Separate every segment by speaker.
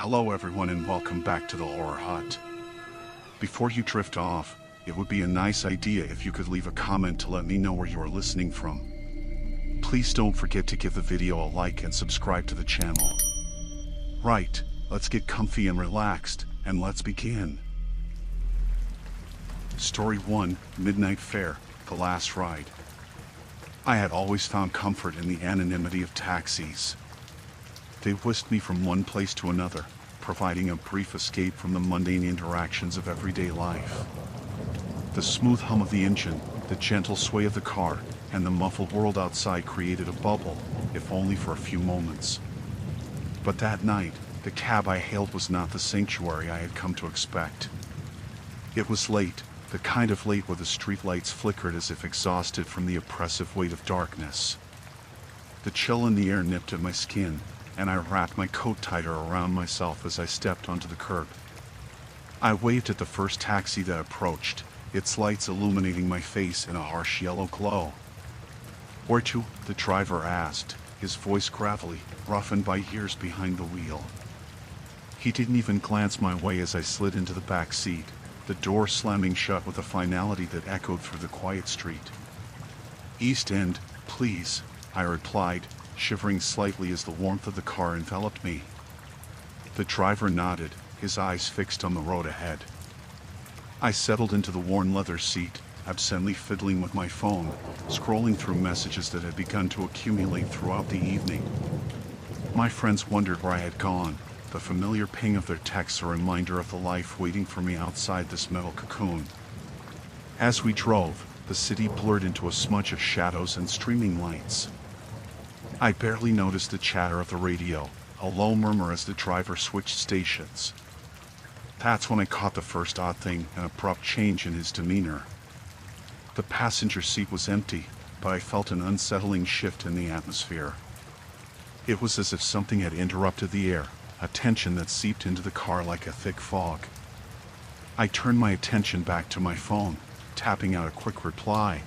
Speaker 1: Hello everyone and welcome back to the Horror Hut. Before you drift off, it would be a nice idea if you could leave a comment to let me know where you are listening from. Please don't forget to give the video a like and subscribe to the channel. Right, let's get comfy and relaxed, and let's begin. Story 1, Midnight Fair, The Last Ride. I had always found comfort in the anonymity of taxis. They whisked me from one place to another, providing a brief escape from the mundane interactions of everyday life. The smooth hum of the engine, the gentle sway of the car, and the muffled world outside created a bubble, if only for a few moments. But that night, the cab I hailed was not the sanctuary I had come to expect. It was late, the kind of late where the streetlights flickered as if exhausted from the oppressive weight of darkness. The chill in the air nipped at my skin, and I wrapped my coat tighter around myself as I stepped onto the curb. I waved at the first taxi that approached, its lights illuminating my face in a harsh yellow glow. "Where to?" the driver asked, his voice gravelly, roughened by years behind the wheel. He didn't even glance my way as I slid into the back seat, the door slamming shut with a finality that echoed through the quiet street. "East End, please," I replied, shivering slightly as the warmth of the car enveloped me. The driver nodded, his eyes fixed on the road ahead. I settled into the worn leather seat, absently fiddling with my phone, scrolling through messages that had begun to accumulate throughout the evening. My friends wondered where I had gone, the familiar ping of their texts a reminder of the life waiting for me outside this metal cocoon. As we drove, the city blurred into a smudge of shadows and streaming lights. I barely noticed the chatter of the radio, a low murmur as the driver switched stations. That's when I caught the first odd thing, an abrupt change in his demeanor. The passenger seat was empty, but I felt an unsettling shift in the atmosphere. It was as if something had interrupted the air, a tension that seeped into the car like a thick fog. I turned my attention back to my phone, tapping out a quick reply.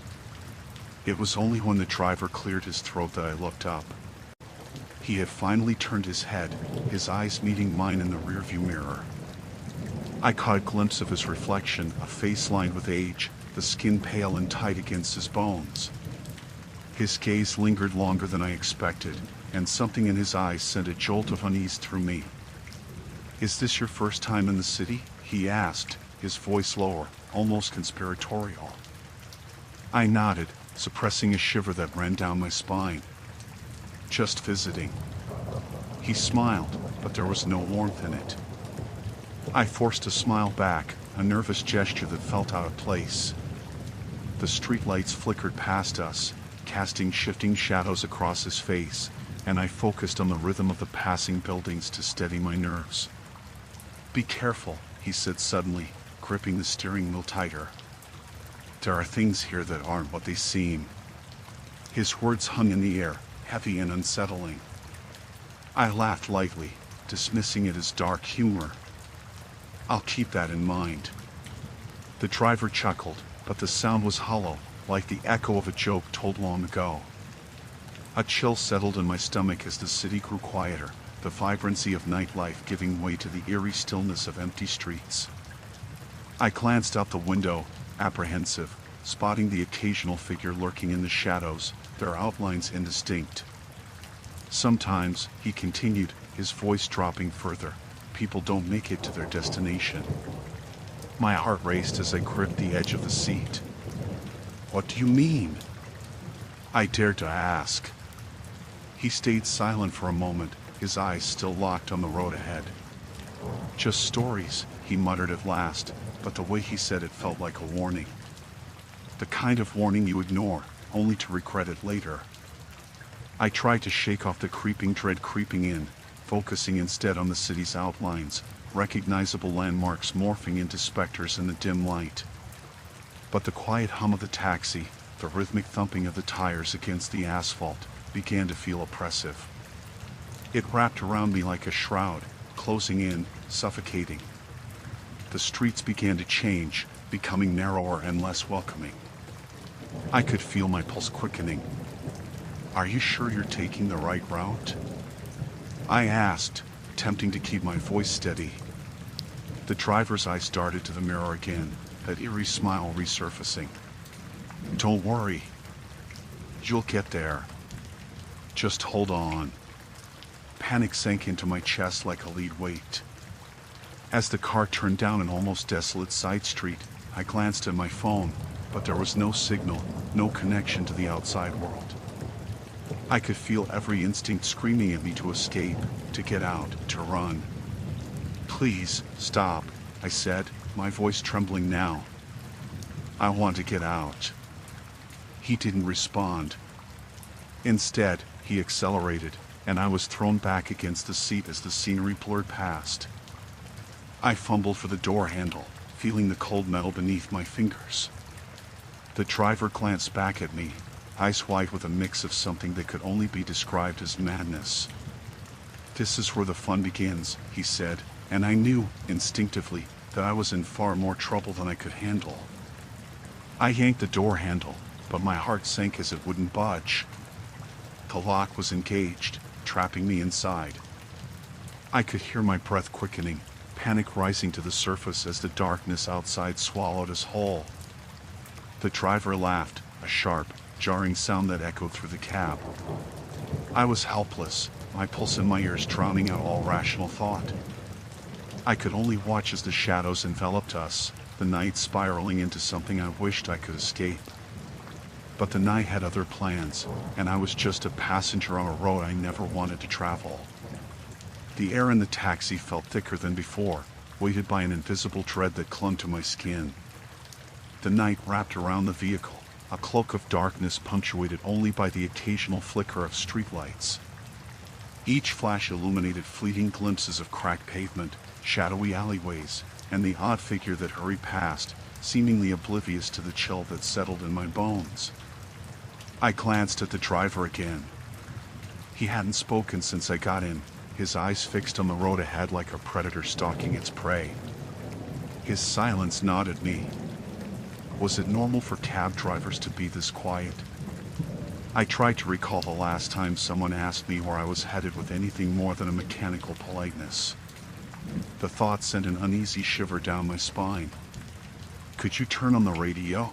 Speaker 1: It was only when the driver cleared his throat that I looked up. He had finally turned his head, his eyes meeting mine in the rearview mirror. I caught a glimpse of his reflection, a face lined with age, the skin pale and tight against his bones. His gaze lingered longer than I expected, and something in his eyes sent a jolt of unease through me. "Is this your first time in the city?" he asked, his voice lower, almost conspiratorial. I nodded, suppressing a shiver that ran down my spine. "Just visiting." He smiled, but there was no warmth in it. I forced a smile back, a nervous gesture that felt out of place. The streetlights flickered past us, casting shifting shadows across his face, and I focused on the rhythm of the passing buildings to steady my nerves. "Be careful," he said suddenly, gripping the steering wheel tighter. "There are things here that aren't what they seem." His words hung in the air, heavy and unsettling. I laughed lightly, dismissing it as dark humor. "I'll keep that in mind." The driver chuckled, but the sound was hollow, like the echo of a joke told long ago. A chill settled in my stomach as the city grew quieter, the vibrancy of nightlife giving way to the eerie stillness of empty streets. I glanced out the window, apprehensive, spotting the occasional figure lurking in the shadows, their outlines indistinct. "Sometimes," he continued, his voice dropping further, "people don't make it to their destination." My heart raced as I gripped the edge of the seat. "What do you mean?" I dared to ask. He stayed silent for a moment, his eyes still locked on the road ahead. "Just stories," he muttered at last, but the way he said it felt like a warning. The kind of warning you ignore, only to regret it later. I tried to shake off the creeping dread creeping in, focusing instead on the city's outlines, recognizable landmarks morphing into specters in the dim light. But the quiet hum of the taxi, the rhythmic thumping of the tires against the asphalt, began to feel oppressive. It wrapped around me like a shroud, closing in, suffocating. The streets began to change, becoming narrower and less welcoming. I could feel my pulse quickening. "Are you sure you're taking the right route?" I asked, attempting to keep my voice steady. The driver's eyes darted to the mirror again, that eerie smile resurfacing. "Don't worry. You'll get there. Just hold on." Panic sank into my chest like a lead weight. As the car turned down an almost desolate side street, I glanced at my phone, but there was no signal, no connection to the outside world. I could feel every instinct screaming at me to escape, to get out, to run. "Please, stop," I said, my voice trembling now. "I want to get out." He didn't respond. Instead, he accelerated, and I was thrown back against the seat as the scenery blurred past. I fumbled for the door handle, feeling the cold metal beneath my fingers. The driver glanced back at me, eyes wide with a mix of something that could only be described as madness. "This is where the fun begins," he said, and I knew, instinctively, that I was in far more trouble than I could handle. I yanked the door handle, but my heart sank as it wouldn't budge. The lock was engaged, trapping me inside. I could hear my breath quickening, panic rising to the surface as the darkness outside swallowed us whole. The driver laughed, a sharp, jarring sound that echoed through the cab. I was helpless, my pulse in my ears drowning out all rational thought. I could only watch as the shadows enveloped us, the night spiraling into something I wished I could escape. But the night had other plans, and I was just a passenger on a road I never wanted to travel. The air in the taxi felt thicker than before, weighted by an invisible dread that clung to my skin. The night wrapped around the vehicle, a cloak of darkness punctuated only by the occasional flicker of streetlights. Each flash illuminated fleeting glimpses of cracked pavement, shadowy alleyways, and the odd figure that hurried past, seemingly oblivious to the chill that settled in my bones. I glanced at the driver again. He hadn't spoken since I got in, his eyes fixed on the road ahead like a predator stalking its prey. His silence gnawed at me. Was it normal for cab drivers to be this quiet? I tried to recall the last time someone asked me where I was headed with anything more than a mechanical politeness. The thought sent an uneasy shiver down my spine. "Could you turn on the radio?"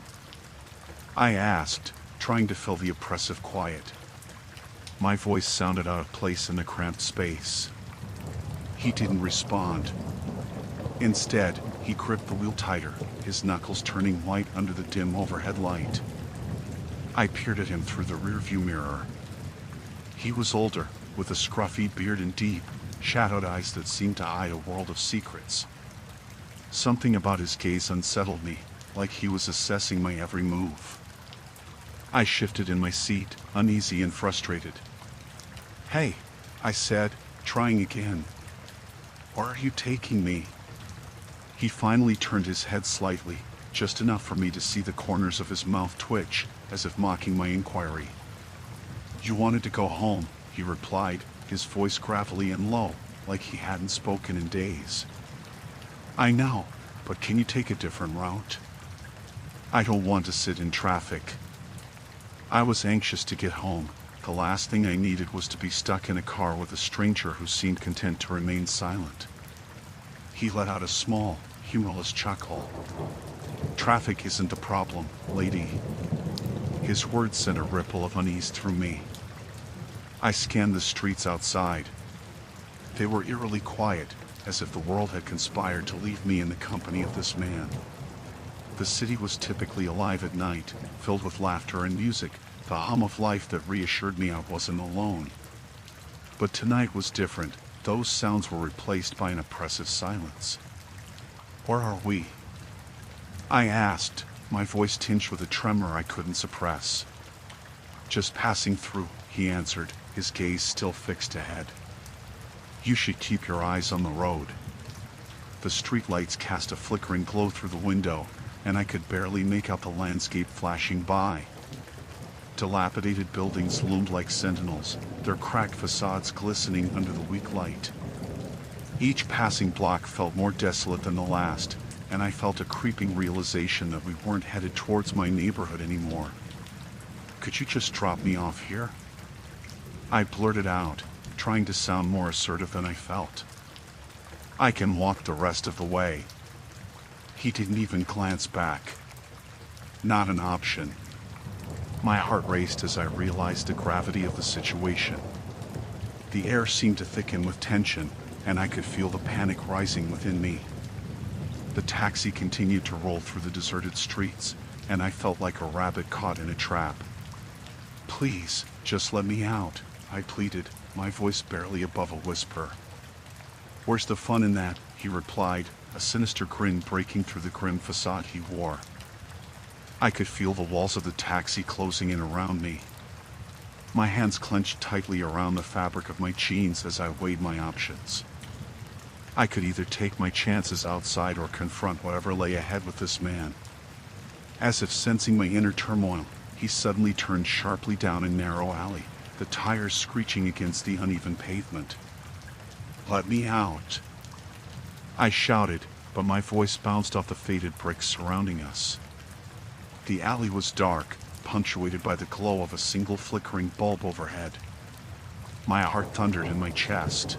Speaker 1: I asked, trying to fill the oppressive quiet. My voice sounded out of place in the cramped space. He didn't respond. Instead, he gripped the wheel tighter, his knuckles turning white under the dim overhead light. I peered at him through the rearview mirror. He was older, with a scruffy beard and deep, shadowed eyes that seemed to eye a world of secrets. Something about his gaze unsettled me, like he was assessing my every move. I shifted in my seat, uneasy and frustrated. "Hey," I said, trying again. "Where are you taking me?" He finally turned his head slightly, just enough for me to see the corners of his mouth twitch, as if mocking my inquiry. "You wanted to go home," he replied, his voice gravelly and low, like he hadn't spoken in days. "I know, but can you take a different route?" "I don't want to sit in traffic." I was anxious to get home. The last thing I needed was to be stuck in a car with a stranger who seemed content to remain silent. He let out a small, humorless chuckle. "Traffic isn't the problem, lady." His words sent a ripple of unease through me. I scanned the streets outside. They were eerily quiet, as if the world had conspired to leave me in the company of this man. The city was typically alive at night, filled with laughter and music, the hum of life that reassured me I wasn't alone. But tonight was different. Those sounds were replaced by an oppressive silence. "Where are we?" I asked, my voice tinged with a tremor I couldn't suppress. "Just passing through," he answered, his gaze still fixed ahead. "You should keep your eyes on the road." The streetlights cast a flickering glow through the window, and I could barely make out the landscape flashing by. Dilapidated buildings loomed like sentinels, their cracked facades glistening under the weak light. Each passing block felt more desolate than the last, and I felt a creeping realization that we weren't headed towards my neighborhood anymore. "Could you just drop me off here?" I blurted out, trying to sound more assertive than I felt. I can walk the rest of the way. He didn't even glance back. Not an option. My heart raced as I realized the gravity of the situation. The air seemed to thicken with tension, and I could feel the panic rising within me. The taxi continued to roll through the deserted streets, and I felt like a rabbit caught in a trap. "Please, just let me out," I pleaded, my voice barely above a whisper. "Where's the fun in that?" he replied, a sinister grin breaking through the grim facade he wore. I could feel the walls of the taxi closing in around me. My hands clenched tightly around the fabric of my jeans as I weighed my options. I could either take my chances outside or confront whatever lay ahead with this man. As if sensing my inner turmoil, he suddenly turned sharply down a narrow alley, the tires screeching against the uneven pavement. "Let me out!" I shouted, but my voice bounced off the faded bricks surrounding us. The alley was dark, punctuated by the glow of a single flickering bulb overhead. My heart thundered in my chest.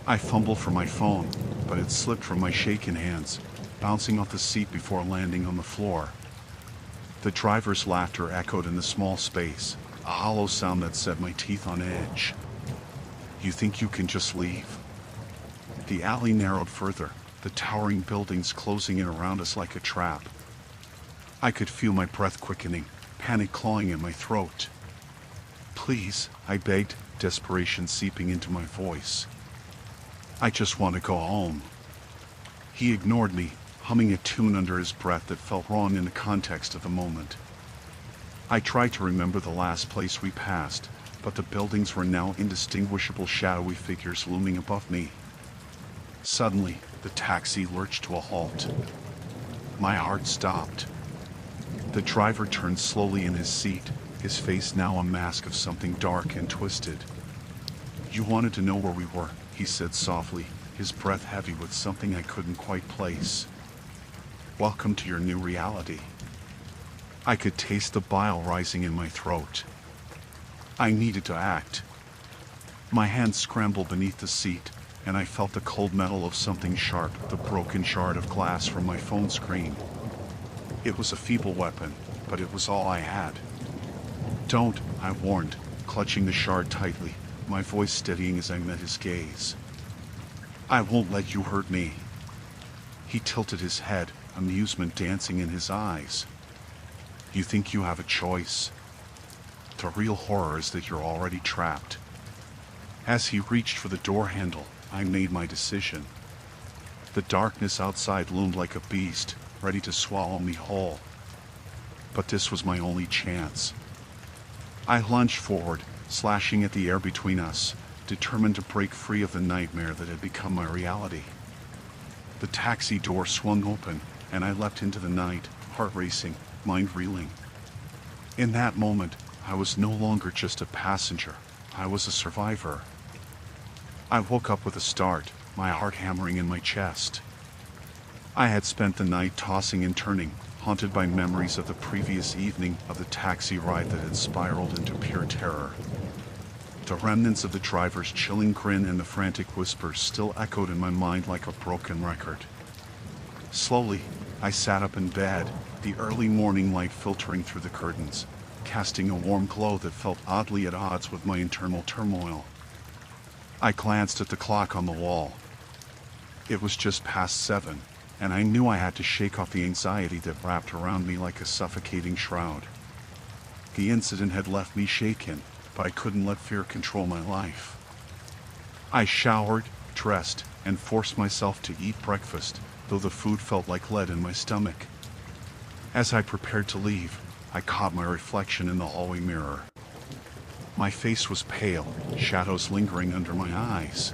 Speaker 1: I fumbled for my phone, but it slipped from my shaking hands, bouncing off the seat before landing on the floor. The driver's laughter echoed in the small space, a hollow sound that set my teeth on edge. "You think you can just leave?" The alley narrowed further, the towering buildings closing in around us like a trap. I could feel my breath quickening, panic clawing at my throat. "Please," I begged, desperation seeping into my voice. "I just want to go home." He ignored me, humming a tune under his breath that felt wrong in the context of the moment. I tried to remember the last place we passed, but the buildings were now indistinguishable shadowy figures looming above me. Suddenly, the taxi lurched to a halt. My heart stopped. The driver turned slowly in his seat, his face now a mask of something dark and twisted. "You wanted to know where we were," he said softly, his breath heavy with something I couldn't quite place. "Welcome to your new reality." I could taste the bile rising in my throat. I needed to act. My hands scrambled beneath the seat, and I felt the cold metal of something sharp, the broken shard of glass from my phone screen. It was a feeble weapon, but it was all I had. "Don't," I warned, clutching the shard tightly, my voice steadying as I met his gaze. "I won't let you hurt me." He tilted his head, amusement dancing in his eyes. "You think you have a choice? The real horror is that you're already trapped." As he reached for the door handle, I made my decision. The darkness outside loomed like a beast, ready to swallow me whole. But this was my only chance. I lunged forward, slashing at the air between us, determined to break free of the nightmare that had become my reality. The taxi door swung open, and I leapt into the night, heart racing, mind reeling. In that moment, I was no longer just a passenger. I was a survivor. I woke up with a start, my heart hammering in my chest. I had spent the night tossing and turning, haunted by memories of the previous evening, of the taxi ride that had spiraled into pure terror. The remnants of the driver's chilling grin and the frantic whispers still echoed in my mind like a broken record. Slowly, I sat up in bed, the early morning light filtering through the curtains, casting a warm glow that felt oddly at odds with my internal turmoil. I glanced at the clock on the wall. It was just past 7. And I knew I had to shake off the anxiety that wrapped around me like a suffocating shroud. The incident had left me shaken, but I couldn't let fear control my life. I showered, dressed, and forced myself to eat breakfast, though the food felt like lead in my stomach. As I prepared to leave, I caught my reflection in the hallway mirror. My face was pale, shadows lingering under my eyes.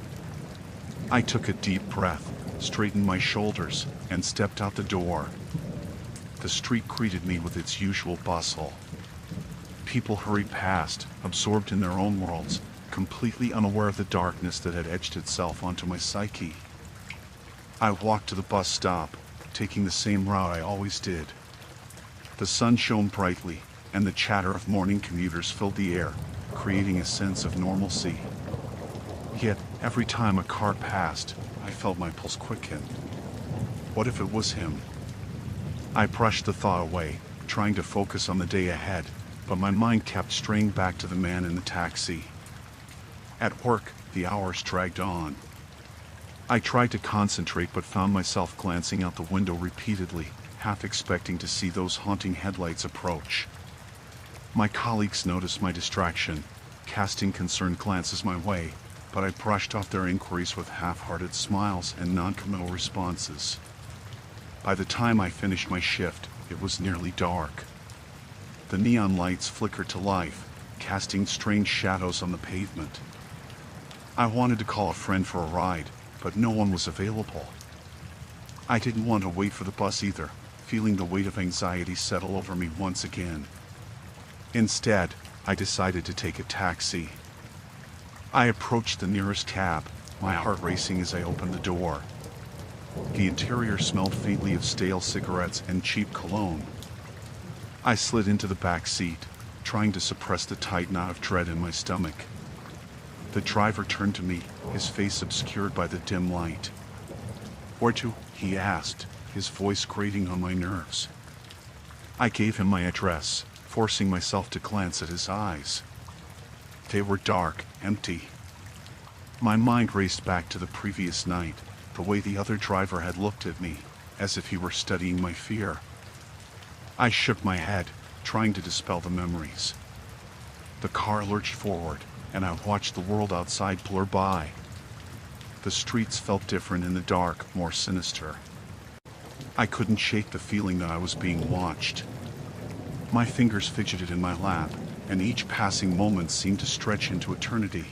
Speaker 1: I took a deep breath, straightened my shoulders, and stepped out the door. The street greeted me with its usual bustle. People hurried past, absorbed in their own worlds, completely unaware of the darkness that had etched itself onto my psyche. I walked to the bus stop, taking the same route I always did. The sun shone brightly, and the chatter of morning commuters filled the air, creating a sense of normalcy. Yet, every time a car passed, I felt my pulse quicken. What if it was him? I brushed the thought away, trying to focus on the day ahead, but my mind kept straying back to the man in the taxi. At work, the hours dragged on. I tried to concentrate but found myself glancing out the window repeatedly, half expecting to see those haunting headlights approach. My colleagues noticed my distraction, casting concerned glances my way, but I brushed off their inquiries with half-hearted smiles and non-committal responses. By the time I finished my shift, it was nearly dark. The neon lights flickered to life, casting strange shadows on the pavement. I wanted to call a friend for a ride, but no one was available. I didn't want to wait for the bus either, feeling the weight of anxiety settle over me once again. Instead, I decided to take a taxi. I approached the nearest cab, my heart racing as I opened the door. The interior smelled faintly of stale cigarettes and cheap cologne. I slid into the back seat, trying to suppress the tight knot of dread in my stomach. The driver turned to me, his face obscured by the dim light. "Where to?" he asked, his voice grating on my nerves. I gave him my address, forcing myself to glance at his eyes. They were dark, empty. My mind raced back to the previous night, the way the other driver had looked at me, as if he were studying my fear. I shook my head, trying to dispel the memories. The car lurched forward, and I watched the world outside blur by. The streets felt different in the dark, more sinister. I couldn't shake the feeling that I was being watched. My fingers fidgeted in my lap, and each passing moment seemed to stretch into eternity.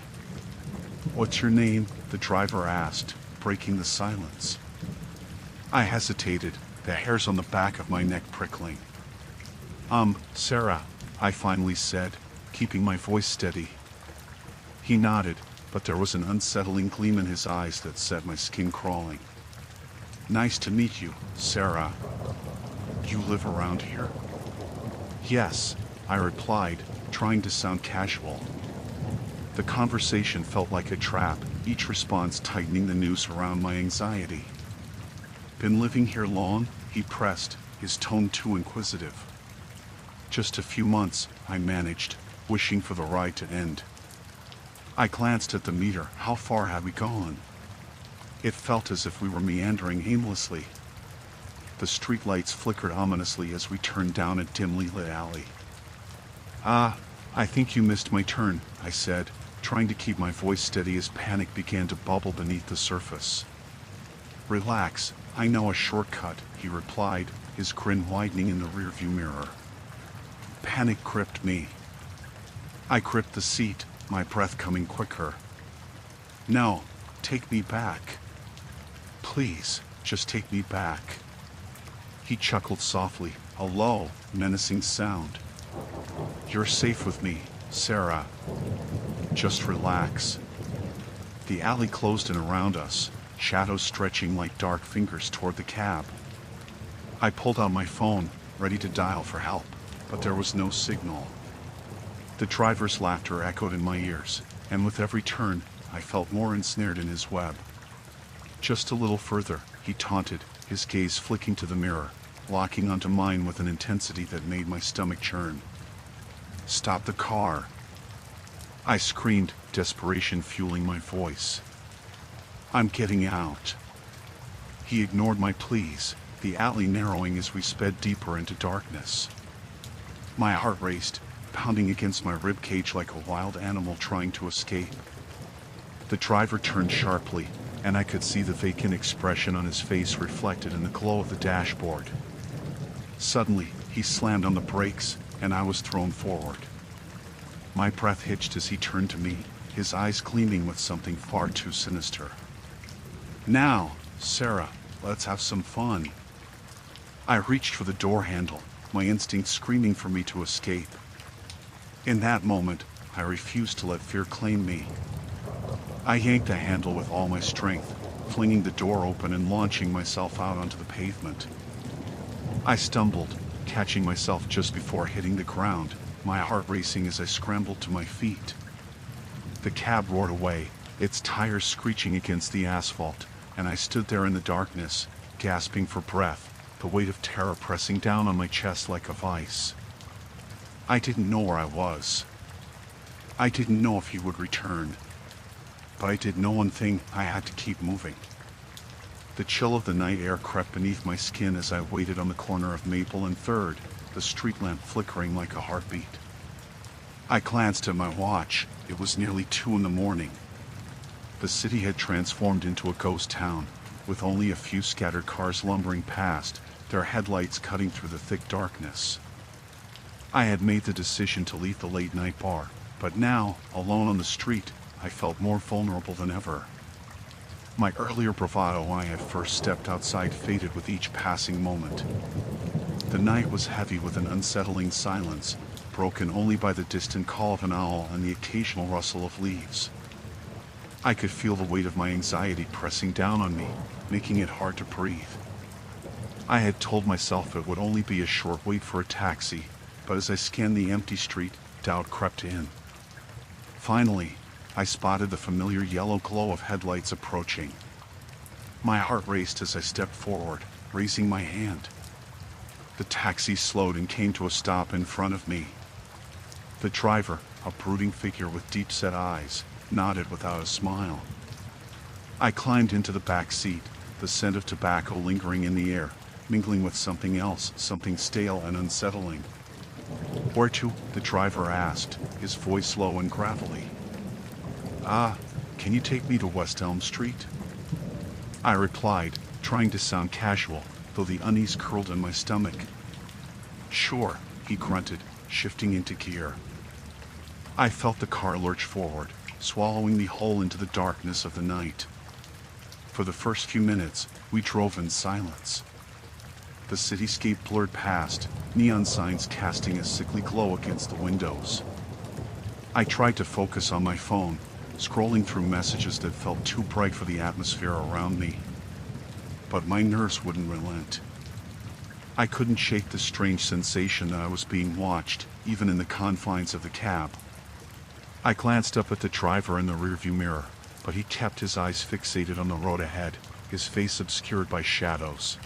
Speaker 1: "What's your name?" the driver asked, breaking the silence. I hesitated, the hairs on the back of my neck prickling. Sarah," I finally said, keeping my voice steady. He nodded, but there was an unsettling gleam in his eyes that set my skin crawling. "Nice to meet you, Sarah. You live around here?" "Yes," I replied, trying to sound casual. The conversation felt like a trap, each response tightening the noose around my anxiety. "Been living here long?" he pressed, his tone too inquisitive. "Just a few months," I managed, wishing for the ride to end. I glanced at the meter. How far had we gone? It felt as if we were meandering aimlessly. The streetlights flickered ominously as we turned down a dimly lit alley. I think you missed my turn," I said, trying to keep my voice steady as panic began to bubble beneath the surface. "Relax, I know a shortcut," he replied, his grin widening in the rearview mirror. Panic gripped me. I gripped the seat, my breath coming quicker. "No, take me back. Please, just take me back." He chuckled softly, a low, menacing sound. "You're safe with me, Sarah. Just relax." The alley closed in around us, shadows stretching like dark fingers toward the cab. I pulled out my phone, ready to dial for help, but there was no signal. The driver's laughter echoed in my ears, and with every turn, I felt more ensnared in his web. "Just a little further," he taunted, his gaze flicking to the mirror, locking onto mine with an intensity that made my stomach churn. "Stop the car!" I screamed, desperation fueling my voice. "I'm getting out." He ignored my pleas, the alley narrowing as we sped deeper into darkness. My heart raced, pounding against my ribcage like a wild animal trying to escape. The driver turned sharply, and I could see the vacant expression on his face reflected in the glow of the dashboard. Suddenly, he slammed on the brakes, and I was thrown forward. My breath hitched as he turned to me, his eyes gleaming with something far too sinister. "Now, Sarah, let's have some fun." I reached for the door handle, my instinct screaming for me to escape. In that moment, I refused to let fear claim me. I yanked the handle with all my strength, flinging the door open and launching myself out onto the pavement. I stumbled, catching myself just before hitting the ground, my heart racing as I scrambled to my feet. The cab roared away, its tires screeching against the asphalt, and I stood there in the darkness, gasping for breath, the weight of terror pressing down on my chest like a vice. I didn't know where I was. I didn't know if he would return. But I did know one thing: I had to keep moving. The chill of the night air crept beneath my skin as I waited on the corner of Maple and 3rd, the street lamp flickering like a heartbeat. I glanced at my watch. It was nearly 2 in the morning. The city had transformed into a ghost town, with only a few scattered cars lumbering past, their headlights cutting through the thick darkness. I had made the decision to leave the late-night bar, but now, alone on the street, I felt more vulnerable than ever. My earlier bravado when I had first stepped outside faded with each passing moment. The night was heavy with an unsettling silence, broken only by the distant call of an owl and the occasional rustle of leaves. I could feel the weight of my anxiety pressing down on me, making it hard to breathe. I had told myself it would only be a short wait for a taxi, but as I scanned the empty street, doubt crept in. Finally, I spotted the familiar yellow glow of headlights approaching. My heart raced as I stepped forward, raising my hand. The taxi slowed and came to a stop in front of me. The driver, a brooding figure with deep-set eyes, nodded without a smile. I climbed into the back seat, the scent of tobacco lingering in the air, mingling with something else, something stale and unsettling. "Where to?" the driver asked, his voice low and gravelly. Can you take me to West Elm Street?" I replied, trying to sound casual, though the unease curled in my stomach. "Sure," he grunted, shifting into gear. I felt the car lurch forward, swallowing me whole into the darkness of the night. For the first few minutes, we drove in silence. The cityscape blurred past, neon signs casting a sickly glow against the windows. I tried to focus on my phone, scrolling through messages that felt too bright for the atmosphere around me. But my nerves wouldn't relent. I couldn't shake the strange sensation that I was being watched, even in the confines of the cab. I glanced up at the driver in the rearview mirror, but he kept his eyes fixated on the road ahead, his face obscured by shadows.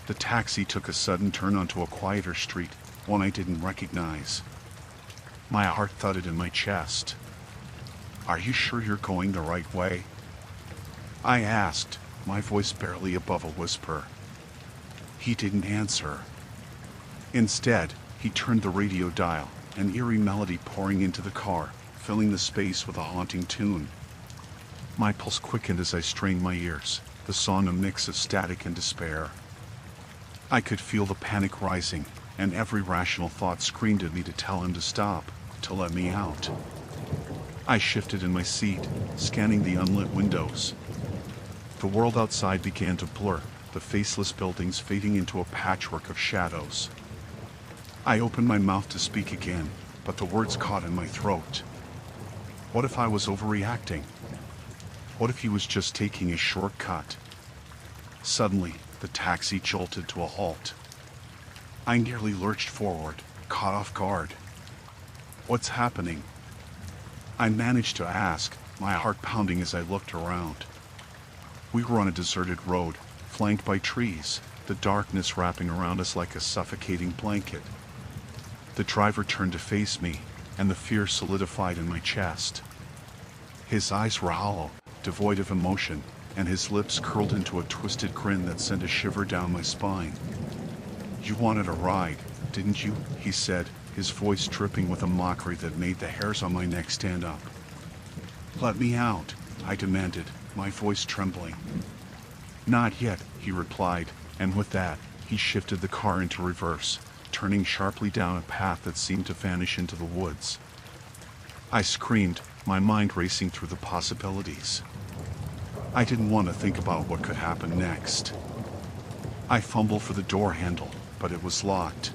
Speaker 1: The taxi took a sudden turn onto a quieter street, one I didn't recognize. My heart thudded in my chest. "Are you sure you're going the right way?" I asked, my voice barely above a whisper. He didn't answer. Instead, he turned the radio dial, an eerie melody pouring into the car, filling the space with a haunting tune. My pulse quickened as I strained my ears, the song a mix of static and despair. I could feel the panic rising, and every rational thought screamed at me to tell him to stop, to let me out. I shifted in my seat, scanning the unlit windows. The world outside began to blur, the faceless buildings fading into a patchwork of shadows. I opened my mouth to speak again, but the words caught in my throat. What if I was overreacting? What if he was just taking a shortcut? Suddenly, the taxi jolted to a halt. I nearly lurched forward, caught off guard. "What's happening?" I managed to ask, my heart pounding as I looked around. We were on a deserted road, flanked by trees, the darkness wrapping around us like a suffocating blanket. The driver turned to face me, and the fear solidified in my chest. His eyes were hollow, devoid of emotion, and his lips curled into a twisted grin that sent a shiver down my spine. "You wanted a ride, didn't you?" he said, his voice dripping with a mockery that made the hairs on my neck stand up. "Let me out," I demanded, my voice trembling. "Not yet," he replied, and with that, he shifted the car into reverse, turning sharply down a path that seemed to vanish into the woods. I screamed, my mind racing through the possibilities. I didn't want to think about what could happen next. I fumbled for the door handle, but it was locked.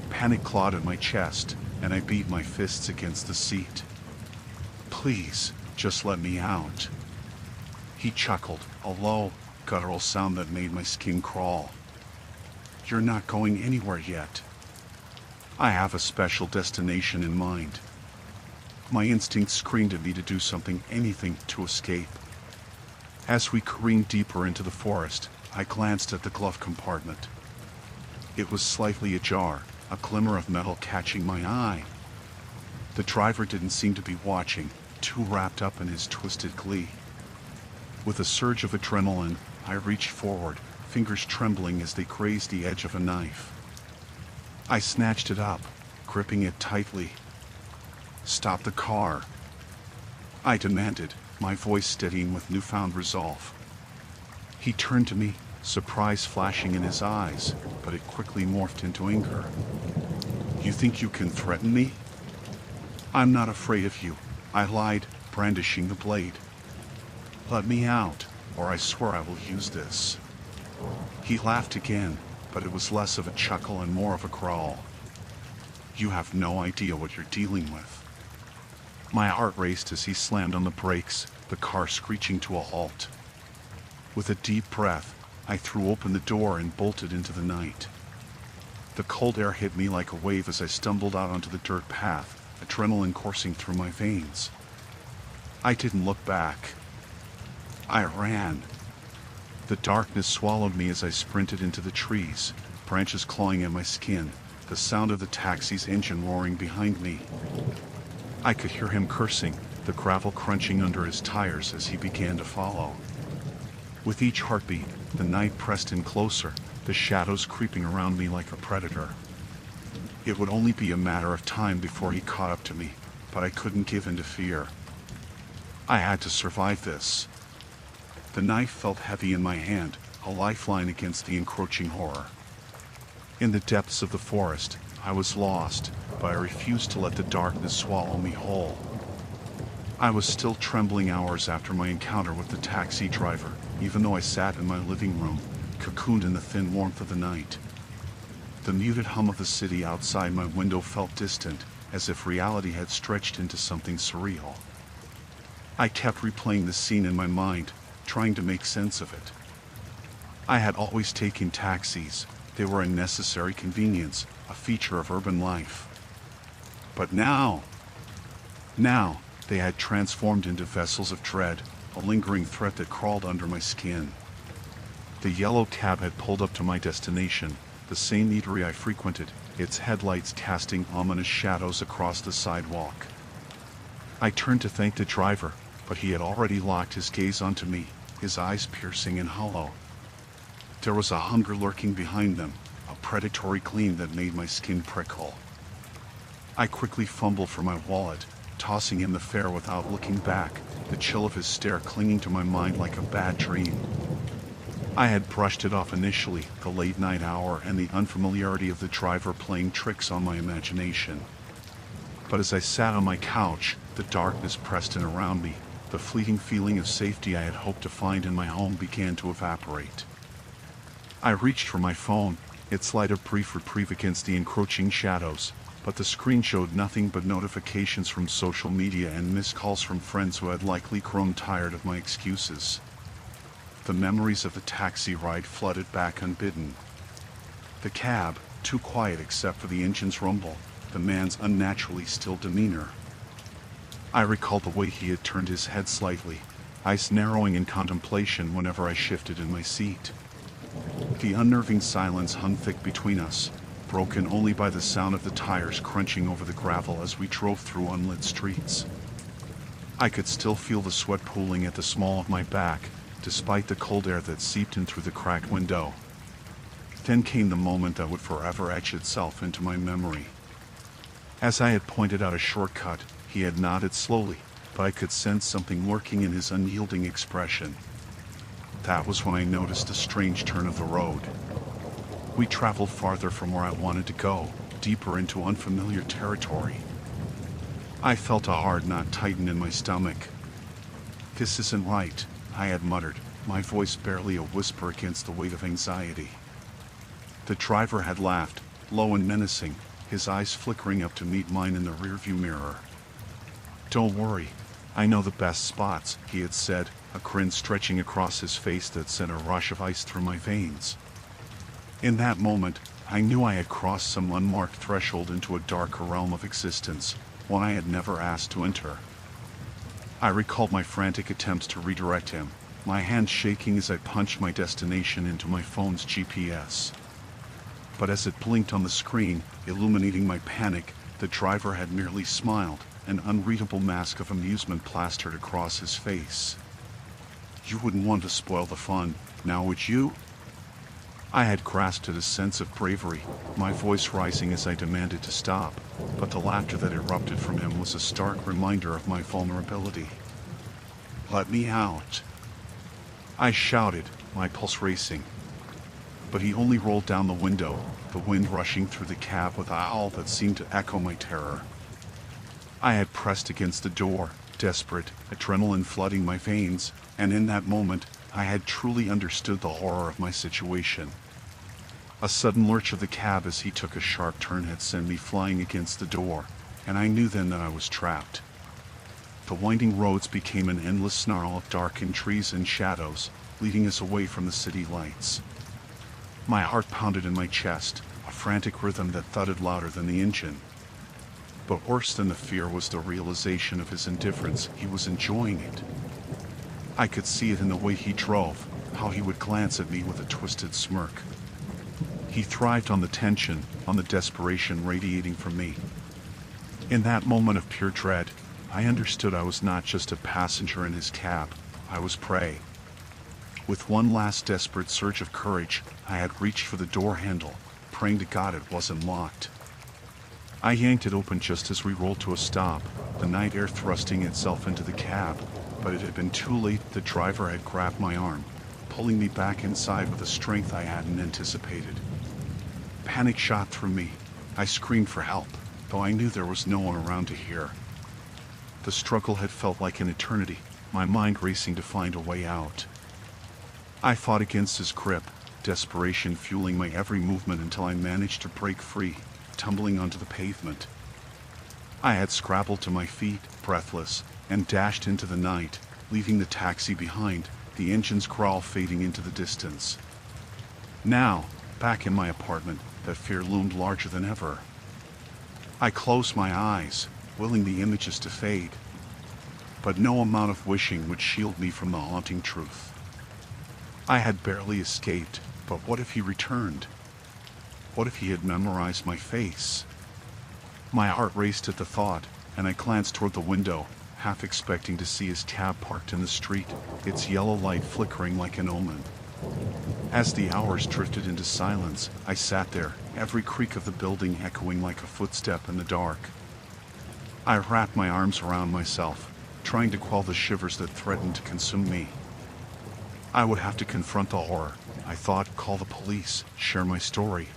Speaker 1: Panic clawed at my chest, and I beat my fists against the seat. "Please, just let me out." He chuckled, a low, guttural sound that made my skin crawl. "You're not going anywhere yet. I have a special destination in mind." My instinct screamed at me to do something, anything, to escape. As we careened deeper into the forest, I glanced at the glove compartment. It was slightly ajar, a glimmer of metal catching my eye. The driver didn't seem to be watching, too wrapped up in his twisted glee. With a surge of adrenaline, I reached forward, fingers trembling as they grazed the edge of a knife. I snatched it up, gripping it tightly. "Stop the car," I demanded, my voice steadying with newfound resolve. He turned to me, surprise flashing in his eyes, but it quickly morphed into anger. "You think you can threaten me?" "I'm not afraid of you," I lied, brandishing the blade. "Let me out, or I swear I will use this." He laughed again, but it was less of a chuckle and more of a growl. "You have no idea what you're dealing with." My heart raced as he slammed on the brakes, the car screeching to a halt. With a deep breath, I threw open the door and bolted into the night. The cold air hit me like a wave as I stumbled out onto the dirt path, adrenaline coursing through my veins. I didn't look back. I ran. The darkness swallowed me as I sprinted into the trees, branches clawing at my skin, the sound of the taxi's engine roaring behind me. I could hear him cursing, the gravel crunching under his tires as he began to follow. With each heartbeat, the night pressed in closer, the shadows creeping around me like a predator. It would only be a matter of time before he caught up to me, but I couldn't give in to fear. I had to survive this. The knife felt heavy in my hand, a lifeline against the encroaching horror. In the depths of the forest, I was lost, but I refused to let the darkness swallow me whole. I was still trembling hours after my encounter with the taxi driver, even though I sat in my living room, cocooned in the thin warmth of the night. The muted hum of the city outside my window felt distant, as if reality had stretched into something surreal. I kept replaying the scene in my mind, trying to make sense of it. I had always taken taxis. They were a necessary convenience, a feature of urban life. But now they had transformed into vessels of dread, a lingering threat that crawled under my skin. The yellow cab had pulled up to my destination, the same eatery I frequented, its headlights casting ominous shadows across the sidewalk. I turned to thank the driver, but he had already locked his gaze onto me, his eyes piercing and hollow. There was a hunger lurking behind them, a predatory gleam that made my skin prickle. I quickly fumbled for my wallet, tossing him the fare without looking back, the chill of his stare clinging to my mind like a bad dream. I had brushed it off initially, the late night hour and the unfamiliarity of the driver playing tricks on my imagination. But as I sat on my couch, the darkness pressed in around me, the fleeting feeling of safety I had hoped to find in my home began to evaporate. I reached for my phone, its light a brief reprieve against the encroaching shadows, but the screen showed nothing but notifications from social media and missed calls from friends who had likely grown tired of my excuses. The memories of the taxi ride flooded back unbidden. The cab, too quiet except for the engine's rumble, the man's unnaturally still demeanor. I recalled the way he had turned his head slightly, eyes narrowing in contemplation whenever I shifted in my seat. The unnerving silence hung thick between us, broken only by the sound of the tires crunching over the gravel as we drove through unlit streets. I could still feel the sweat pooling at the small of my back, despite the cold air that seeped in through the cracked window. Then came the moment that would forever etch itself into my memory. As I had pointed out a shortcut, he had nodded slowly, but I could sense something lurking in his unyielding expression. That was when I noticed a strange turn of the road. We traveled farther from where I wanted to go, deeper into unfamiliar territory. I felt a hard knot tighten in my stomach. "This isn't right," I had muttered, my voice barely a whisper against the weight of anxiety. The driver had laughed, low and menacing, his eyes flickering up to meet mine in the rearview mirror. "Don't worry, I know the best spots," he had said, a grin stretching across his face that sent a rush of ice through my veins. In that moment, I knew I had crossed some unmarked threshold into a darker realm of existence, one I had never asked to enter. I recalled my frantic attempts to redirect him, my hands shaking as I punched my destination into my phone's GPS. But as it blinked on the screen, illuminating my panic, the driver had merely smiled, an unreadable mask of amusement plastered across his face. "You wouldn't want to spoil the fun, now would you?" I had grasped at a sense of bravery, my voice rising as I demanded to stop, but the laughter that erupted from him was a stark reminder of my vulnerability. "Let me out!" I shouted, my pulse racing. But he only rolled down the window, the wind rushing through the cab with a howl that seemed to echo my terror. I had pressed against the door, desperate, adrenaline flooding my veins, and in that moment, I had truly understood the horror of my situation. A sudden lurch of the cab as he took a sharp turn had sent me flying against the door, and I knew then that I was trapped. The winding roads became an endless snarl of darkened trees and shadows, leading us away from the city lights. My heart pounded in my chest, a frantic rhythm that thudded louder than the engine. But worse than the fear was the realization of his indifference. He was enjoying it. I could see it in the way he drove, how he would glance at me with a twisted smirk. He thrived on the tension, on the desperation radiating from me. In that moment of pure dread, I understood I was not just a passenger in his cab, I was prey. With one last desperate surge of courage, I had reached for the door handle, praying to God it wasn't locked. I yanked it open just as we rolled to a stop, the night air thrusting itself into the cab, but it had been too late. The driver had grabbed my arm, pulling me back inside with a strength I hadn't anticipated. Panic shot through me. I screamed for help, though I knew there was no one around to hear. The struggle had felt like an eternity, my mind racing to find a way out. I fought against his grip, desperation fueling my every movement until I managed to break free, tumbling onto the pavement. I had scrabbled to my feet, breathless, and dashed into the night, leaving the taxi behind, the engine's growl fading into the distance. Now, back in my apartment, that fear loomed larger than ever. I closed my eyes, willing the images to fade. But no amount of wishing would shield me from the haunting truth. I had barely escaped, but what if he returned? What if he had memorized my face? My heart raced at the thought, and I glanced toward the window, half expecting to see his cab parked in the street, its yellow light flickering like an omen. As the hours drifted into silence, I sat there, every creak of the building echoing like a footstep in the dark. I wrapped my arms around myself, trying to quell the shivers that threatened to consume me. I would have to confront the horror, I thought, call the police, share my story.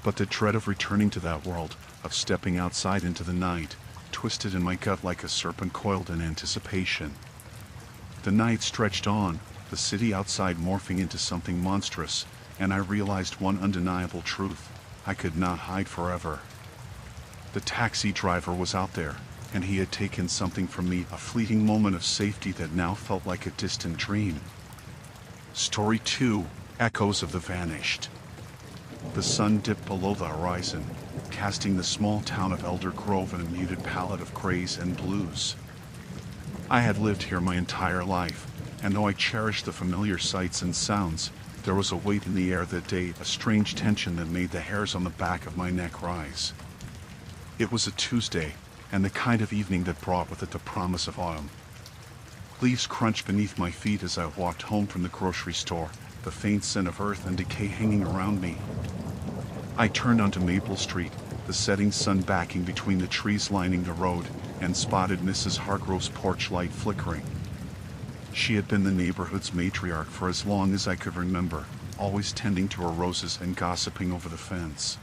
Speaker 1: But the dread of returning to that world, of stepping outside into the night, twisted in my gut like a serpent coiled in anticipation. The night stretched on, the city outside morphing into something monstrous, and I realized one undeniable truth: I could not hide forever. The taxi driver was out there, and he had taken something from me, a fleeting moment of safety that now felt like a distant dream. Story 2: Echoes of the Vanished. The sun dipped below the horizon, casting the small town of Elder Grove in a muted palette of grays and blues. I had lived here my entire life, and though I cherished the familiar sights and sounds, there was a weight in the air that day, a strange tension that made the hairs on the back of my neck rise. It was a Tuesday, and the kind of evening that brought with it the promise of autumn. Leaves crunched beneath my feet as I walked home from the grocery store, the faint scent of earth and decay hanging around me. I turned onto Maple Street, the setting sun backing between the trees lining the road, and spotted Mrs. Hargrove's porch light flickering. She had been the neighborhood's matriarch for as long as I could remember, always tending to her roses and gossiping over the fence.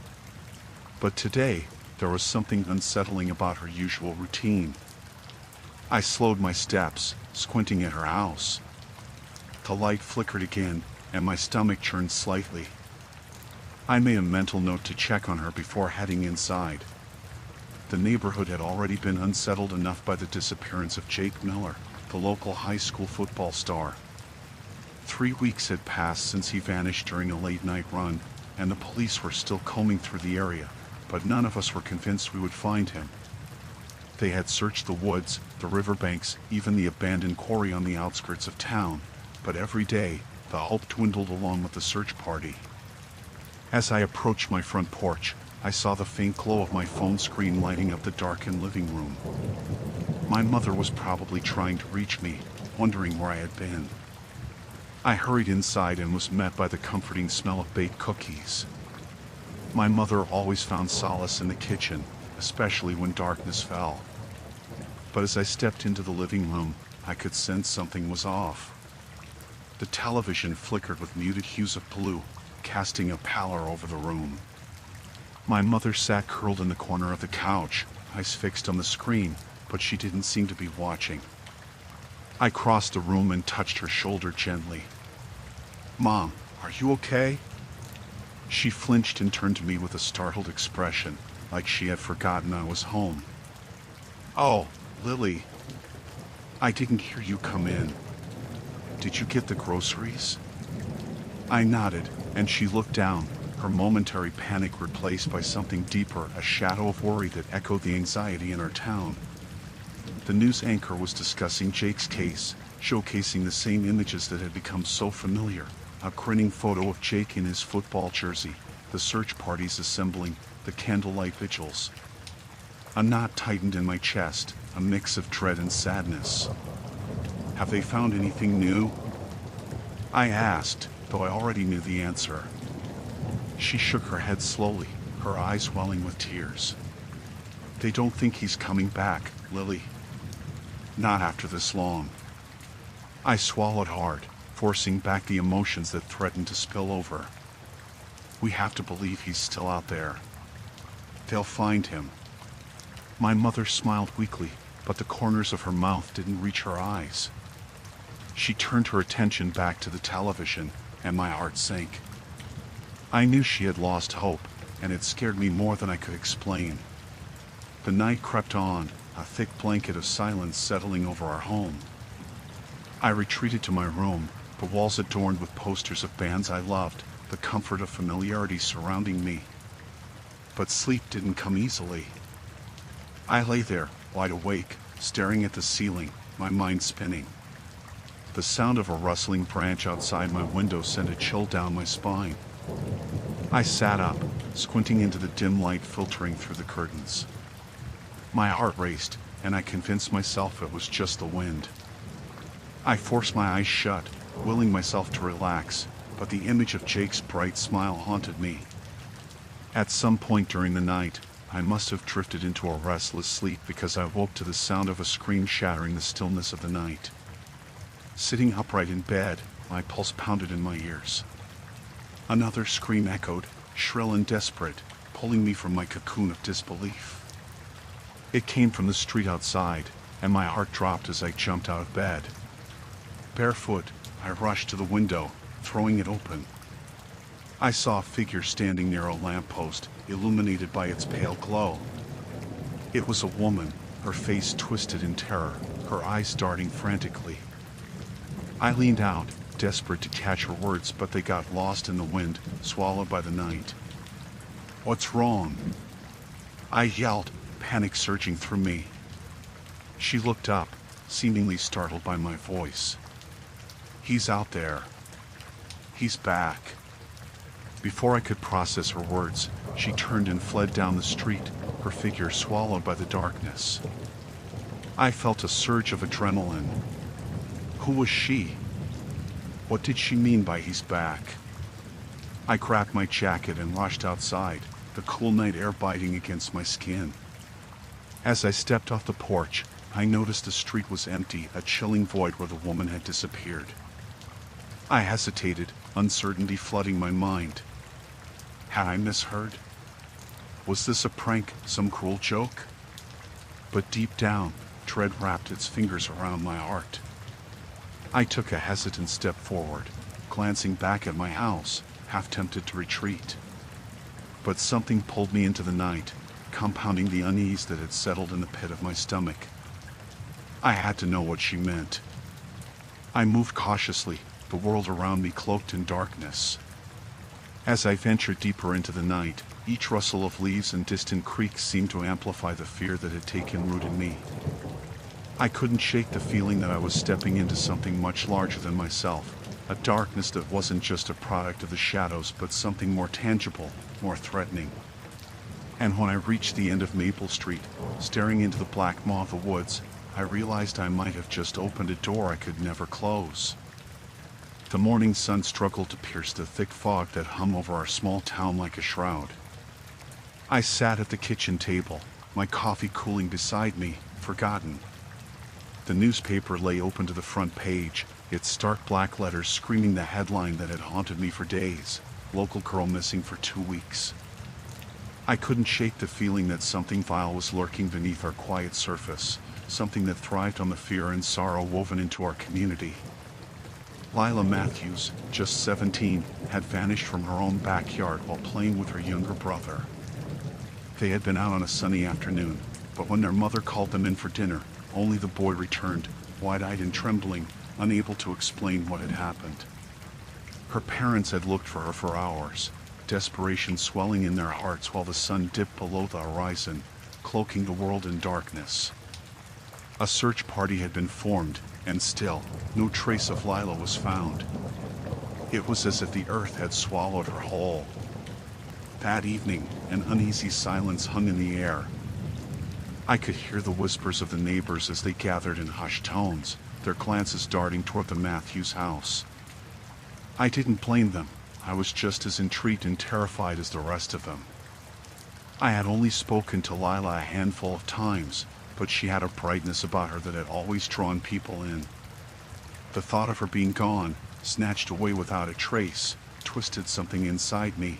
Speaker 1: But today, there was something unsettling about her usual routine. I slowed my steps, squinting at her house. The light flickered again, and my stomach churned slightly. I made a mental note to check on her before heading inside. The neighborhood had already been unsettled enough by the disappearance of Jake Miller, the local high school football star. 3 weeks had passed since he vanished during a late-night run, and the police were still combing through the area, but none of us were convinced we would find him. They had searched the woods, the riverbanks, even the abandoned quarry on the outskirts of town, but every day, the hope dwindled along with the search party. As I approached my front porch, I saw the faint glow of my phone screen lighting up the darkened living room. My mother was probably trying to reach me, wondering where I had been. I hurried inside and was met by the comforting smell of baked cookies. My mother always found solace in the kitchen, especially when darkness fell. But as I stepped into the living room, I could sense something was off. The television flickered with muted hues of blue, casting a pallor over the room. My mother sat curled in the corner of the couch, eyes fixed on the screen, but she didn't seem to be watching. I crossed the room and touched her shoulder gently. "Mom, are you okay?" She flinched and turned to me with a startled expression, like she had forgotten I was home. "Oh, Lily. I didn't hear you come in. Did you get the groceries?" I nodded, and she looked down, her momentary panic replaced by something deeper, a shadow of worry that echoed the anxiety in our town. The news anchor was discussing Jake's case, showcasing the same images that had become so familiar. A grinning photo of Jake in his football jersey, the search parties assembling, the candlelight vigils. A knot tightened in my chest, a mix of dread and sadness. "Have they found anything new?" I asked, though I already knew the answer. She shook her head slowly, her eyes welling with tears. "They don't think he's coming back, Lily. Not after this long." I swallowed hard, forcing back the emotions that threatened to spill over. "We have to believe he's still out there. They'll find him." My mother smiled weakly, but the corners of her mouth didn't reach her eyes. She turned her attention back to the television, and my heart sank. I knew she had lost hope, and it scared me more than I could explain. The night crept on, a thick blanket of silence settling over our home. I retreated to my room, the walls adorned with posters of bands I loved, the comfort of familiarity surrounding me. But sleep didn't come easily. I lay there, wide awake, staring at the ceiling, my mind spinning. The sound of a rustling branch outside my window sent a chill down my spine. I sat up, squinting into the dim light filtering through the curtains. My heart raced, and I convinced myself it was just the wind. I forced my eyes shut, willing myself to relax, but the image of Jake's bright smile haunted me. At some point during the night, I must have drifted into a restless sleep because I woke to the sound of a scream shattering the stillness of the night. Sitting upright in bed, my pulse pounded in my ears. Another scream echoed, shrill and desperate, pulling me from my cocoon of disbelief. It came from the street outside, and my heart dropped as I jumped out of bed. Barefoot, I rushed to the window, throwing it open. I saw a figure standing near a lamppost, illuminated by its pale glow. It was a woman, her face twisted in terror, her eyes darting frantically. I leaned out, desperate to catch her words, but they got lost in the wind, swallowed by the night. "What's wrong?" I yelled, panic surging through me. She looked up, seemingly startled by my voice. "He's out there. He's back." Before I could process her words, she turned and fled down the street, her figure swallowed by the darkness. I felt a surge of adrenaline. Who was she? What did she mean by "he's back"? I grabbed my jacket and rushed outside, the cool night air biting against my skin. As I stepped off the porch, I noticed the street was empty, a chilling void where the woman had disappeared. I hesitated, uncertainty flooding my mind. Had I misheard? Was this a prank, some cruel joke? But deep down, dread wrapped its fingers around my heart. I took a hesitant step forward, glancing back at my house, half tempted to retreat. But something pulled me into the night, compounding the unease that had settled in the pit of my stomach. I had to know what she meant. I moved cautiously, the world around me cloaked in darkness. As I ventured deeper into the night, each rustle of leaves and distant creaks seemed to amplify the fear that had taken root in me. I couldn't shake the feeling that I was stepping into something much larger than myself, a darkness that wasn't just a product of the shadows but something more tangible, more threatening. And when I reached the end of Maple Street, staring into the black maw of the woods, I realized I might have just opened a door I could never close. The morning sun struggled to pierce the thick fog that hung over our small town like a shroud. I sat at the kitchen table, my coffee cooling beside me, forgotten. The newspaper lay open to the front page, its stark black letters screaming the headline that had haunted me for days: "Local girl missing for 2 weeks." I couldn't shake the feeling that something vile was lurking beneath our quiet surface, something that thrived on the fear and sorrow woven into our community. Lila Matthews, just 17, had vanished from her own backyard while playing with her younger brother. They had been out on a sunny afternoon, but when their mother called them in for dinner, only the boy returned, wide-eyed and trembling, unable to explain what had happened. Her parents had looked for her for hours, desperation swelling in their hearts while the sun dipped below the horizon, cloaking the world in darkness. A search party had been formed, and still, no trace of Lila was found. It was as if the earth had swallowed her whole. That evening, an uneasy silence hung in the air. I could hear the whispers of the neighbors as they gathered in hushed tones, their glances darting toward the Matthews house. I didn't blame them. I was just as intrigued and terrified as the rest of them. I had only spoken to Lila a handful of times, but she had a brightness about her that had always drawn people in. The thought of her being gone, snatched away without a trace, twisted something inside me.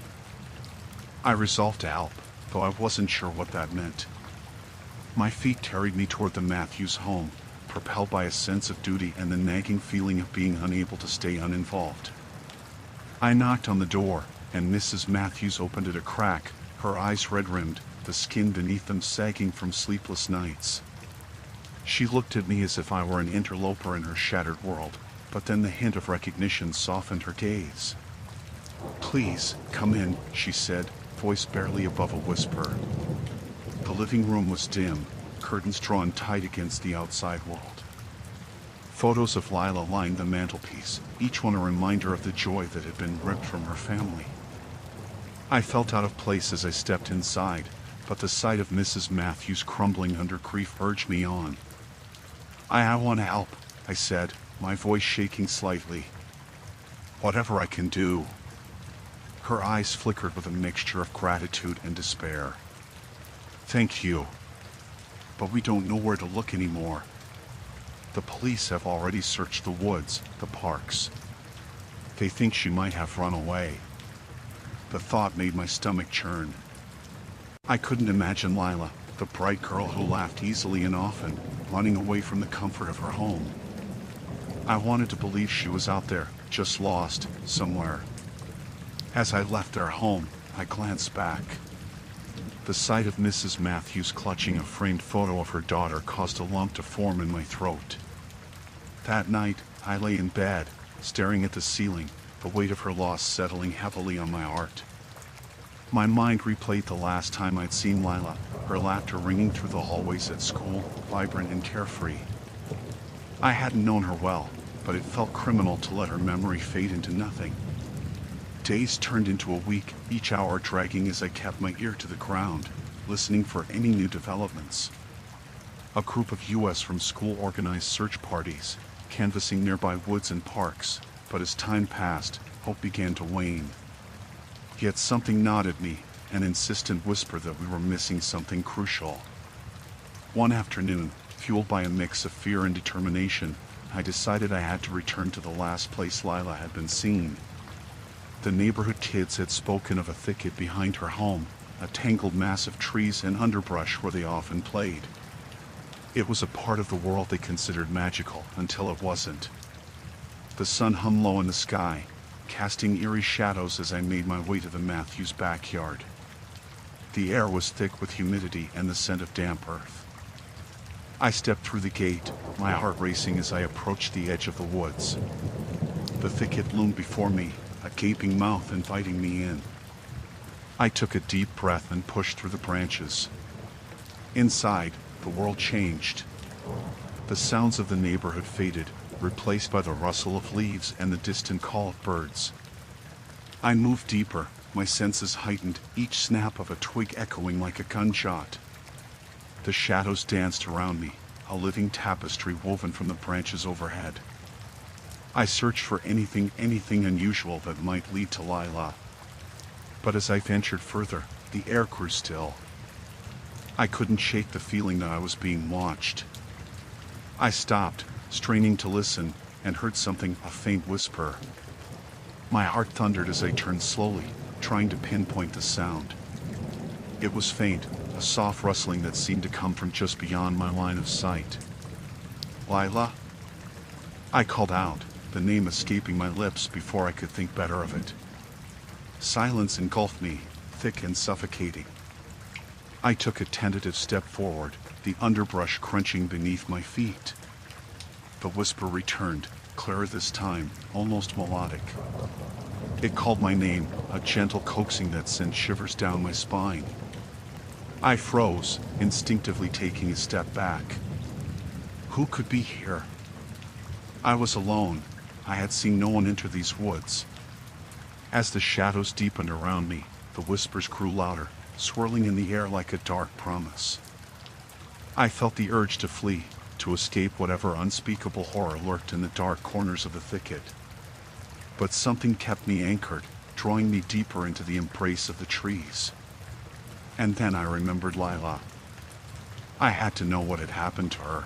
Speaker 1: I resolved to help, though I wasn't sure what that meant. My feet carried me toward the Matthews home, propelled by a sense of duty and the nagging feeling of being unable to stay uninvolved. I knocked on the door, and Mrs. Matthews opened it a crack, her eyes red-rimmed, the skin beneath them sagging from sleepless nights. She looked at me as if I were an interloper in her shattered world, but then the hint of recognition softened her gaze. "Please, come in," she said, voice barely above a whisper. The living room was dim, curtains drawn tight against the outside world. Photos of Lila lined the mantelpiece, each one a reminder of the joy that had been ripped from her family. I felt out of place as I stepped inside, but the sight of Mrs. Matthews crumbling under grief urged me on. I want to help," I said, my voice shaking slightly. "Whatever I can do." Her eyes flickered with a mixture of gratitude and despair. "Thank you. But we don't know where to look anymore. The police have already searched the woods, the parks. They think she might have run away." The thought made my stomach churn. I couldn't imagine Lila, the bright girl who laughed easily and often, running away from the comfort of her home. I wanted to believe she was out there, just lost, somewhere. As I left their home, I glanced back. The sight of Mrs. Matthews clutching a framed photo of her daughter caused a lump to form in my throat. That night, I lay in bed, staring at the ceiling, the weight of her loss settling heavily on my heart. My mind replayed the last time I'd seen Lila, her laughter ringing through the hallways at school, vibrant and carefree. I hadn't known her well, but it felt criminal to let her memory fade into nothing. Days turned into a week, each hour dragging as I kept my ear to the ground, listening for any new developments. A group of U.S. from school organized search parties, canvassing nearby woods and parks, but as time passed, hope began to wane. Yet something gnawed at me, an insistent whisper that we were missing something crucial. One afternoon, fueled by a mix of fear and determination, I decided I had to return to the last place Lila had been seen. The neighborhood kids had spoken of a thicket behind her home, a tangled mass of trees and underbrush where they often played. It was a part of the world they considered magical until it wasn't. The sun hung low in the sky, casting eerie shadows as I made my way to the Matthews' backyard. The air was thick with humidity and the scent of damp earth. I stepped through the gate, my heart racing as I approached the edge of the woods. The thicket loomed before me, a gaping mouth inviting me in. I took a deep breath and pushed through the branches. Inside, the world changed. The sounds of the neighborhood faded, replaced by the rustle of leaves and the distant call of birds. I moved deeper, my senses heightened, each snap of a twig echoing like a gunshot. The shadows danced around me, a living tapestry woven from the branches overhead. I searched for anything unusual that might lead to Lila. But as I ventured further, the air grew still. I couldn't shake the feeling that I was being watched. I stopped, straining to listen, and heard something, a faint whisper. My heart thundered as I turned slowly, trying to pinpoint the sound. It was faint, a soft rustling that seemed to come from just beyond my line of sight. Lila? I called out, the name escaping my lips before I could think better of it. Silence engulfed me, thick and suffocating. I took a tentative step forward, the underbrush crunching beneath my feet. The whisper returned, clearer this time, almost melodic. It called my name, a gentle coaxing that sent shivers down my spine. I froze, instinctively taking a step back. Who could be here? I was alone. I had seen no one enter these woods. As the shadows deepened around me, the whispers grew louder, swirling in the air like a dark promise. I felt the urge to flee, to escape whatever unspeakable horror lurked in the dark corners of the thicket. But something kept me anchored, drawing me deeper into the embrace of the trees. And then I remembered Lila. I had to know what had happened to her.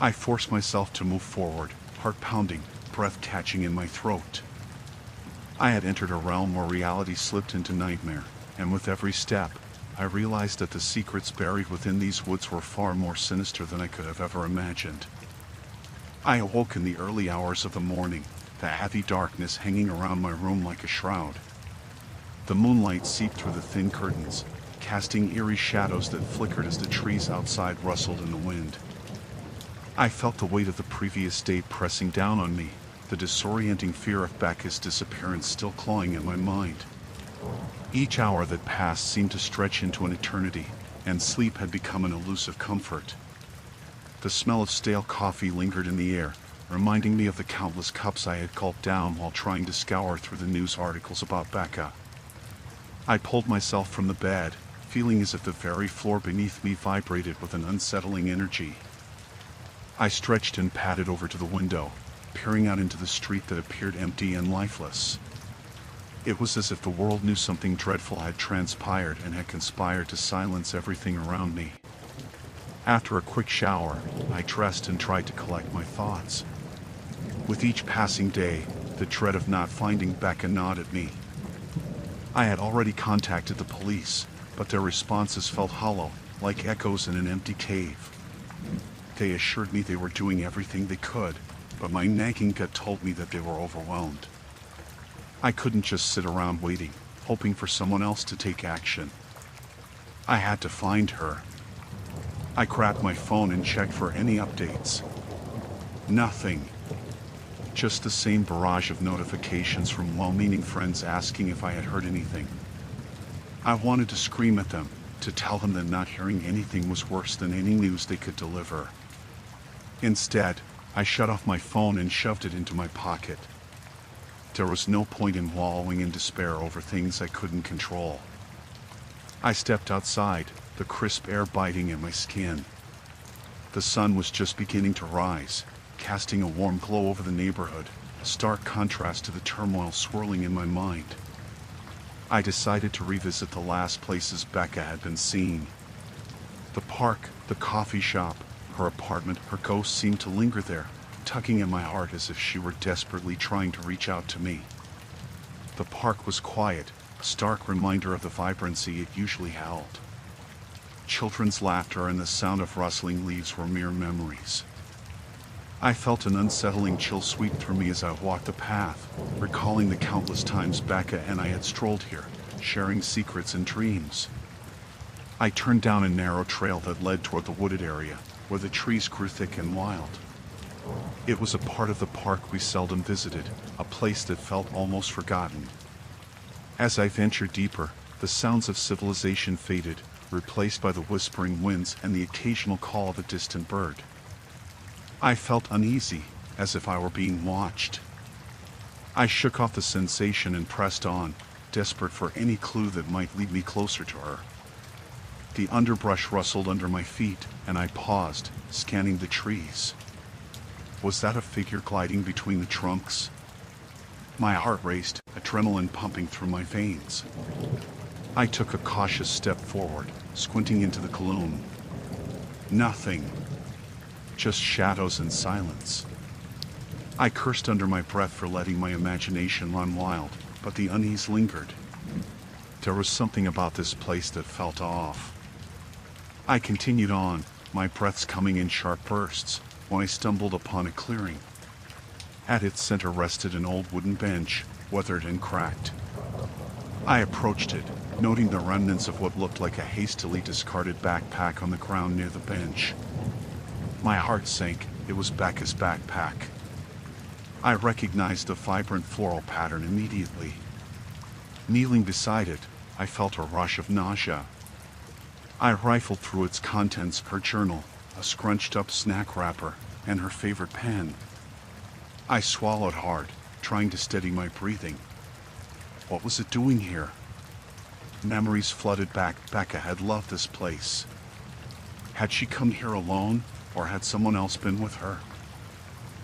Speaker 1: I forced myself to move forward, heart pounding, breath catching in my throat. I had entered a realm where reality slipped into nightmare, and with every step, I realized that the secrets buried within these woods were far more sinister than I could have ever imagined. I awoke in the early hours of the morning, the heavy darkness hanging around my room like a shroud. The moonlight seeped through the thin curtains, casting eerie shadows that flickered as the trees outside rustled in the wind. I felt the weight of the previous day pressing down on me, the disorienting fear of Becca's disappearance still clawing at my mind. Each hour that passed seemed to stretch into an eternity, and sleep had become an elusive comfort. The smell of stale coffee lingered in the air, reminding me of the countless cups I had gulped down while trying to scour through the news articles about Becca. I pulled myself from the bed, feeling as if the very floor beneath me vibrated with an unsettling energy. I stretched and padded over to the window, peering out into the street that appeared empty and lifeless. It was as if the world knew something dreadful had transpired and had conspired to silence everything around me. After a quick shower, I dressed and tried to collect my thoughts. With each passing day, the dread of not finding Becca gnawed at me. I had already contacted the police, but their responses felt hollow, like echoes in an empty cave. They assured me they were doing everything they could, but my nagging gut told me that they were overwhelmed. I couldn't just sit around waiting, hoping for someone else to take action. I had to find her. I grabbed my phone and checked for any updates. Nothing. Just the same barrage of notifications from well-meaning friends asking if I had heard anything. I wanted to scream at them, to tell them that not hearing anything was worse than any news they could deliver. Instead, I shut off my phone and shoved it into my pocket. There was no point in wallowing in despair over things I couldn't control. I stepped outside, the crisp air biting at my skin. The sun was just beginning to rise, casting a warm glow over the neighborhood, a stark contrast to the turmoil swirling in my mind. I decided to revisit the last places Becca had been seen. The park, the coffee shop, her apartment, her ghost seemed to linger there, tugging at my heart as if she were desperately trying to reach out to me. The park was quiet, a stark reminder of the vibrancy it usually held. Children's laughter and the sound of rustling leaves were mere memories. I felt an unsettling chill sweep through me as I walked the path, recalling the countless times Becca and I had strolled here, sharing secrets and dreams. I turned down a narrow trail that led toward the wooded area, where the trees grew thick and wild. It was a part of the park we seldom visited, a place that felt almost forgotten. As I ventured deeper, the sounds of civilization faded, replaced by the whispering winds and the occasional call of a distant bird. I felt uneasy, as if I were being watched. I shook off the sensation and pressed on, desperate for any clue that might lead me closer to her. The underbrush rustled under my feet, and I paused, scanning the trees. Was that a figure gliding between the trunks? My heart raced, adrenaline pumping through my veins. I took a cautious step forward, squinting into the gloom. Nothing. Just shadows and silence. I cursed under my breath for letting my imagination run wild, but the unease lingered. There was something about this place that felt off. I continued on, my breaths coming in sharp bursts, when I stumbled upon a clearing. At its center rested an old wooden bench, weathered and cracked. I approached it, noting the remnants of what looked like a hastily discarded backpack on the ground near the bench. My heart sank. It was Becca's backpack. I recognized the vibrant floral pattern immediately. Kneeling beside it, I felt a rush of nausea. I rifled through its contents: her journal, a scrunched-up snack wrapper, and her favorite pen. I swallowed hard, trying to steady my breathing. What was it doing here? Memories flooded back. Becca had loved this place. Had she come here alone, or had someone else been with her?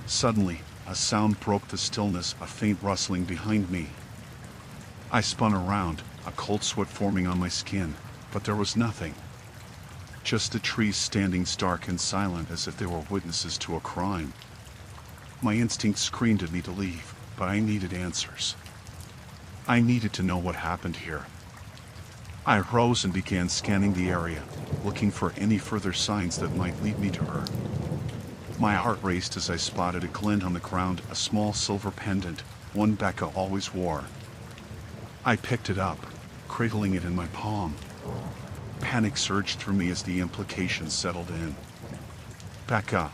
Speaker 1: Suddenly, a sound broke the stillness, a faint rustling behind me. I spun around, a cold sweat forming on my skin, but there was nothing. Just the trees standing stark and silent as if they were witnesses to a crime. My instinct screamed at me to leave, but I needed answers. I needed to know what happened here. I rose and began scanning the area, looking for any further signs that might lead me to her. My heart raced as I spotted a glint on the ground, a small silver pendant, one Becca always wore. I picked it up, cradling it in my palm. Panic surged through me as the implications settled in. Becca!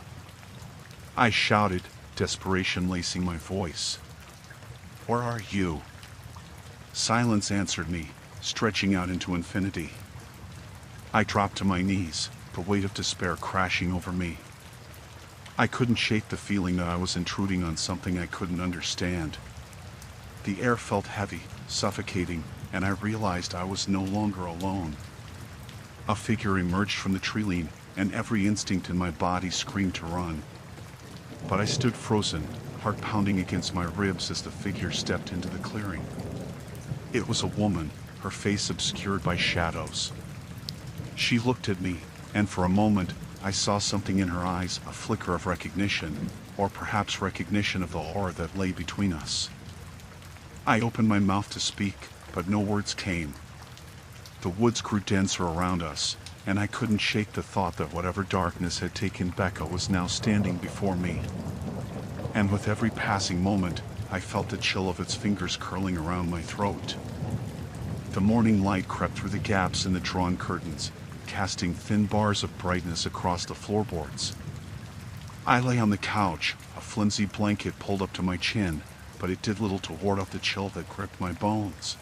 Speaker 1: I shouted, desperation lacing my voice. Where are you? Silence answered me, stretching out into infinity. I dropped to my knees, the weight of despair crashing over me. I couldn't shake the feeling that I was intruding on something I couldn't understand. The air felt heavy, suffocating, and I realized I was no longer alone. A figure emerged from the tree-line, and every instinct in my body screamed to run. But I stood frozen, heart pounding against my ribs as the figure stepped into the clearing. It was a woman, her face obscured by shadows. She looked at me, and for a moment, I saw something in her eyes, a flicker of recognition, or perhaps recognition of the horror that lay between us. I opened my mouth to speak, but no words came. The woods grew denser around us, and I couldn't shake the thought that whatever darkness had taken Becca was now standing before me. And with every passing moment, I felt the chill of its fingers curling around my throat. The morning light crept through the gaps in the drawn curtains, casting thin bars of brightness across the floorboards. I lay on the couch, a flimsy blanket pulled up to my chin, but it did little to ward off the chill that gripped my bones.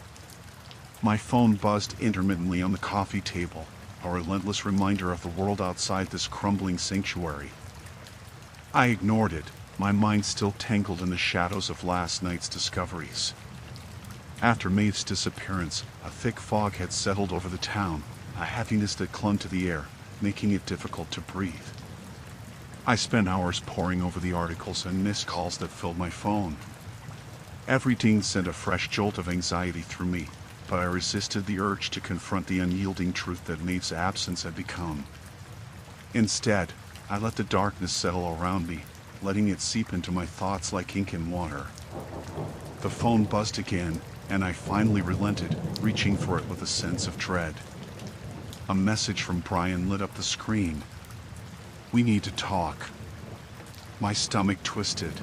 Speaker 1: My phone buzzed intermittently on the coffee table, a relentless reminder of the world outside this crumbling sanctuary. I ignored it, my mind still tangled in the shadows of last night's discoveries. After Maeve's disappearance, a thick fog had settled over the town, a heaviness that clung to the air, making it difficult to breathe. I spent hours poring over the articles and missed calls that filled my phone. Every ding sent a fresh jolt of anxiety through me, but I resisted the urge to confront the unyielding truth that Maeve's absence had become. Instead, I let the darkness settle around me, letting it seep into my thoughts like ink in water. The phone buzzed again, and I finally relented, reaching for it with a sense of dread. A message from Brian lit up the screen. "We need to talk." My stomach twisted.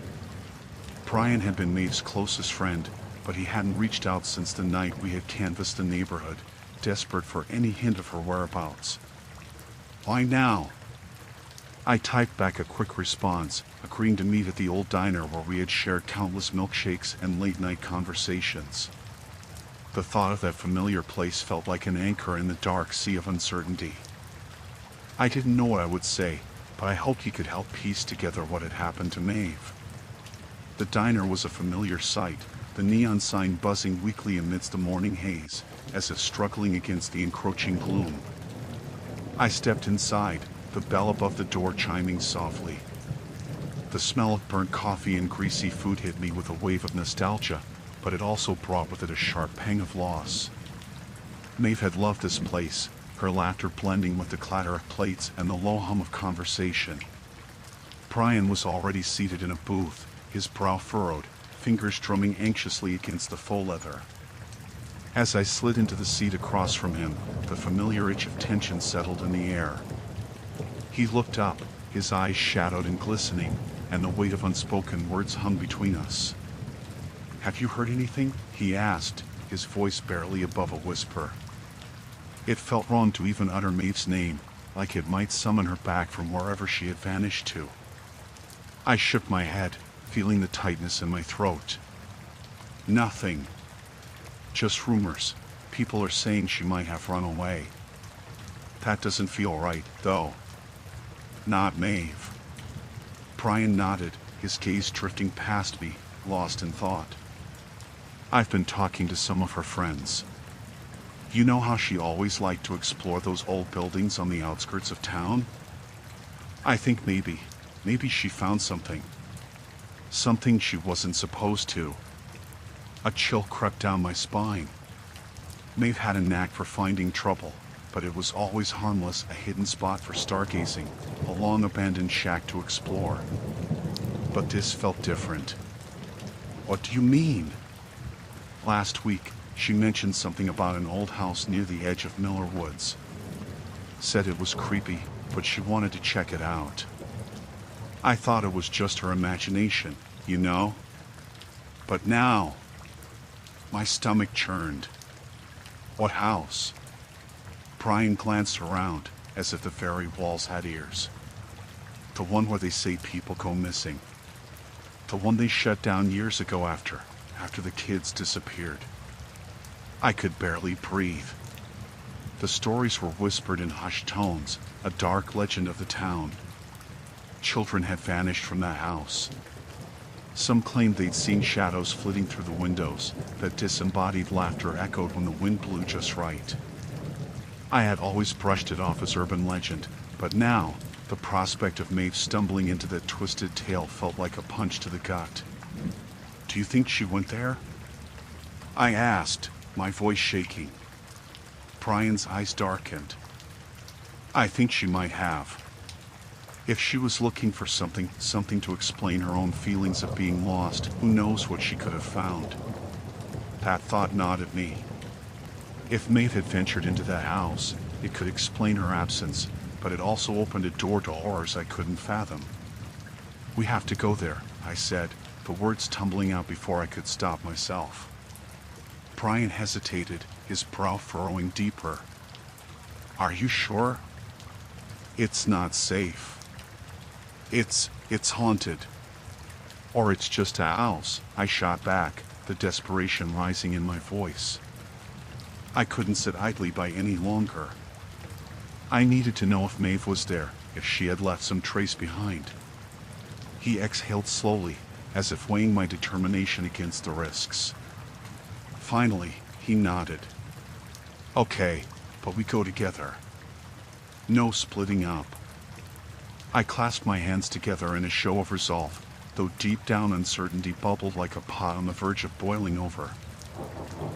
Speaker 1: Brian had been Maeve's closest friend, but he hadn't reached out since the night we had canvassed the neighborhood, desperate for any hint of her whereabouts. Why now? I typed back a quick response, agreeing to meet at the old diner where we had shared countless milkshakes and late-night conversations. The thought of that familiar place felt like an anchor in the dark sea of uncertainty. I didn't know what I would say, but I hoped he could help piece together what had happened to Maeve. The diner was a familiar sight, the neon sign buzzing weakly amidst the morning haze, as if struggling against the encroaching gloom. I stepped inside, the bell above the door chiming softly. The smell of burnt coffee and greasy food hit me with a wave of nostalgia, but it also brought with it a sharp pang of loss. Maeve had loved this place, her laughter blending with the clatter of plates and the low hum of conversation. Brian was already seated in a booth, his brow furrowed, fingers drumming anxiously against the faux leather. As I slid into the seat across from him, the familiar itch of tension settled in the air. He looked up, his eyes shadowed and glistening, and the weight of unspoken words hung between us. "Have you heard anything?" he asked, his voice barely above a whisper. It felt wrong to even utter Maeve's name, like it might summon her back from wherever she had vanished to. I shook my head, feeling the tightness in my throat. "Nothing. Just rumors. People are saying she might have run away." "That doesn't feel right, though." "Not Maeve." Brian nodded, his gaze drifting past me, lost in thought. "I've been talking to some of her friends. You know how she always liked to explore those old buildings on the outskirts of town? I think maybe she found something. Something she wasn't supposed to." A chill crept down my spine. Maeve had a knack for finding trouble, but it was always harmless, a hidden spot for stargazing, a long-abandoned shack to explore. But this felt different. "What do you mean?" "Last week, she mentioned something about an old house near the edge of Miller Woods. Said it was creepy, but she wanted to check it out. I thought it was just her imagination, you know? But now..." My stomach churned. "What house?" Brian glanced around, as if the very walls had ears. "The one where they say people go missing. The one they shut down years ago after the kids disappeared." I could barely breathe. The stories were whispered in hushed tones, a dark legend of the town. Children had vanished from that house. Some claimed they'd seen shadows flitting through the windows, that disembodied laughter echoed when the wind blew just right. I had always brushed it off as urban legend, but now, the prospect of Maeve stumbling into that twisted tale felt like a punch to the gut. "Do you think she went there?" I asked, my voice shaking. Brian's eyes darkened. "I think she might have. If she was looking for something to explain her own feelings of being lost, who knows what she could have found." That thought gnawed at me. If Maeve had ventured into that house, it could explain her absence, but it also opened a door to horrors I couldn't fathom. "We have to go there," I said, the words tumbling out before I could stop myself. Brian hesitated, his brow furrowing deeper. "Are you sure?" "It's not safe. It's haunted." "Or it's just a house," I shot back, the desperation rising in my voice. I couldn't sit idly by any longer. I needed to know if Maeve was there, if she had left some trace behind. He exhaled slowly, as if weighing my determination against the risks. Finally, he nodded. "Okay, but we go together. No splitting up." I clasped my hands together in a show of resolve, though deep down uncertainty bubbled like a pot on the verge of boiling over.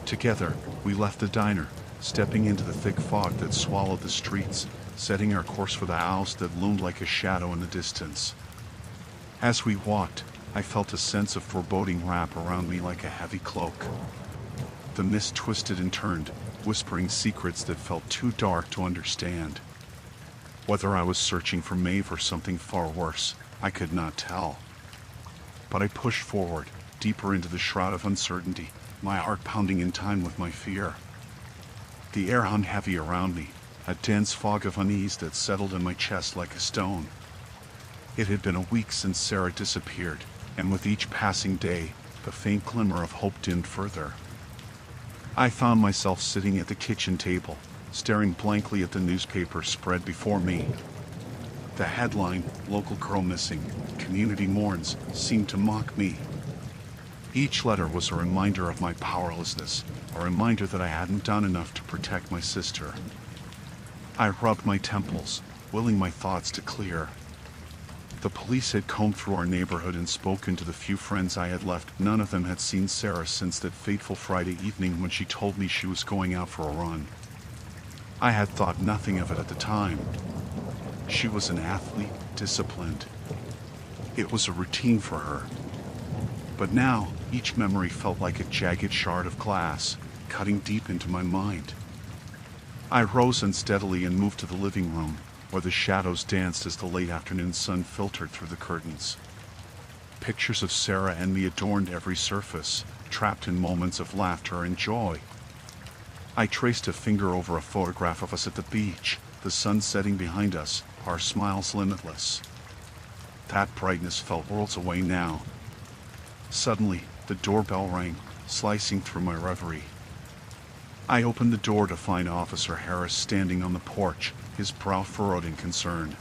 Speaker 1: Together, we left the diner, stepping into the thick fog that swallowed the streets, setting our course for the house that loomed like a shadow in the distance. As we walked, I felt a sense of foreboding wrap around me like a heavy cloak. The mist twisted and turned, whispering secrets that felt too dark to understand. Whether I was searching for Maeve or something far worse, I could not tell. But I pushed forward, deeper into the shroud of uncertainty, my heart pounding in time with my fear. The air hung heavy around me, a dense fog of unease that settled in my chest like a stone. It had been a week since Sarah disappeared, and with each passing day, the faint glimmer of hope dimmed further. I found myself sitting at the kitchen table, staring blankly at the newspaper spread before me. The headline, "Local Girl Missing, Community Mourns," seemed to mock me. Each letter was a reminder of my powerlessness, a reminder that I hadn't done enough to protect my sister. I rubbed my temples, willing my thoughts to clear. The police had combed through our neighborhood and spoken to the few friends I had left. None of them had seen Sarah since that fateful Friday evening when she told me she was going out for a run. I had thought nothing of it at the time. She was an athlete, disciplined. It was a routine for her. But now, each memory felt like a jagged shard of glass, cutting deep into my mind. I rose unsteadily and moved to the living room, where the shadows danced as the late afternoon sun filtered through the curtains. Pictures of Sarah and me adorned every surface, trapped in moments of laughter and joy. I traced a finger over a photograph of us at the beach, the sun setting behind us, our smiles limitless. That brightness felt worlds away now. Suddenly, the doorbell rang, slicing through my reverie. I opened the door to find Officer Harris standing on the porch, his brow furrowed in concern.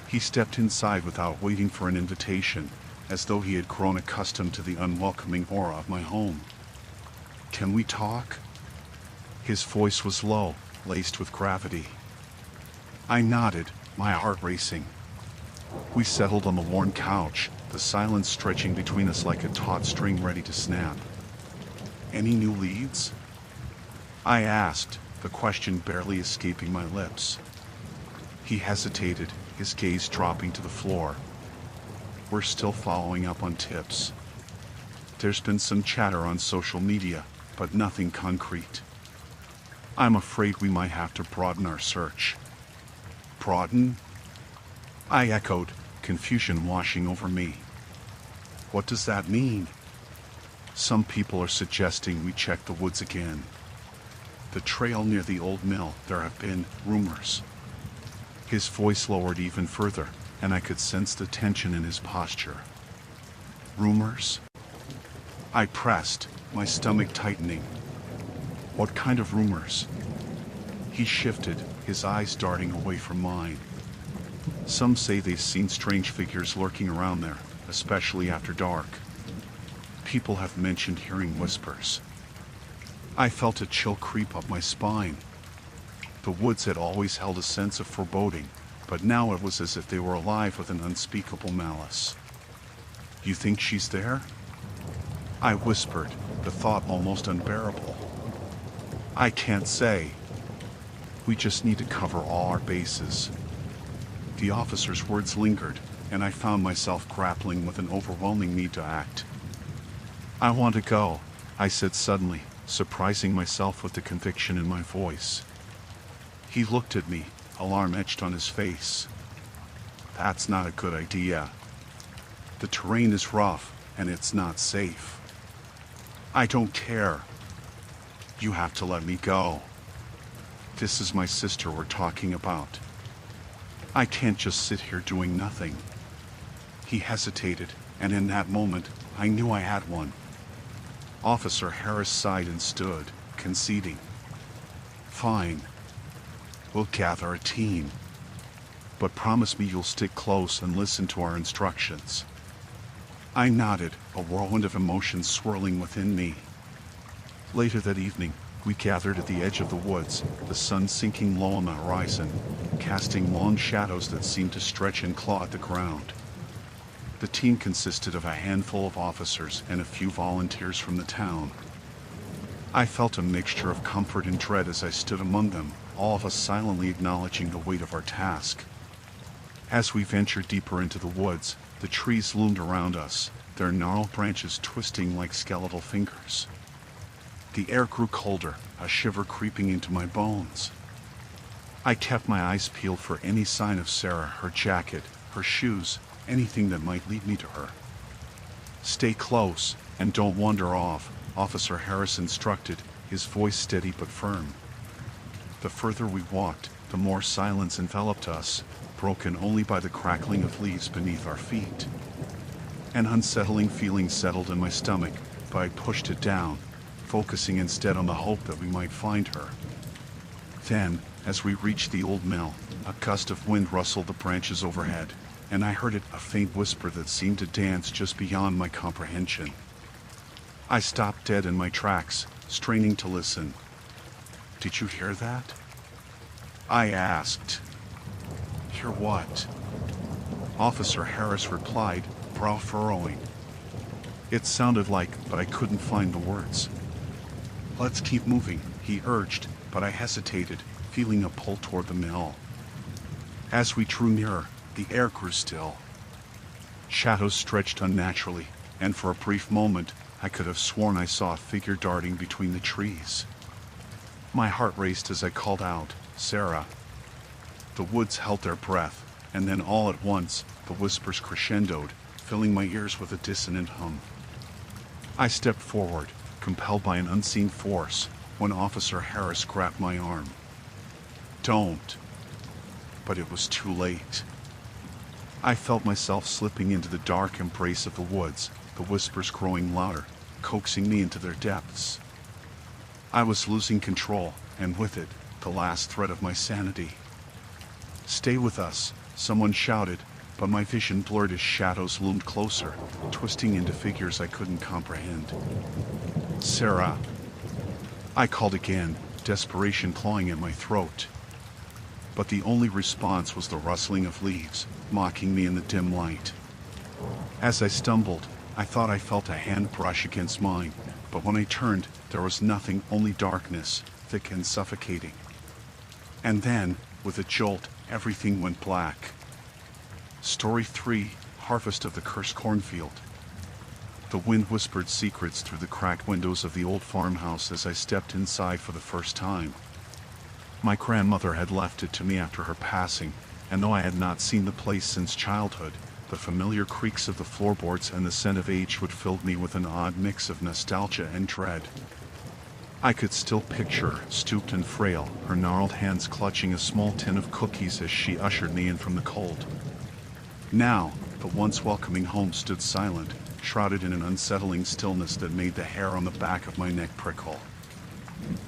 Speaker 1: He stepped inside without waiting for an invitation, as though he had grown accustomed to the unwelcoming aura of my home. "Can we talk?" His voice was low, laced with gravity. I nodded, my heart racing. We settled on the worn couch, the silence stretching between us like a taut string ready to snap. "Any new leads?" I asked, the question barely escaping my lips. He hesitated, his gaze dropping to the floor. "We're still following up on tips. There's been some chatter on social media, but nothing concrete. I'm afraid we might have to broaden our search." "Broaden?" I echoed, confusion washing over me. "What does that mean?" "Some people are suggesting we check the woods again. The trail near the old mill, there have been rumors." His voice lowered even further, and I could sense the tension in his posture. "Rumors?" I pressed, my stomach tightening. "What kind of rumors?" He shifted, his eyes darting away from mine. "Some say they've seen strange figures lurking around there, especially after dark. People have mentioned hearing whispers." I felt a chill creep up my spine. The woods had always held a sense of foreboding, but now it was as if they were alive with an unspeakable malice. "You think she's there?" I whispered, the thought almost unbearable. "I can't say. We just need to cover all our bases." The officer's words lingered, and I found myself grappling with an overwhelming need to act. "I want to go," I said suddenly, surprising myself with the conviction in my voice. He looked at me, alarm etched on his face. "That's not a good idea. The terrain is rough, and it's not safe." "I don't care. You have to let me go. This is my sister we're talking about. I can't just sit here doing nothing." He hesitated, and in that moment, I knew I had one. Officer Harris sighed and stood, conceding. "Fine. We'll gather a team. But promise me you'll stick close and listen to our instructions." I nodded, a whirlwind of emotions swirling within me. Later that evening, we gathered at the edge of the woods, the sun sinking low on the horizon, casting long shadows that seemed to stretch and claw at the ground. The team consisted of a handful of officers and a few volunteers from the town. I felt a mixture of comfort and dread as I stood among them, all of us silently acknowledging the weight of our task. As we ventured deeper into the woods, the trees loomed around us, their gnarled branches twisting like skeletal fingers. The air grew colder, a shiver creeping into my bones. I kept my eyes peeled for any sign of Sarah, her jacket, her shoes, anything that might lead me to her. "Stay close, and don't wander off," Officer Harris instructed, his voice steady but firm. The further we walked, the more silence enveloped us, broken only by the crackling of leaves beneath our feet. An unsettling feeling settled in my stomach, but I pushed it down, focusing instead on the hope that we might find her. Then, as we reached the old mill, a gust of wind rustled the branches overhead, and I heard a faint whisper that seemed to dance just beyond my comprehension. I stopped dead in my tracks, straining to listen. "Did you hear that?" I asked. "Hear what?" Officer Harris replied, brow furrowing. It sounded like, but I couldn't find the words. "Let's keep moving," he urged, but I hesitated, feeling a pull toward the mill. As we drew nearer, the air grew still. Shadows stretched unnaturally, and for a brief moment, I could have sworn I saw a figure darting between the trees. My heart raced as I called out, "Sarah." The woods held their breath, and then all at once, the whispers crescendoed, filling my ears with a dissonant hum. I stepped forward, compelled by an unseen force, when Officer Harris grabbed my arm. "Don't." But it was too late. I felt myself slipping into the dark embrace of the woods, the whispers growing louder, coaxing me into their depths. I was losing control, and with it, the last thread of my sanity. "Stay with us," someone shouted, but my vision blurred as shadows loomed closer, twisting into figures I couldn't comprehend. "Sarah." I called again, desperation clawing at my throat. But the only response was the rustling of leaves, mocking me in the dim light. As I stumbled, I thought I felt a hand brush against mine, but when I turned, there was nothing, only darkness, thick and suffocating. And then, with a jolt, everything went black. Story 3, Harvest of the Cursed Cornfield. The wind whispered secrets through the cracked windows of the old farmhouse as I stepped inside for the first time. My grandmother had left it to me after her passing, and though I had not seen the place since childhood, the familiar creaks of the floorboards and the scent of agewood filled me with an odd mix of nostalgia and dread. I could still picture her, stooped and frail, her gnarled hands clutching a small tin of cookies as she ushered me in from the cold. Now, the once welcoming home stood silent, shrouded in an unsettling stillness that made the hair on the back of my neck prickle.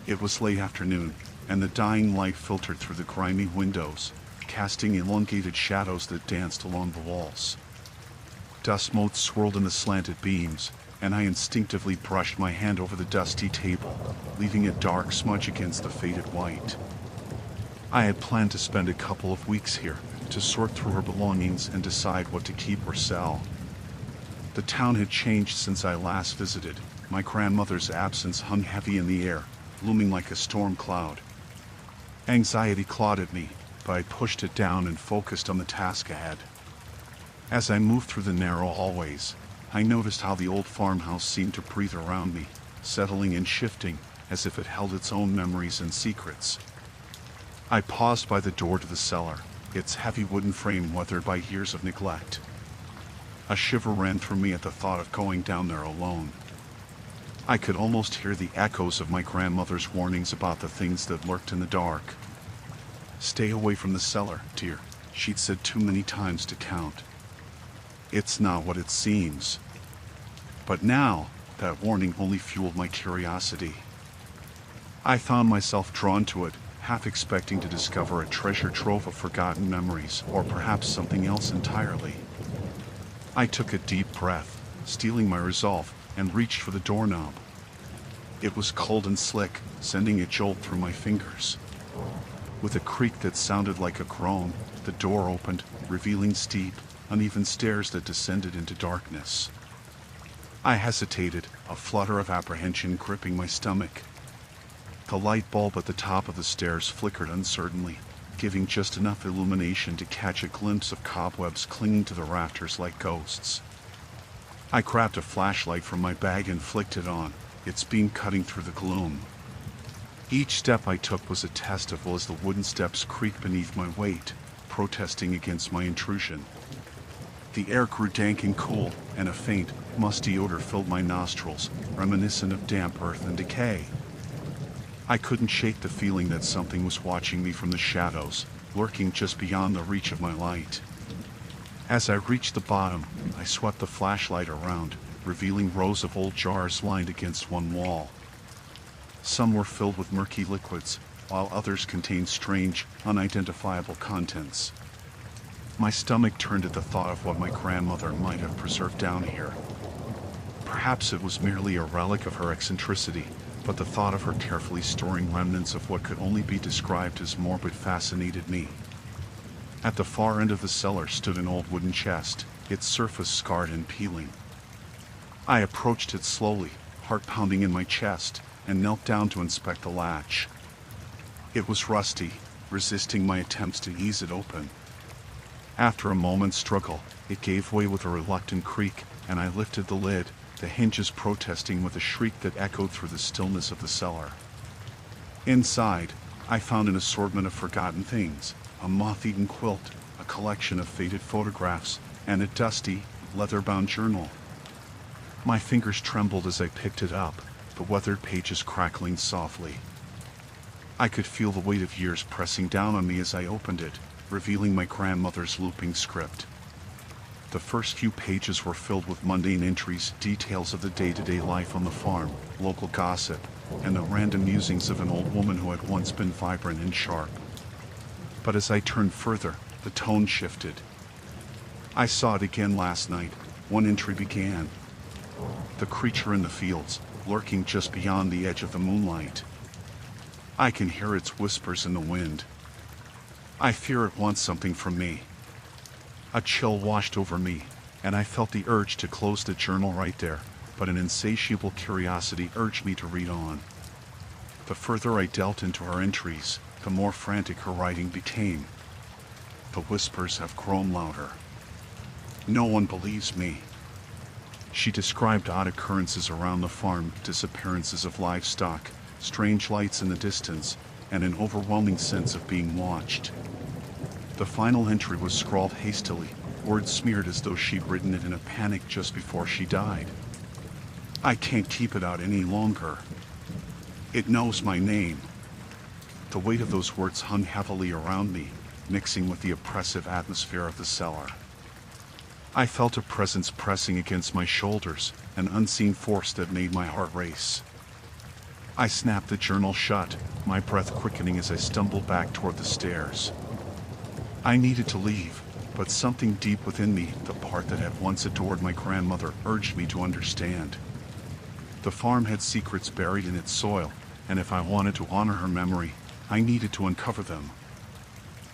Speaker 1: It was late afternoon, and the dying light filtered through the grimy windows, casting elongated shadows that danced along the walls. Dust motes swirled in the slanted beams, and I instinctively brushed my hand over the dusty table, leaving a dark smudge against the faded white. I had planned to spend a couple of weeks here, to sort through her belongings and decide what to keep or sell. The town had changed since I last visited. My grandmother's absence hung heavy in the air, looming like a storm cloud. Anxiety clawed at me, but I pushed it down and focused on the task ahead. As I moved through the narrow hallways, I noticed how the old farmhouse seemed to breathe around me, settling and shifting, as if it held its own memories and secrets. I paused by the door to the cellar, its heavy wooden frame weathered by years of neglect. A shiver ran through me at the thought of going down there alone. I could almost hear the echoes of my grandmother's warnings about the things that lurked in the dark. "Stay away from the cellar, dear," she'd said too many times to count. "It's not what it seems." But now, that warning only fueled my curiosity. I found myself drawn to it, half expecting to discover a treasure trove of forgotten memories, or perhaps something else entirely. I took a deep breath, steeling my resolve, and reached for the doorknob. It was cold and slick, sending a jolt through my fingers. With a creak that sounded like a groan, the door opened, revealing steep, uneven stairs that descended into darkness. I hesitated, a flutter of apprehension gripping my stomach. The light bulb at the top of the stairs flickered uncertainly, giving just enough illumination to catch a glimpse of cobwebs clinging to the rafters like ghosts. I grabbed a flashlight from my bag and flicked it on, its beam cutting through the gloom. Each step I took was a test as the wooden steps creaked beneath my weight, protesting against my intrusion. The air grew dank and cool, and a faint, musty odor filled my nostrils, reminiscent of damp earth and decay. I couldn't shake the feeling that something was watching me from the shadows, lurking just beyond the reach of my light. As I reached the bottom, I swept the flashlight around, revealing rows of old jars lined against one wall. Some were filled with murky liquids, while others contained strange, unidentifiable contents. My stomach turned at the thought of what my grandmother might have preserved down here. Perhaps it was merely a relic of her eccentricity, but the thought of her carefully storing remnants of what could only be described as morbid fascinated me. At the far end of the cellar stood an old wooden chest, its surface scarred and peeling. I approached it slowly, heart pounding in my chest, and knelt down to inspect the latch. It was rusty, resisting my attempts to ease it open. After a moment's struggle, it gave way with a reluctant creak, and I lifted the lid, the hinges protesting with a shriek that echoed through the stillness of the cellar. Inside, I found an assortment of forgotten things, a moth-eaten quilt, a collection of faded photographs, and a dusty, leather-bound journal. My fingers trembled as I picked it up, the weathered pages crackling softly. I could feel the weight of years pressing down on me as I opened it, revealing my grandmother's looping script. The first few pages were filled with mundane entries, details of the day-to-day life on the farm, local gossip, and the random musings of an old woman who had once been vibrant and sharp. But as I turned further, the tone shifted. I saw it again last night. One entry began. The creature in the fields, lurking just beyond the edge of the moonlight. I can hear its whispers in the wind. I fear it wants something from me. A chill washed over me, and I felt the urge to close the journal right there, but an insatiable curiosity urged me to read on. The further I delved into her entries, the more frantic her writing became. The whispers have grown louder. No one believes me. She described odd occurrences around the farm, disappearances of livestock, strange lights in the distance, and an overwhelming sense of being watched. The final entry was scrawled hastily, words smeared as though she'd written it in a panic just before she died. I can't keep it out any longer. It knows my name. The weight of those words hung heavily around me, mixing with the oppressive atmosphere of the cellar. I felt a presence pressing against my shoulders, an unseen force that made my heart race. I snapped the journal shut, my breath quickening as I stumbled back toward the stairs. I needed to leave, but something deep within me, the part that had once adored my grandmother, urged me to understand. The farm had secrets buried in its soil, and if I wanted to honor her memory, I needed to uncover them.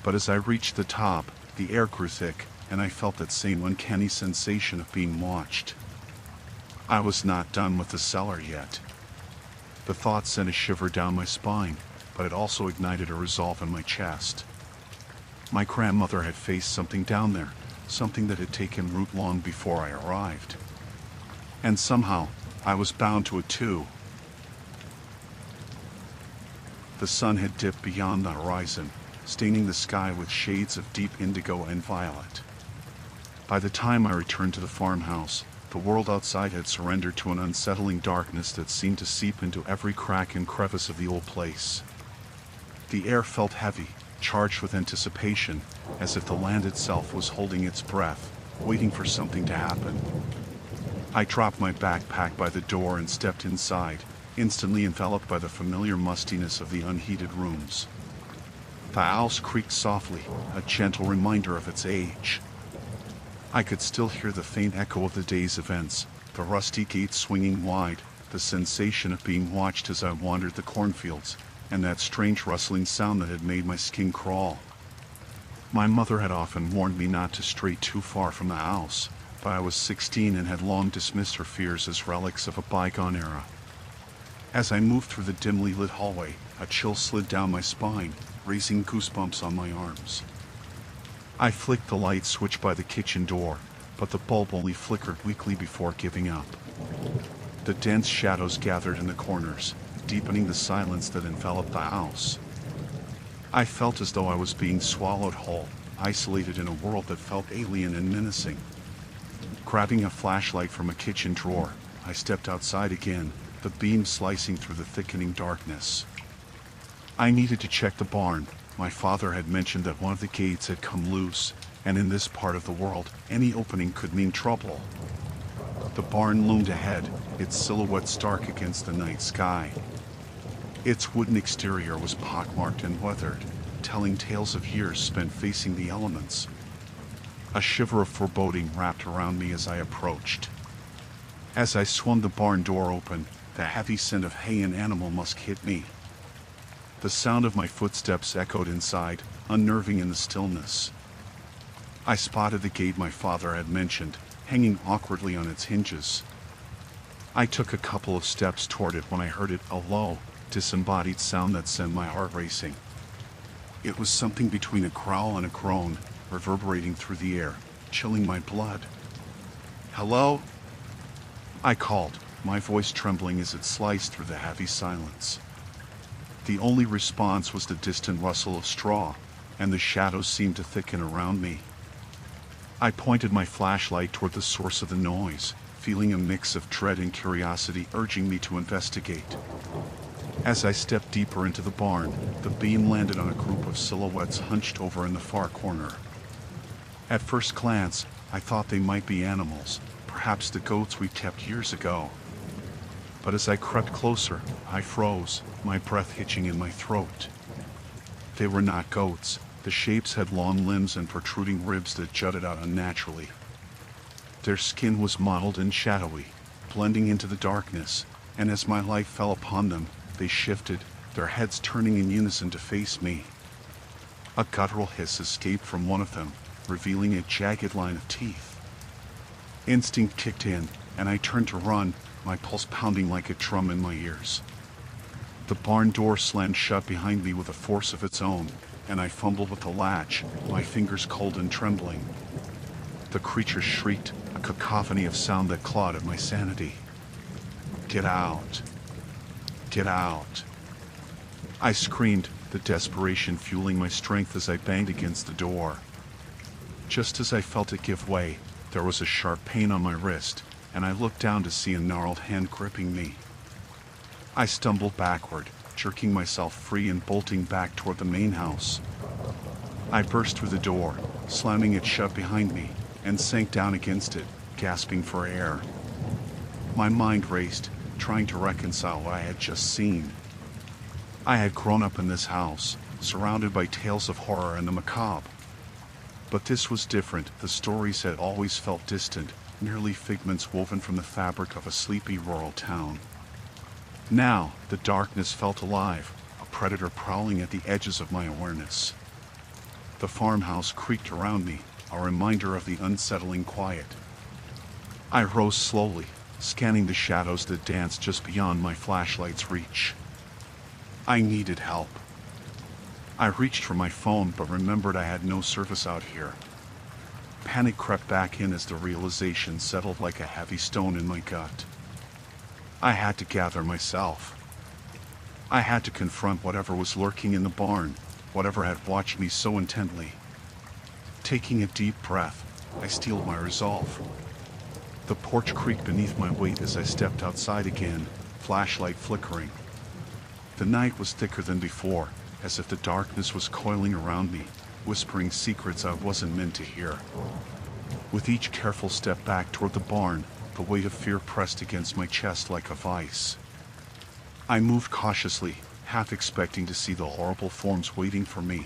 Speaker 1: But as I reached the top, the air grew thick, and I felt that same uncanny sensation of being watched. I was not done with the cellar yet. The thought sent a shiver down my spine, but it also ignited a resolve in my chest. My grandmother had faced something down there, something that had taken root long before I arrived. And somehow, I was bound to it too. The sun had dipped beyond the horizon, staining the sky with shades of deep indigo and violet. By the time I returned to the farmhouse, the world outside had surrendered to an unsettling darkness that seemed to seep into every crack and crevice of the old place. The air felt heavy, charged with anticipation, as if the land itself was holding its breath, waiting for something to happen. I dropped my backpack by the door and stepped inside, instantly enveloped by the familiar mustiness of the unheated rooms. The house creaked softly, a gentle reminder of its age. I could still hear the faint echo of the day's events, the rusty gate swinging wide, the sensation of being watched as I wandered the cornfields, and that strange rustling sound that had made my skin crawl. My mother had often warned me not to stray too far from the house, but I was 16 and had long dismissed her fears as relics of a bygone era. As I moved through the dimly lit hallway, a chill slid down my spine, raising goosebumps on my arms. I flicked the light switch by the kitchen door, but the bulb only flickered weakly before giving up. The dense shadows gathered in the corners, deepening the silence that enveloped the house. I felt as though I was being swallowed whole, isolated in a world that felt alien and menacing. Grabbing a flashlight from a kitchen drawer, I stepped outside again, the beam slicing through the thickening darkness. I needed to check the barn, My father had mentioned that one of the gates had come loose, and in this part of the world, any opening could mean trouble. The barn loomed ahead, its silhouette stark against the night sky. Its wooden exterior was pockmarked and weathered, telling tales of years spent facing the elements. A shiver of foreboding wrapped around me as I approached. As I swung the barn door open, the heavy scent of hay and animal musk hit me. The sound of my footsteps echoed inside, unnerving in the stillness. I spotted the gate my father had mentioned, hanging awkwardly on its hinges. I took a couple of steps toward it when I heard it, a low, disembodied sound that sent my heart racing. It was something between a growl and a groan, reverberating through the air, chilling my blood. "Hello?" I called, my voice trembling as it sliced through the heavy silence. The only response was the distant rustle of straw, and the shadows seemed to thicken around me. I pointed my flashlight toward the source of the noise, feeling a mix of dread and curiosity urging me to investigate. As I stepped deeper into the barn, the beam landed on a group of silhouettes hunched over in the far corner. At first glance, I thought they might be animals, perhaps the goats we kept years ago. But as I crept closer, I froze, my breath hitching in my throat. They were not goats. The shapes had long limbs and protruding ribs that jutted out unnaturally. Their skin was mottled and shadowy, blending into the darkness, and as my light fell upon them, they shifted, their heads turning in unison to face me. A guttural hiss escaped from one of them, revealing a jagged line of teeth. Instinct kicked in, and I turned to run, my pulse pounding like a drum in my ears. The barn door slammed shut behind me with a force of its own, and I fumbled with the latch, my fingers cold and trembling. The creature shrieked, a cacophony of sound that clawed at my sanity. "Get out! Get out!" I screamed, the desperation fueling my strength as I banged against the door. Just as I felt it give way, there was a sharp pain on my wrist, and I looked down to see a gnarled hand gripping me. I stumbled backward, jerking myself free and bolting back toward the main house. I burst through the door, slamming it shut behind me, and sank down against it, gasping for air. My mind raced, trying to reconcile what I had just seen. I had grown up in this house, surrounded by tales of horror and the macabre. But this was different. The stories had always felt distant, merely figments woven from the fabric of a sleepy rural town. Now, the darkness felt alive, a predator prowling at the edges of my awareness. The farmhouse creaked around me, a reminder of the unsettling quiet. I rose slowly, scanning the shadows that danced just beyond my flashlight's reach. I needed help. I reached for my phone but remembered I had no service out here. Panic crept back in as the realization settled like a heavy stone in my gut. I had to gather myself. I had to confront whatever was lurking in the barn, whatever had watched me so intently. Taking a deep breath, I steeled my resolve. The porch creaked beneath my weight as I stepped outside again, flashlight flickering. The night was thicker than before, as if the darkness was coiling around me, whispering secrets I wasn't meant to hear. With each careful step back toward the barn, the weight of fear pressed against my chest like a vice. I moved cautiously, half expecting to see the horrible forms waiting for me.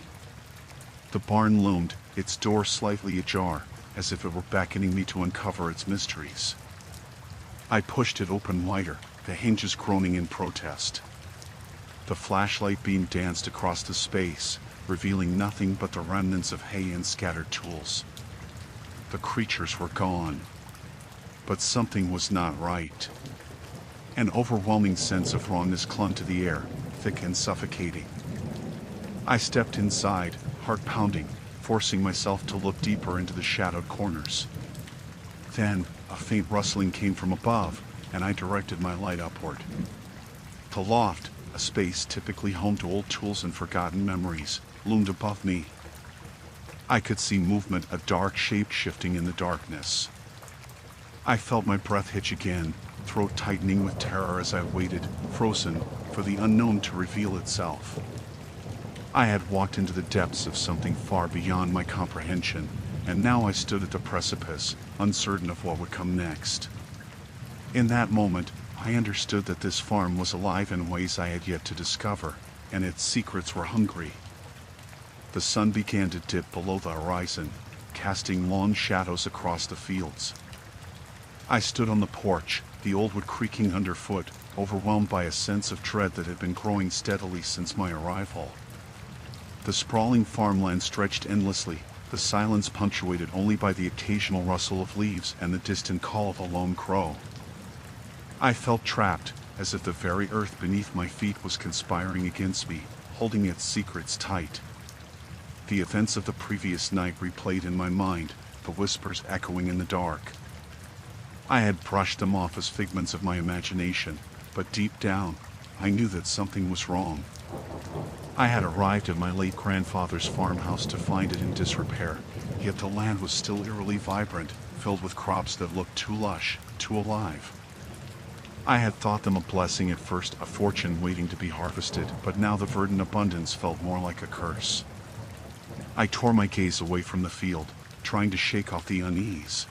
Speaker 1: The barn loomed, its door slightly ajar, as if it were beckoning me to uncover its mysteries. I pushed it open wider, the hinges groaning in protest. The flashlight beam danced across the space, revealing nothing but the remnants of hay and scattered tools. The creatures were gone. But something was not right. An overwhelming sense of wrongness clung to the air, thick and suffocating. I stepped inside, heart pounding, forcing myself to look deeper into the shadowed corners. Then, a faint rustling came from above, and I directed my light upward. The loft, a space typically home to old tools and forgotten memories, loomed above me. I could see movement, a dark shape shifting in the darkness. I felt my breath hitch again, throat tightening with terror as I waited, frozen, for the unknown to reveal itself. I had walked into the depths of something far beyond my comprehension, and now I stood at the precipice, uncertain of what would come next. In that moment, I understood that this farm was alive in ways I had yet to discover, and its secrets were hungry. The sun began to dip below the horizon, casting long shadows across the fields. I stood on the porch, the old wood creaking underfoot, overwhelmed by a sense of dread that had been growing steadily since my arrival. The sprawling farmland stretched endlessly, the silence punctuated only by the occasional rustle of leaves and the distant call of a lone crow. I felt trapped, as if the very earth beneath my feet was conspiring against me, holding its secrets tight. The events of the previous night replayed in my mind, the whispers echoing in the dark. I had brushed them off as figments of my imagination, but deep down, I knew that something was wrong. I had arrived at my late grandfather's farmhouse to find it in disrepair, yet the land was still eerily vibrant, filled with crops that looked too lush, too alive. I had thought them a blessing at first, a fortune waiting to be harvested, but now the verdant abundance felt more like a curse. I tore my gaze away from the field, trying to shake off the unease.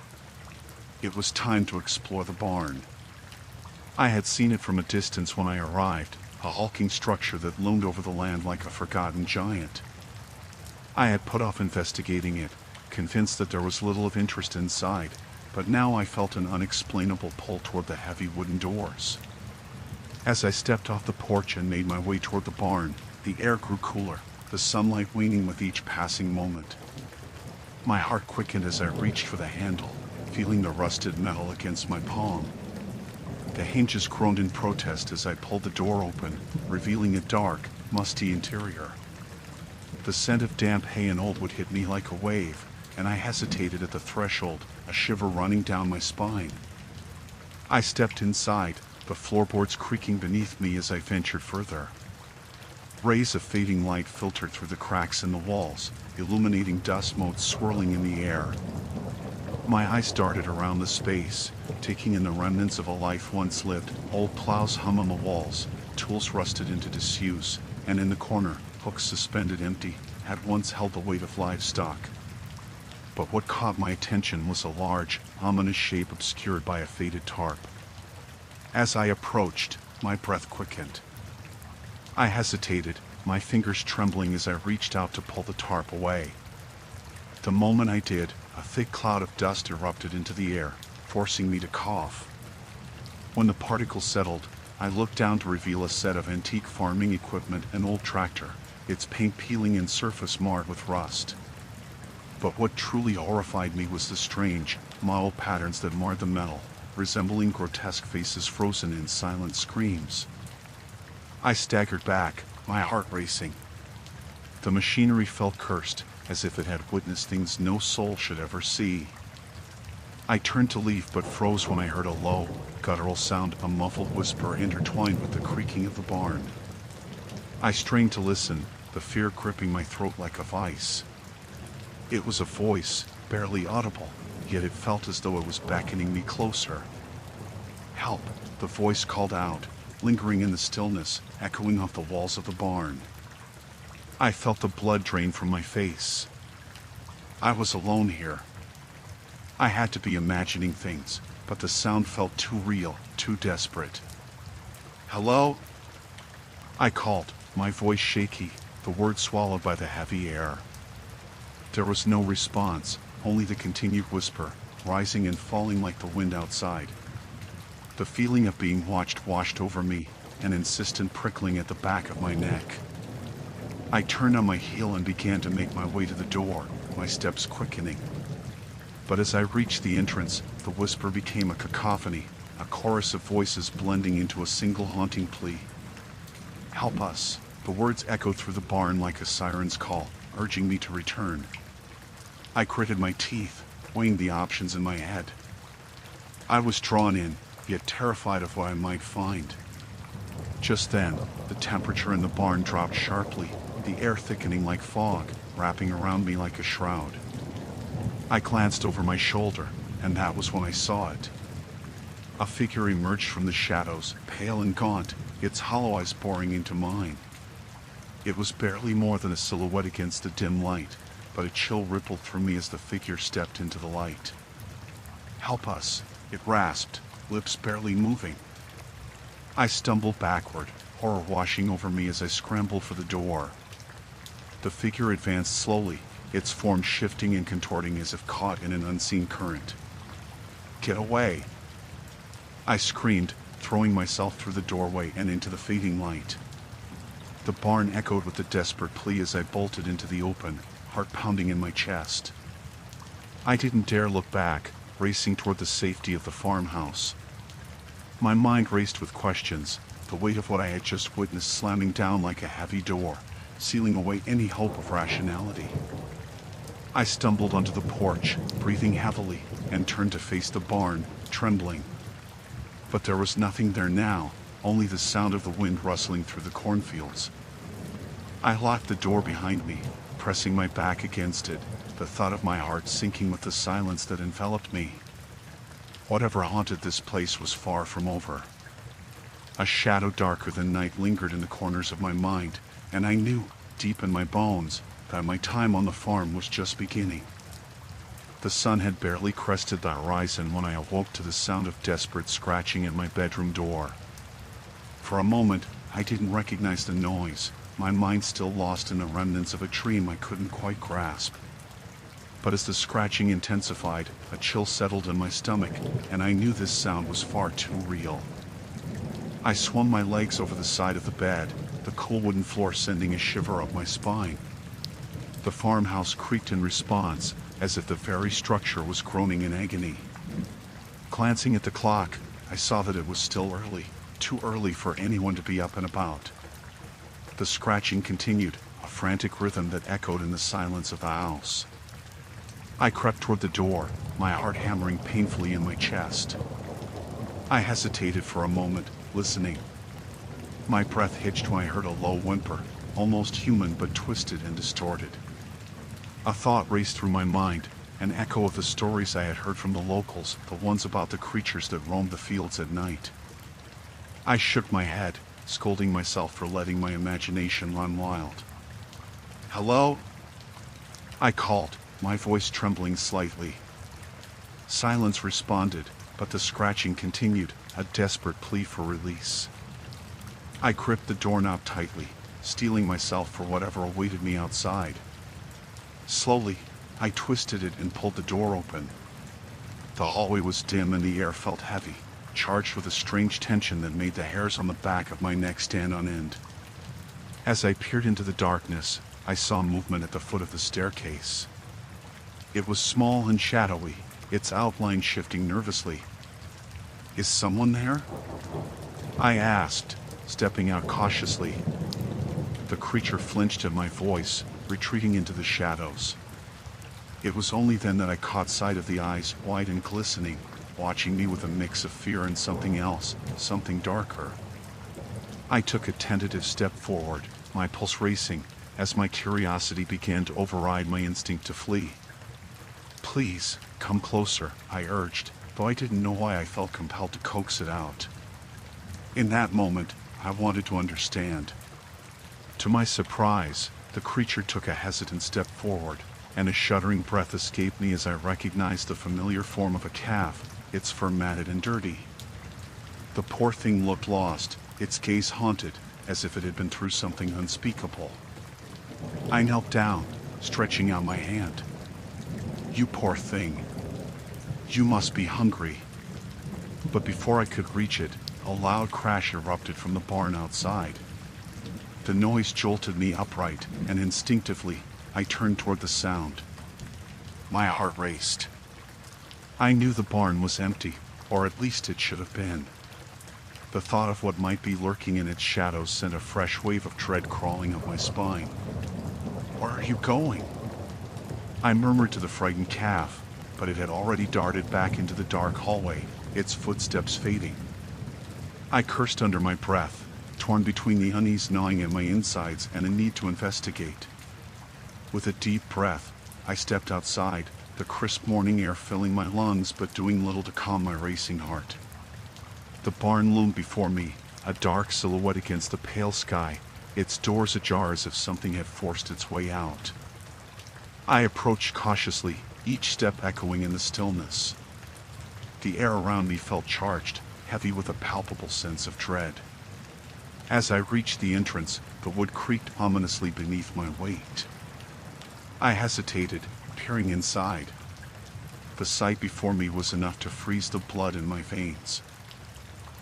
Speaker 1: It was time to explore the barn. I had seen it from a distance when I arrived, a hulking structure that loomed over the land like a forgotten giant. I had put off investigating it, convinced that there was little of interest inside, but now I felt an unexplainable pull toward the heavy wooden doors. As I stepped off the porch and made my way toward the barn, the air grew cooler, the sunlight waning with each passing moment. My heart quickened as I reached for the handle, feeling the rusted metal against my palm. The hinges groaned in protest as I pulled the door open, revealing a dark, musty interior. The scent of damp hay and old wood hit me like a wave, and I hesitated at the threshold, a shiver running down my spine. I stepped inside, the floorboards creaking beneath me as I ventured further. Rays of fading light filtered through the cracks in the walls, illuminating dust motes swirling in the air. My eyes darted around the space, taking in the remnants of a life once lived. Old plows hum on the walls, tools rusted into disuse, and in the corner, hooks suspended empty, had once held the weight of livestock. But what caught my attention was a large, ominous shape obscured by a faded tarp. As I approached, my breath quickened. I hesitated, my fingers trembling as I reached out to pull the tarp away. The moment I did, a thick cloud of dust erupted into the air, forcing me to cough. When the particles settled, I looked down to reveal a set of antique farming equipment, an old tractor, its paint peeling and surface marred with rust. But what truly horrified me was the strange, mottled patterns that marred the metal, resembling grotesque faces frozen in silent screams. I staggered back, my heart racing. The machinery felt cursed, as if it had witnessed things no soul should ever see. I turned to leave but froze when I heard a low, guttural sound, a muffled whisper intertwined with the creaking of the barn. I strained to listen, the fear gripping my throat like a vice. It was a voice, barely audible, yet it felt as though it was beckoning me closer. "Help," the voice called out, lingering in the stillness, echoing off the walls of the barn. I felt the blood drain from my face. I was alone here. I had to be imagining things, but the sound felt too real, too desperate. "Hello?" I called, my voice shaky, the words swallowed by the heavy air. There was no response, only the continued whisper, rising and falling like the wind outside. The feeling of being watched washed over me, an insistent prickling at the back of my neck. I turned on my heel and began to make my way to the door, my steps quickening. But as I reached the entrance, the whisper became a cacophony, a chorus of voices blending into a single haunting plea. "Help us!" The words echoed through the barn like a siren's call, urging me to return. I gritted my teeth, weighing the options in my head. I was drawn in, yet terrified of what I might find. Just then, the temperature in the barn dropped sharply, the air thickening like fog, wrapping around me like a shroud. I glanced over my shoulder, and that was when I saw it. A figure emerged from the shadows, pale and gaunt, its hollow eyes boring into mine. It was barely more than a silhouette against the dim light, but a chill rippled through me as the figure stepped into the light. "Help us," it rasped, lips barely moving. I stumbled backward, horror washing over me as I scrambled for the door. The figure advanced slowly, its form shifting and contorting as if caught in an unseen current. "Get away!" I screamed, throwing myself through the doorway and into the fading light. The barn echoed with a desperate plea as I bolted into the open, heart pounding in my chest. I didn't dare look back, racing toward the safety of the farmhouse. My mind raced with questions, the weight of what I had just witnessed slamming down like a heavy door, sealing away any hope of rationality. I stumbled onto the porch, breathing heavily, and turned to face the barn, trembling. But there was nothing there now, only the sound of the wind rustling through the cornfields. I locked the door behind me, pressing my back against it, the thought of my heart sinking with the silence that enveloped me. Whatever haunted this place was far from over. A shadow darker than night lingered in the corners of my mind, and I knew, deep in my bones, that my time on the farm was just beginning. The sun had barely crested the horizon when I awoke to the sound of desperate scratching at my bedroom door. For a moment, I didn't recognize the noise, my mind still lost in the remnants of a dream I couldn't quite grasp. But as the scratching intensified, a chill settled in my stomach, and I knew this sound was far too real. I swung my legs over the side of the bed, the cool wooden floor sending a shiver up my spine. The farmhouse creaked in response, as if the very structure was groaning in agony. Glancing at the clock, I saw that it was still early, too early for anyone to be up and about. The scratching continued, a frantic rhythm that echoed in the silence of the house. I crept toward the door, my heart hammering painfully in my chest. I hesitated for a moment, listening. My breath hitched when I heard a low whimper, almost human but twisted and distorted. A thought raced through my mind, an echo of the stories I had heard from the locals, the ones about the creatures that roamed the fields at night. I shook my head, scolding myself for letting my imagination run wild. "Hello?" I called, my voice trembling slightly. Silence responded, but the scratching continued, a desperate plea for release. I gripped the doorknob tightly, steeling myself for whatever awaited me outside. Slowly, I twisted it and pulled the door open. The hallway was dim and the air felt heavy, charged with a strange tension that made the hairs on the back of my neck stand on end. As I peered into the darkness, I saw movement at the foot of the staircase. It was small and shadowy, its outline shifting nervously. "Is someone there?" I asked, stepping out cautiously. The creature flinched at my voice, retreating into the shadows. It was only then that I caught sight of the eyes, wide and glistening, watching me with a mix of fear and something else, something darker. I took a tentative step forward, my pulse racing, as my curiosity began to override my instinct to flee. "Please, come closer," I urged, though I didn't know why I felt compelled to coax it out. In that moment, I wanted to understand. To my surprise, the creature took a hesitant step forward, and a shuddering breath escaped me as I recognized the familiar form of a calf, its fur matted and dirty. The poor thing looked lost, its gaze haunted, as if it had been through something unspeakable. I knelt down, stretching out my hand. "You poor thing. You must be hungry." But before I could reach it, a loud crash erupted from the barn outside. The noise jolted me upright, and instinctively, I turned toward the sound. My heart raced. I knew the barn was empty, or at least it should have been. The thought of what might be lurking in its shadows sent a fresh wave of dread crawling up my spine. "Where are you going?" I murmured to the frightened calf, but it had already darted back into the dark hallway, its footsteps fading. I cursed under my breath, torn between the unease gnawing at my insides and a need to investigate. With a deep breath, I stepped outside, the crisp morning air filling my lungs but doing little to calm my racing heart. The barn loomed before me, a dark silhouette against the pale sky, its doors ajar as if something had forced its way out. I approached cautiously, each step echoing in the stillness. The air around me felt charged, heavy with a palpable sense of dread. As I reached the entrance, the wood creaked ominously beneath my weight. I hesitated, peering inside. The sight before me was enough to freeze the blood in my veins.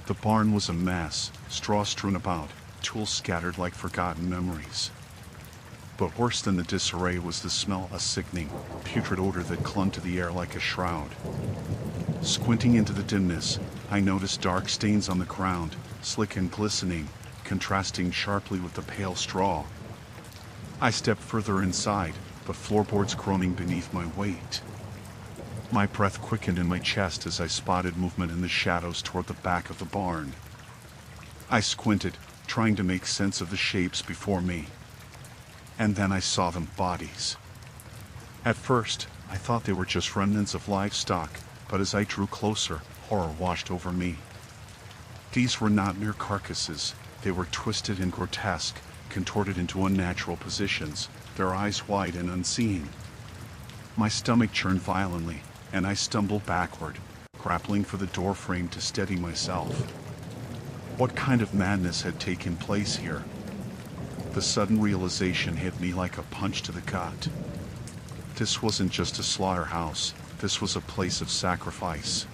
Speaker 1: The barn was a mess, straw strewn about, tools scattered like forgotten memories. But worse than the disarray was the smell, a sickening, putrid odor that clung to the air like a shroud. Squinting into the dimness, I noticed dark stains on the ground, slick and glistening, contrasting sharply with the pale straw. I stepped further inside, the floorboards groaning beneath my weight. My breath quickened in my chest as I spotted movement in the shadows toward the back of the barn. I squinted, trying to make sense of the shapes before me. And then I saw them, bodies. At first, I thought they were just remnants of livestock, but as I drew closer, horror washed over me. These were not mere carcasses. They were twisted and grotesque, contorted into unnatural positions, their eyes wide and unseeing. My stomach churned violently, and I stumbled backward, grappling for the door frame to steady myself. What kind of madness had taken place here? The sudden realization hit me like a punch to the gut. This wasn't just a slaughterhouse, this was a place of sacrifice.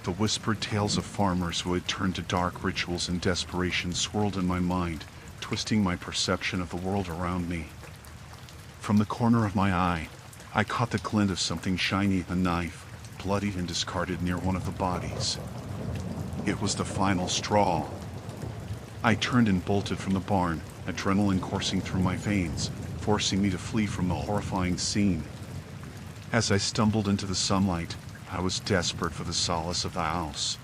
Speaker 1: The whispered tales of farmers who had turned to dark rituals and desperation swirled in my mind, twisting my perception of the world around me. From the corner of my eye, I caught the glint of something shiny, a knife, bloodied and discarded near one of the bodies. It was the final straw. I turned and bolted from the barn, adrenaline coursing through my veins, forcing me to flee from the horrifying scene. As I stumbled into the sunlight, I was desperate for the solace of the house.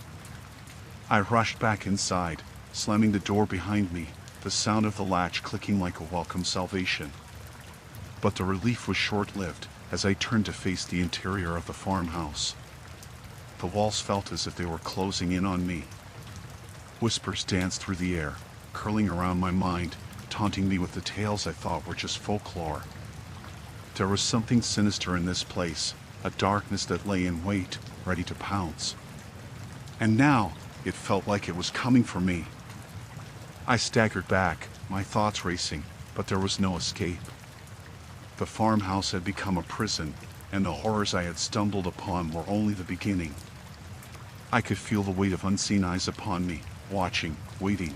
Speaker 1: I rushed back inside, slamming the door behind me, the sound of the latch clicking like a welcome salvation. But the relief was short-lived as I turned to face the interior of the farmhouse. The walls felt as if they were closing in on me. Whispers danced through the air, curling around my mind, taunting me with the tales I thought were just folklore. There was something sinister in this place, a darkness that lay in wait, ready to pounce. And now, it felt like it was coming for me. I staggered back, my thoughts racing, but there was no escape. The farmhouse had become a prison, and the horrors I had stumbled upon were only the beginning. I could feel the weight of unseen eyes upon me, watching, waiting.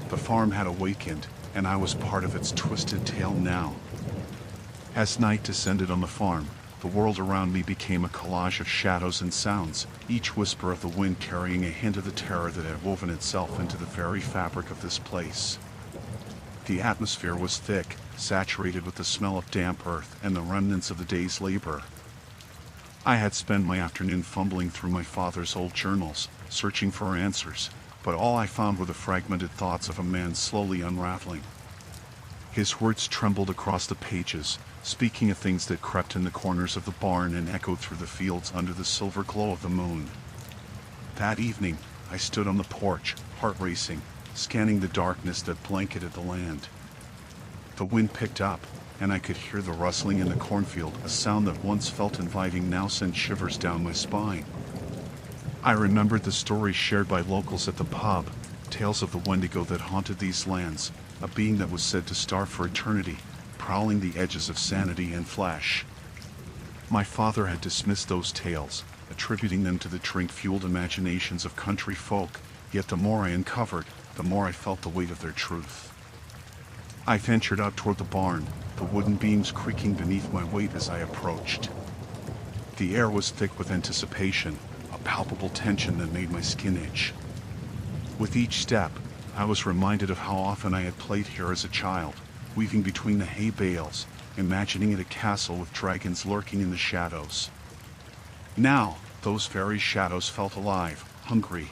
Speaker 1: The farm had awakened, and I was part of its twisted tale now. As night descended on the farm, the world around me became a collage of shadows and sounds, each whisper of the wind carrying a hint of the terror that had woven itself into the very fabric of this place. The atmosphere was thick, saturated with the smell of damp earth and the remnants of the day's labor. I had spent my afternoon fumbling through my father's old journals, searching for answers, but all I found were the fragmented thoughts of a man slowly unraveling. His words trembled across the pages, speaking of things that crept in the corners of the barn and echoed through the fields under the silver glow of the moon. That evening, I stood on the porch, heart racing, scanning the darkness that blanketed the land. The wind picked up, and I could hear the rustling in the cornfield, a sound that once felt inviting now sent shivers down my spine. I remembered the stories shared by locals at the pub, tales of the Wendigo that haunted these lands, a being that was said to starve for eternity, prowling the edges of sanity and flesh. My father had dismissed those tales, attributing them to the drink-fueled imaginations of country folk, yet the more I uncovered, the more I felt the weight of their truth. I ventured out toward the barn, the wooden beams creaking beneath my weight as I approached. The air was thick with anticipation, a palpable tension that made my skin itch. With each step, I was reminded of how often I had played here as a child, weaving between the hay bales, imagining it a castle with dragons lurking in the shadows. Now, those very shadows felt alive, hungry.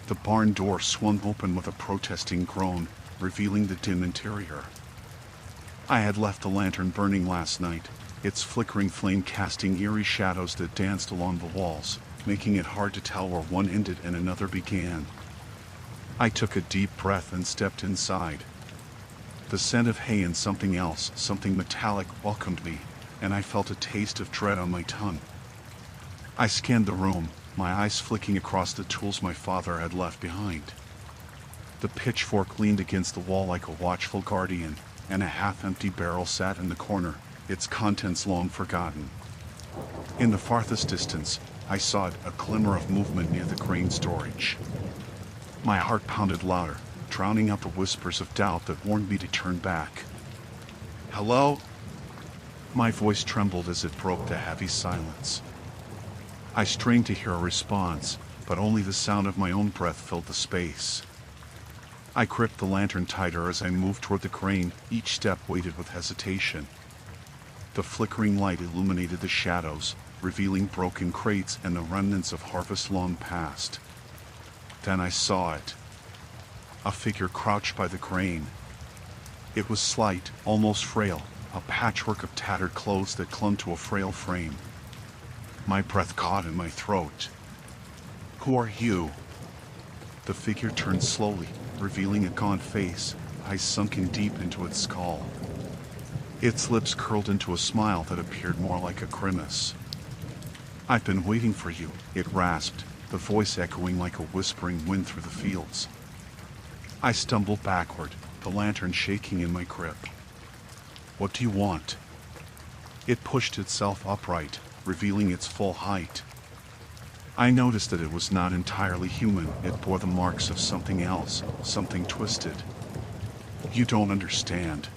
Speaker 1: The barn door swung open with a protesting groan, revealing the dim interior. I had left the lantern burning last night, its flickering flame casting eerie shadows that danced along the walls, making it hard to tell where one ended and another began. I took a deep breath and stepped inside. The scent of hay and something else, something metallic, welcomed me, and I felt a taste of dread on my tongue. I scanned the room, my eyes flicking across the tools my father had left behind. The pitchfork leaned against the wall like a watchful guardian, and a half-empty barrel sat in the corner, its contents long forgotten. In the farthest distance, I saw a glimmer of movement near the grain storage. My heart pounded louder, drowning out the whispers of doubt that warned me to turn back. "Hello?" My voice trembled as it broke the heavy silence. I strained to hear a response, but only the sound of my own breath filled the space. I gripped the lantern tighter as I moved toward the grain, each step weighted with hesitation. The flickering light illuminated the shadows, revealing broken crates and the remnants of harvest long past. Then I saw it. A figure crouched by the grain. It was slight, almost frail, a patchwork of tattered clothes that clung to a frail frame. My breath caught in my throat. "Who are you?" The figure turned slowly, revealing a gaunt face, eyes sunken deep into its skull. Its lips curled into a smile that appeared more like a grimace. "I've been waiting for you," it rasped, the voice echoing like a whispering wind through the fields. I stumbled backward, the lantern shaking in my grip. "What do you want?" It pushed itself upright, revealing its full height. I noticed that it was not entirely human. It bore the marks of something else, something twisted. "You don't understand.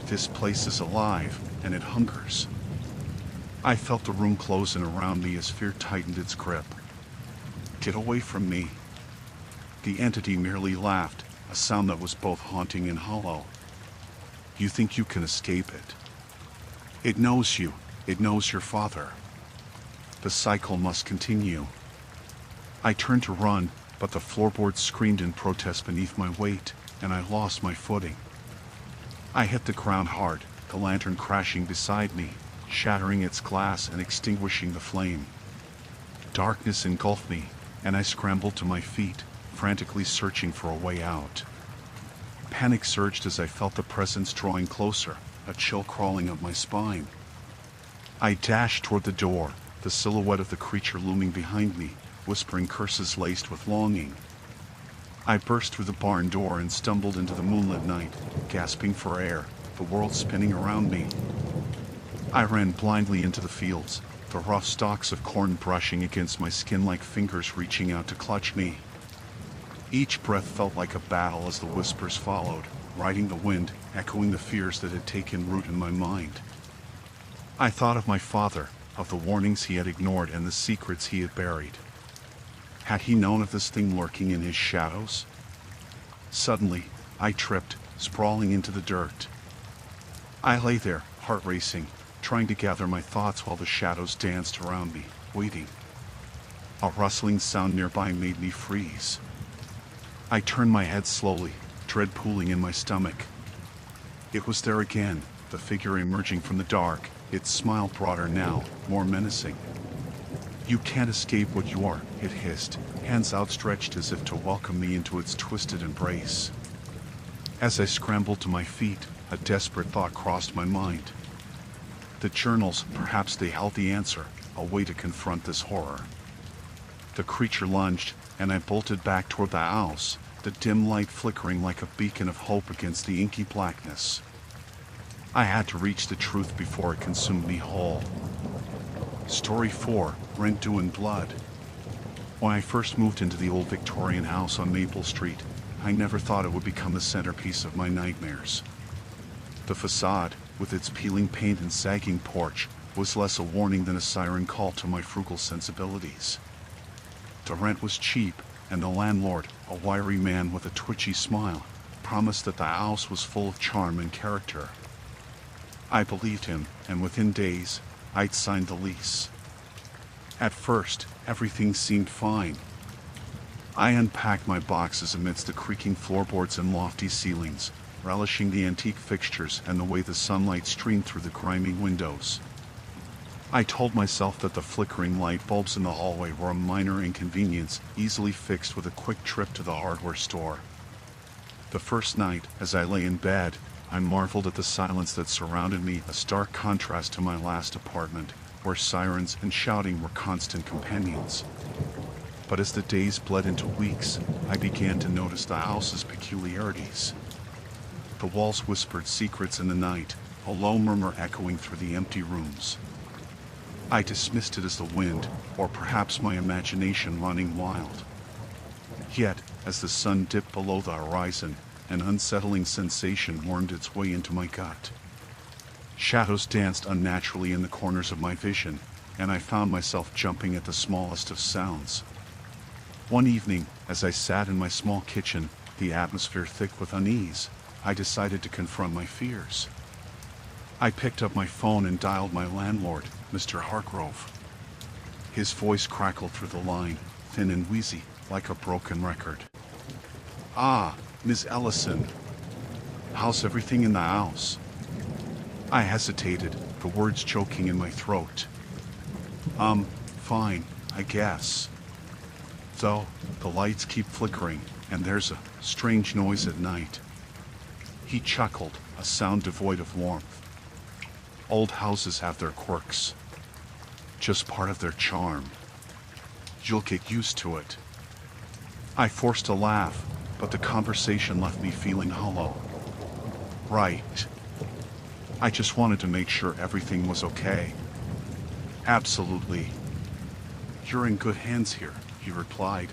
Speaker 1: This place is alive, and it hungers." I felt the room close in around me as fear tightened its grip. "Get away from me." The entity merely laughed, a sound that was both haunting and hollow. "You think you can escape it? It knows you. It knows your father. The cycle must continue." I turned to run, but the floorboards screamed in protest beneath my weight, and I lost my footing. I hit the ground hard, the lantern crashing beside me, shattering its glass and extinguishing the flame. Darkness engulfed me, and I scrambled to my feet, frantically searching for a way out. Panic surged as I felt the presence drawing closer, a chill crawling up my spine. I dashed toward the door, the silhouette of the creature looming behind me, whispering curses laced with longing. I burst through the barn door and stumbled into the moonlit night, gasping for air, the world spinning around me. I ran blindly into the fields, the rough stalks of corn brushing against my skin like fingers reaching out to clutch me. Each breath felt like a battle as the whispers followed, riding the wind, echoing the fears that had taken root in my mind. I thought of my father, of the warnings he had ignored and the secrets he had buried. Had he known of this thing lurking in his shadows? Suddenly, I tripped, sprawling into the dirt. I lay there, heart racing, trying to gather my thoughts while the shadows danced around me, waiting. A rustling sound nearby made me freeze. I turned my head slowly, dread pooling in my stomach. It was there again, the figure emerging from the dark, its smile broader now, more menacing. "You can't escape what you are," it hissed, hands outstretched as if to welcome me into its twisted embrace. As I scrambled to my feet, a desperate thought crossed my mind. The journals, perhaps they held the answer, a way to confront this horror. The creature lunged, and I bolted back toward the house, the dim light flickering like a beacon of hope against the inky blackness. I had to reach the truth before it consumed me whole. Story 4, Rent Due in Blood. When I first moved into the old Victorian house on Maple Street, I never thought it would become the centerpiece of my nightmares. The facade, with its peeling paint and sagging porch, was less a warning than a siren call to my frugal sensibilities. The rent was cheap, and the landlord, a wiry man with a twitchy smile, promised that the house was full of charm and character. I believed him, and within days, I'd signed the lease. At first, everything seemed fine. I unpacked my boxes amidst the creaking floorboards and lofty ceilings, relishing the antique fixtures and the way the sunlight streamed through the grimy windows. I told myself that the flickering light bulbs in the hallway were a minor inconvenience, easily fixed with a quick trip to the hardware store. The first night, as I lay in bed, I marveled at the silence that surrounded me, a stark contrast to my last apartment, where sirens and shouting were constant companions. But as the days bled into weeks, I began to notice the house's peculiarities. The walls whispered secrets in the night, a low murmur echoing through the empty rooms. I dismissed it as the wind, or perhaps my imagination running wild. Yet, as the sun dipped below the horizon, an unsettling sensation wormed its way into my gut. Shadows danced unnaturally in the corners of my vision, and I found myself jumping at the smallest of sounds. One evening, as I sat in my small kitchen, the atmosphere thick with unease, I decided to confront my fears. I picked up my phone and dialed my landlord, Mr. Hargrove. His voice crackled through the line, thin and wheezy, like a broken record. "Ah, Miss Ellison. How's everything in the house?" I hesitated, the words choking in my throat. Fine, I guess. Though, the lights keep flickering, and there's a strange noise at night." He chuckled, a sound devoid of warmth. "Old houses have their quirks. Just part of their charm. You'll get used to it." I forced a laugh, but the conversation left me feeling hollow. Right. I just wanted to make sure everything was okay. Absolutely. "You're in good hands here," he replied.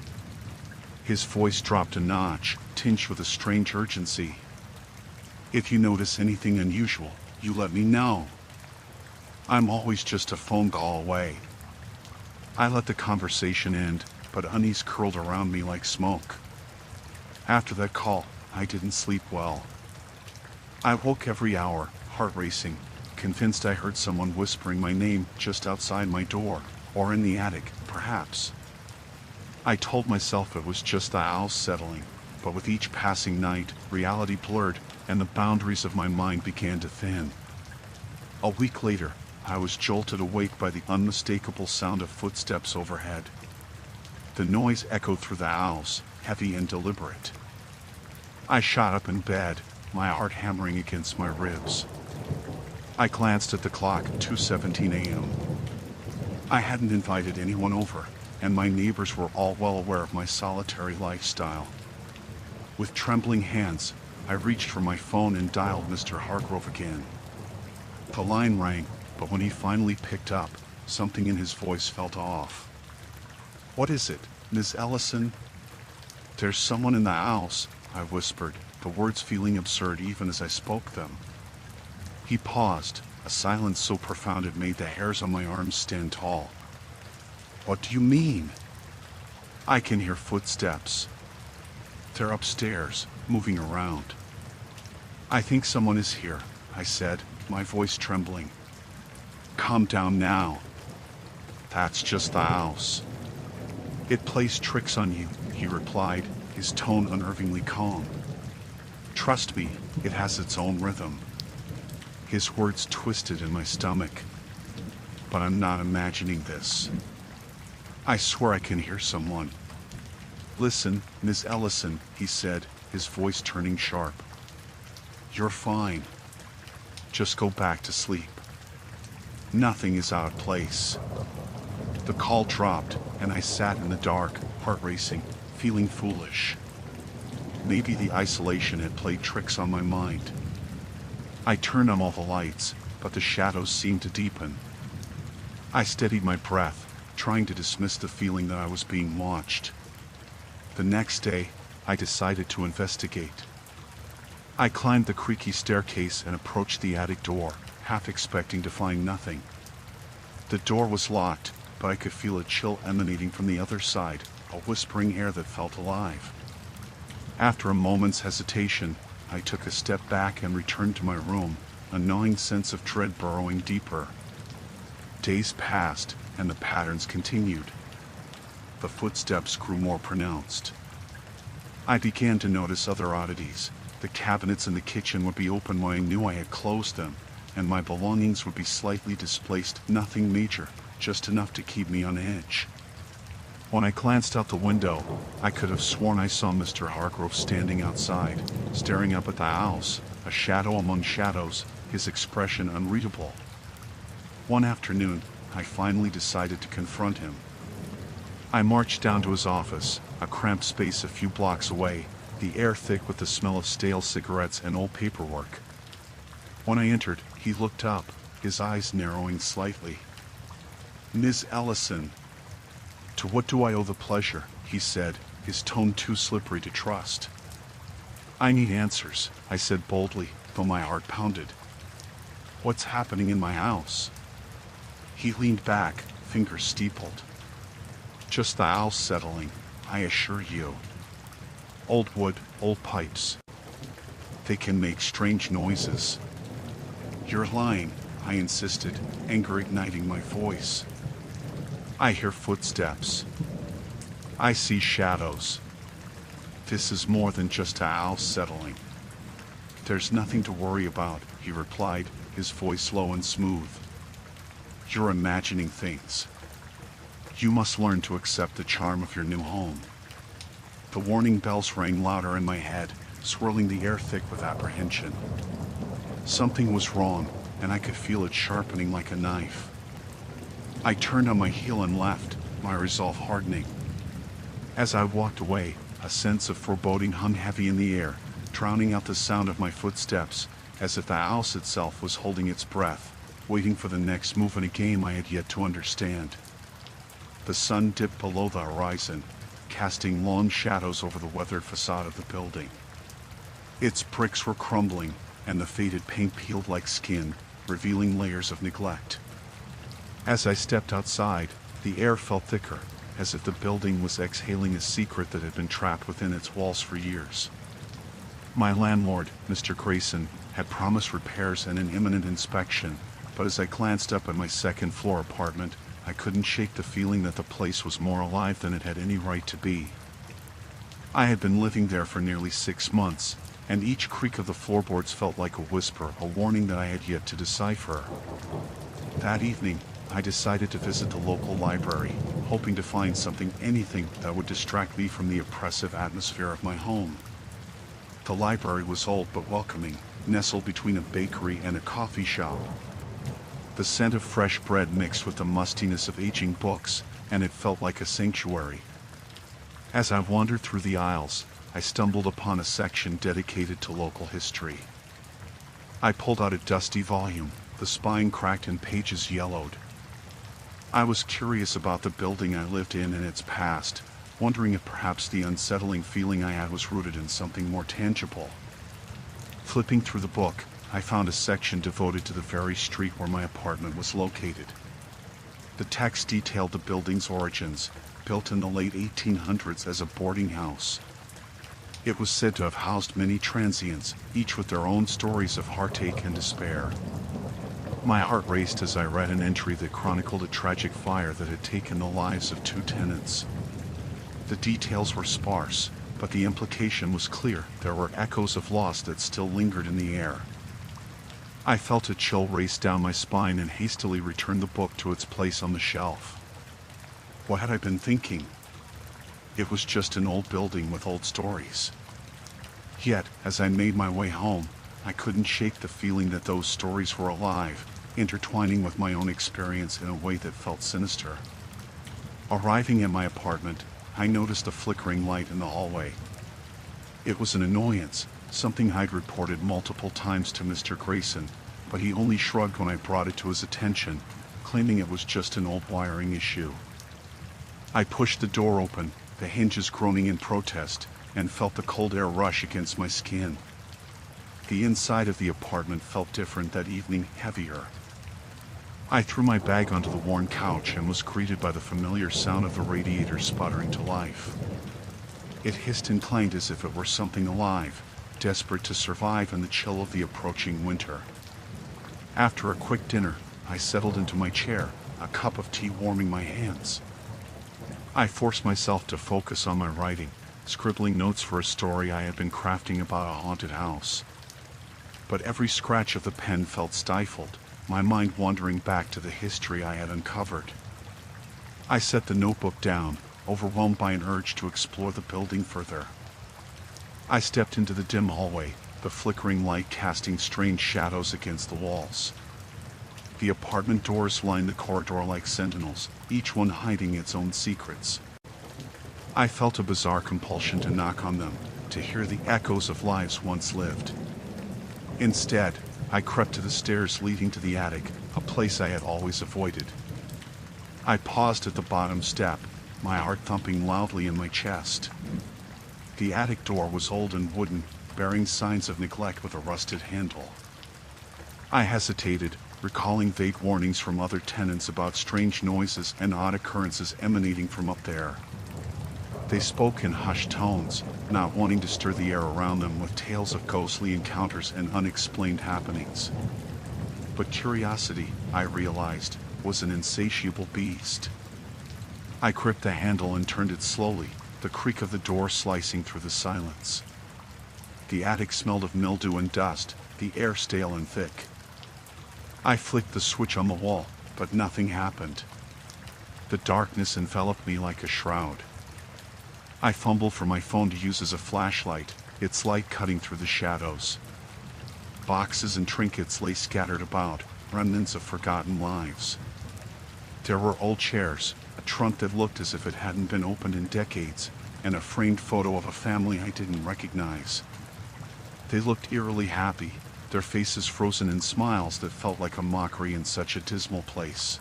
Speaker 1: His voice dropped a notch, tinged with a strange urgency. "If you notice anything unusual, you let me know. I'm always just a phone call away." I let the conversation end, but unease curled around me like smoke. After that call, I didn't sleep well. I woke every hour, heart racing, convinced I heard someone whispering my name just outside my door, or in the attic, perhaps. I told myself it was just the house settling, but with each passing night, reality blurred, and the boundaries of my mind began to thin. A week later, I was jolted awake by the unmistakable sound of footsteps overhead. The noise echoed through the house, heavy and deliberate. I shot up in bed, my heart hammering against my ribs. I glanced at the clock, 2:17 a.m. I hadn't invited anyone over, and my neighbors were all well aware of my solitary lifestyle. With trembling hands, I reached for my phone and dialed Mr. Hargrove again. The line rang, but when he finally picked up, something in his voice felt off. "What is it, Miss Ellison?" "There's someone in the house," I whispered, the words feeling absurd even as I spoke them. He paused, a silence so profound it made the hairs on my arms stand tall. "What do you mean?" "I can hear footsteps. They're upstairs, moving around." "I think someone is here," I said, my voice trembling. "Calm down now. That's just the house. It plays tricks on you," he replied, his tone unnervingly calm. "Trust me, it has its own rhythm." His words twisted in my stomach. But I'm not imagining this. I swear I can hear someone. "Listen, Miss Ellison," he said, his voice turning sharp. "You're fine. Just go back to sleep. Nothing is out of place." The call dropped, and I sat in the dark, heart racing, feeling foolish. Maybe the isolation had played tricks on my mind. I turned on all the lights, but the shadows seemed to deepen. I steadied my breath, trying to dismiss the feeling that I was being watched. The next day, I decided to investigate. I climbed the creaky staircase and approached the attic door, half expecting to find nothing. The door was locked, but I could feel a chill emanating from the other side, a whispering air that felt alive. After a moment's hesitation, I took a step back and returned to my room, a gnawing sense of dread burrowing deeper. Days passed, and the patterns continued. The footsteps grew more pronounced. I began to notice other oddities. The cabinets in the kitchen would be open when I knew I had closed them, and my belongings would be slightly displaced, nothing major, just enough to keep me on edge. When I glanced out the window, I could have sworn I saw Mr. Hargrove standing outside, staring up at the house, a shadow among shadows, his expression unreadable. One afternoon, I finally decided to confront him. I marched down to his office, a cramped space a few blocks away, the air thick with the smell of stale cigarettes and old paperwork. When I entered, he looked up, his eyes narrowing slightly. "Ms. Ellison." "To what do I owe the pleasure?" he said, his tone too slippery to trust. "I need answers," I said boldly, though my heart pounded. "What's happening in my house?" He leaned back, fingers steepled. "Just the house settling, I assure you. Old wood, old pipes. They can make strange noises." "You're lying," I insisted, anger igniting my voice. "I hear footsteps. I see shadows. This is more than just a house settling." "There's nothing to worry about," he replied, his voice low and smooth. "You're imagining things. You must learn to accept the charm of your new home." The warning bells rang louder in my head, swirling the air thick with apprehension. Something was wrong, and I could feel it sharpening like a knife. I turned on my heel and left, my resolve hardening. As I walked away, a sense of foreboding hung heavy in the air, drowning out the sound of my footsteps, as if the house itself was holding its breath, waiting for the next move in a game I had yet to understand. The sun dipped below the horizon, casting long shadows over the weathered facade of the building. Its bricks were crumbling, and the faded paint peeled like skin, revealing layers of neglect. As I stepped outside, the air felt thicker, as if the building was exhaling a secret that had been trapped within its walls for years. My landlord, Mr. Grayson, had promised repairs and an imminent inspection, but as I glanced up at my second-floor apartment, I couldn't shake the feeling that the place was more alive than it had any right to be. I had been living there for nearly 6 months, and each creak of the floorboards felt like a whisper, a warning that I had yet to decipher. That evening, I decided to visit the local library, hoping to find anything that would distract me from the oppressive atmosphere of my home. The library was old but welcoming, nestled between a bakery and a coffee shop. The scent of fresh bread mixed with the mustiness of aging books, and it felt like a sanctuary. As I wandered through the aisles, I stumbled upon a section dedicated to local history. I pulled out a dusty volume, the spine cracked and pages yellowed. I was curious about the building I lived in and its past, wondering if perhaps the unsettling feeling I had was rooted in something more tangible. Flipping through the book, I found a section devoted to the very street where my apartment was located. The text detailed the building's origins, built in the late 1800s as a boarding house. It was said to have housed many transients, each with their own stories of heartache and despair. My heart raced as I read an entry that chronicled a tragic fire that had taken the lives of 2 tenants. The details were sparse, but the implication was clear. There were echoes of loss that still lingered in the air. I felt a chill race down my spine and hastily returned the book to its place on the shelf. What had I been thinking? It was just an old building with old stories. Yet, as I made my way home, I couldn't shake the feeling that those stories were alive, intertwining with my own experience in a way that felt sinister. Arriving at my apartment, I noticed a flickering light in the hallway. It was an annoyance, something I'd reported multiple times to Mr. Grayson, but he only shrugged when I brought it to his attention, claiming it was just an old wiring issue. I pushed the door open, the hinges groaning in protest, and felt the cold air rush against my skin. The inside of the apartment felt different that evening, heavier. I threw my bag onto the worn couch and was greeted by the familiar sound of the radiator sputtering to life. It hissed and clanged as if it were something alive, desperate to survive in the chill of the approaching winter. After a quick dinner, I settled into my chair, a cup of tea warming my hands. I forced myself to focus on my writing, scribbling notes for a story I had been crafting about a haunted house. but every scratch of the pen felt stifled, my mind wandering back to the history I had uncovered. I set the notebook down, overwhelmed by an urge to explore the building further. I stepped into the dim hallway, the flickering light casting strange shadows against the walls. The apartment doors lined the corridor like sentinels, each one hiding its own secrets. I felt a bizarre compulsion to knock on them, to hear the echoes of lives once lived. Instead, I crept to the stairs leading to the attic, a place I had always avoided. I paused at the bottom step, my heart thumping loudly in my chest. The attic door was old and wooden, bearing signs of neglect with a rusted handle. I hesitated, recalling vague warnings from other tenants about strange noises and odd occurrences emanating from up there. They spoke in hushed tones, not wanting to stir the air around them with tales of ghostly encounters and unexplained happenings. But curiosity, I realized, was an insatiable beast. I gripped the handle and turned it slowly, the creak of the door slicing through the silence. The attic smelled of mildew and dust, the air stale and thick. I flicked the switch on the wall, but nothing happened. The darkness enveloped me like a shroud. I fumbled for my phone to use as a flashlight, its light cutting through the shadows. Boxes and trinkets lay scattered about, remnants of forgotten lives. There were old chairs, a trunk that looked as if it hadn't been opened in decades, and a framed photo of a family I didn't recognize. They looked eerily happy, their faces frozen in smiles that felt like a mockery in such a dismal place.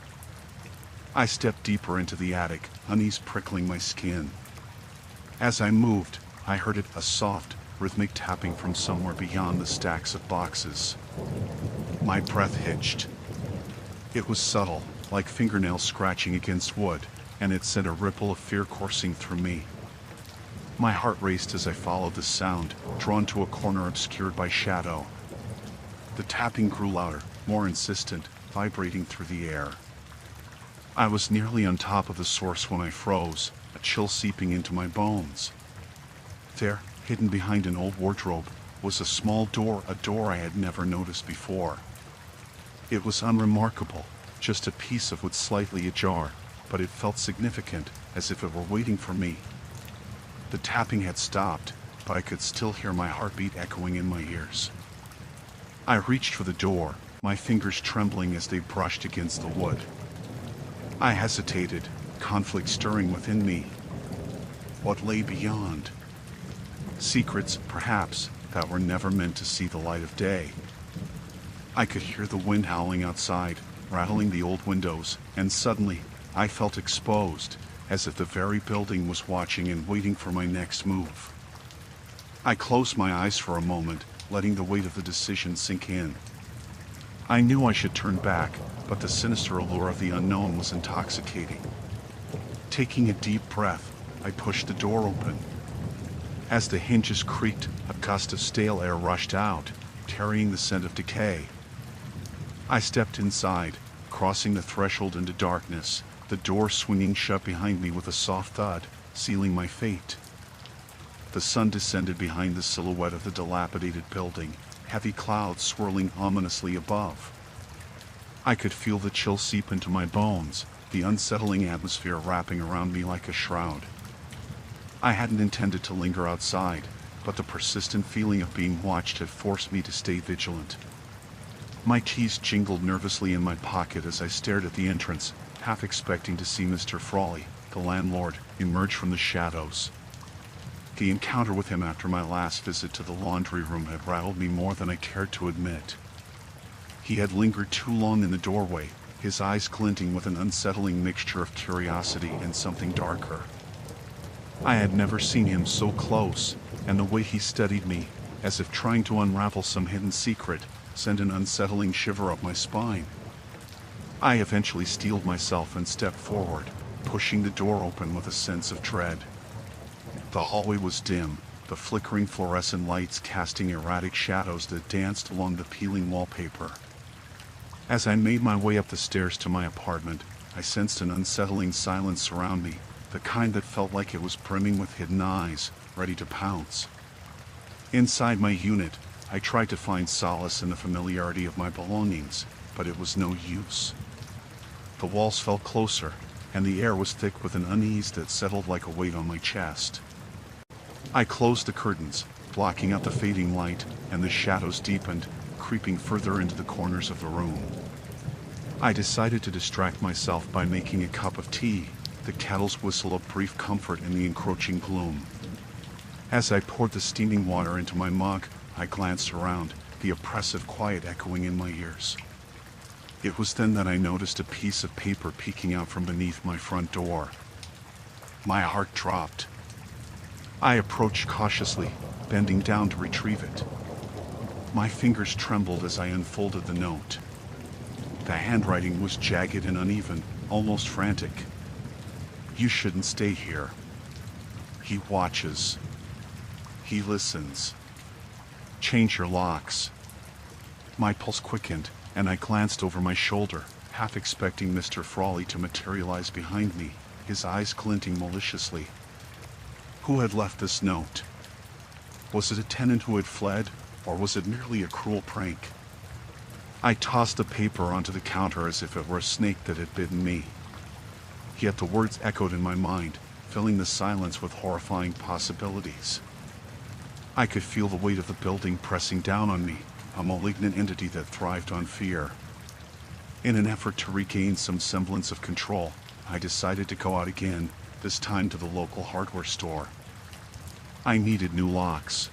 Speaker 1: I stepped deeper into the attic, unease prickling my skin. As I moved, I heard a soft, rhythmic tapping from somewhere beyond the stacks of boxes. My breath hitched. It was subtle, like fingernails scratching against wood, and it sent a ripple of fear coursing through me. My heart raced as I followed the sound, drawn to a corner obscured by shadow. The tapping grew louder, more insistent, vibrating through the air. I was nearly on top of the source when I froze, a chill seeping into my bones. There, hidden behind an old wardrobe, was a small door, a door I had never noticed before. It was unremarkable, just a piece of wood slightly ajar, but it felt significant, as if it were waiting for me. The tapping had stopped, but I could still hear my heartbeat echoing in my ears. I reached for the door, my fingers trembling as they brushed against the wood. I hesitated, conflict stirring within me. What lay beyond? Secrets, perhaps, that were never meant to see the light of day. I could hear the wind howling outside, rattling the old windows, and suddenly, I felt exposed, as if the very building was watching and waiting for my next move. I closed my eyes for a moment, letting the weight of the decision sink in. I knew I should turn back, but the sinister allure of the unknown was intoxicating. Taking a deep breath, I pushed the door open. As the hinges creaked, a gust of stale air rushed out, carrying the scent of decay. I stepped inside, crossing the threshold into darkness, the door swinging shut behind me with a soft thud, sealing my fate. The sun descended behind the silhouette of the dilapidated building, heavy clouds swirling ominously above. I could feel the chill seep into my bones, the unsettling atmosphere wrapping around me like a shroud. I hadn't intended to linger outside, but the persistent feeling of being watched had forced me to stay vigilant. My keys jingled nervously in my pocket as I stared at the entrance, half expecting to see Mr. Frawley, the landlord, emerge from the shadows. The encounter with him after my last visit to the laundry room had rattled me more than I cared to admit. He had lingered too long in the doorway, his eyes glinting with an unsettling mixture of curiosity and something darker. I had never seen him so close, and the way he studied me, as if trying to unravel some hidden secret, sent an unsettling shiver up my spine. I eventually steeled myself and stepped forward, pushing the door open with a sense of dread. The hallway was dim, the flickering fluorescent lights casting erratic shadows that danced along the peeling wallpaper. As I made my way up the stairs to my apartment, I sensed an unsettling silence surround me, the kind that felt like it was brimming with hidden eyes, ready to pounce. Inside my unit, I tried to find solace in the familiarity of my belongings, but it was no use. The walls felt closer, and the air was thick with an unease that settled like a weight on my chest. I closed the curtains, blocking out the fading light, and the shadows deepened, creeping further into the corners of the room. I decided to distract myself by making a cup of tea, the kettle's whistle of brief comfort in the encroaching gloom. As I poured the steaming water into my mug, I glanced around, the oppressive quiet echoing in my ears. It was then that I noticed a piece of paper peeking out from beneath my front door. My heart dropped. I approached cautiously, bending down to retrieve it. My fingers trembled as I unfolded the note. The handwriting was jagged and uneven, almost frantic. "You shouldn't stay here. He watches. He listens. Change your locks." My pulse quickened, and I glanced over my shoulder, half expecting Mr. Frawley to materialize behind me, his eyes glinting maliciously. Who had left this note? Was it a tenant who had fled, or was it merely a cruel prank? I tossed the paper onto the counter as if it were a snake that had bitten me. Yet the words echoed in my mind, filling the silence with horrifying possibilities. I could feel the weight of the building pressing down on me, a malignant entity that thrived on fear. In an effort to regain some semblance of control, I decided to go out again, this time to the local hardware store. I needed new locks.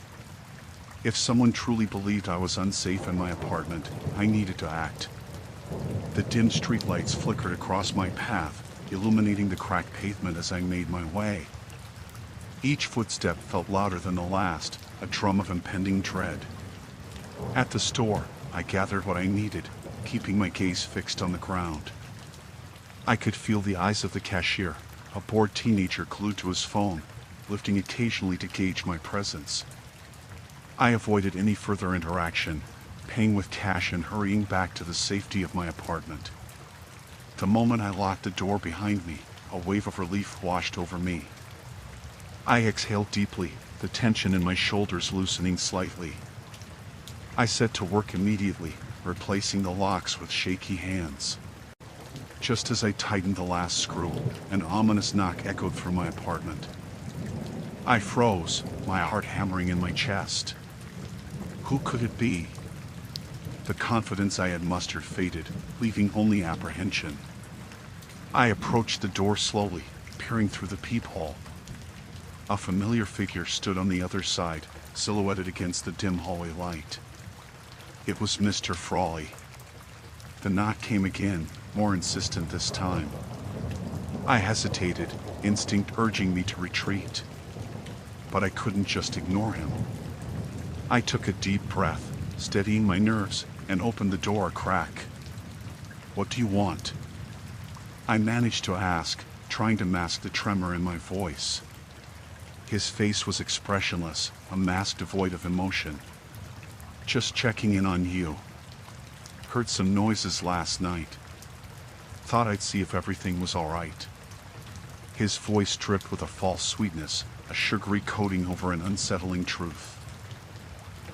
Speaker 1: If someone truly believed I was unsafe in my apartment, I needed to act. The dim streetlights flickered across my path, illuminating the cracked pavement as I made my way. Each footstep felt louder than the last, a drum of impending dread. At the store, I gathered what I needed, keeping my gaze fixed on the ground. I could feel the eyes of the cashier, a bored teenager glued to his phone, lifting occasionally to gauge my presence. I avoided any further interaction, paying with cash and hurrying back to the safety of my apartment. The moment I locked the door behind me, a wave of relief washed over me. I exhaled deeply, the tension in my shoulders loosening slightly. I set to work immediately, replacing the locks with shaky hands. Just as I tightened the last screw, an ominous knock echoed through my apartment. I froze, my heart hammering in my chest. Who could it be? The confidence I had mustered faded, leaving only apprehension. I approached the door slowly, peering through the peephole. A familiar figure stood on the other side, silhouetted against the dim hallway light. It was Mr. Frawley. The knock came again, more insistent this time. I hesitated, instinct urging me to retreat. But I couldn't just ignore him. I took a deep breath, steadying my nerves, and opened the door a crack. "What do you want?" I managed to ask, trying to mask the tremor in my voice. His face was expressionless, a mask devoid of emotion. "Just checking in on you. Heard some noises last night. Thought I'd see if everything was all right." His voice dripped with a false sweetness, a sugary coating over an unsettling truth.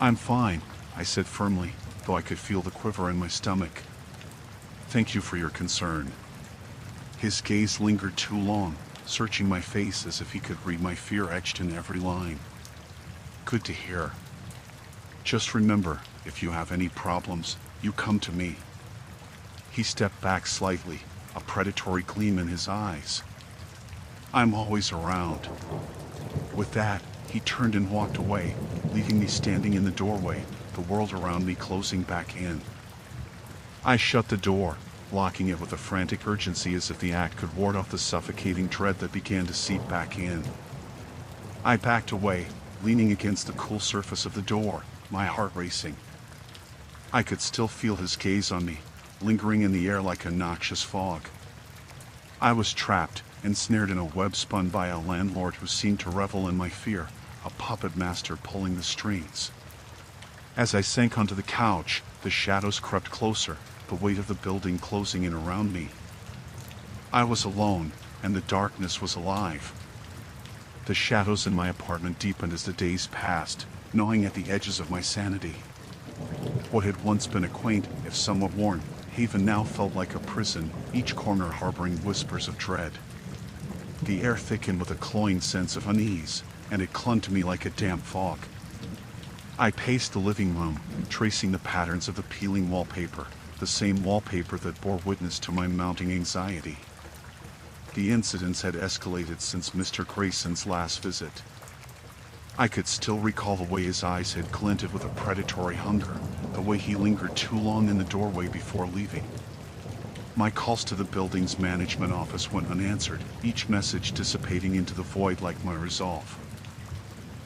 Speaker 1: "I'm fine," I said firmly, though I could feel the quiver in my stomach. "Thank you for your concern." His gaze lingered too long, searching my face as if he could read my fear etched in every line. "Good to hear. Just remember, if you have any problems, you come to me." He stepped back slightly, a predatory gleam in his eyes. "I'm always around." With that, he turned and walked away, leaving me standing in the doorway, the world around me closing back in. I shut the door, locking it with a frantic urgency as if the act could ward off the suffocating dread that began to seep back in. I backed away, leaning against the cool surface of the door, my heart racing. I could still feel his gaze on me, lingering in the air like a noxious fog. I was trapped, ensnared in a web spun by a landlord who seemed to revel in my fear, a puppet master pulling the strings. As I sank onto the couch, the shadows crept closer, the weight of the building closing in around me. I was alone, and the darkness was alive. The shadows in my apartment deepened as the days passed, gnawing at the edges of my sanity. What had once been a quaint, if somewhat worn, haven now felt like a prison, each corner harboring whispers of dread. The air thickened with a cloying sense of unease, and it clung to me like a damp fog. I paced the living room, tracing the patterns of the peeling wallpaper, the same wallpaper that bore witness to my mounting anxiety. The incidents had escalated since Mr. Grayson's last visit. I could still recall the way his eyes had glinted with a predatory hunger, the way he lingered too long in the doorway before leaving. My calls to the building's management office went unanswered, each message dissipating into the void like my resolve.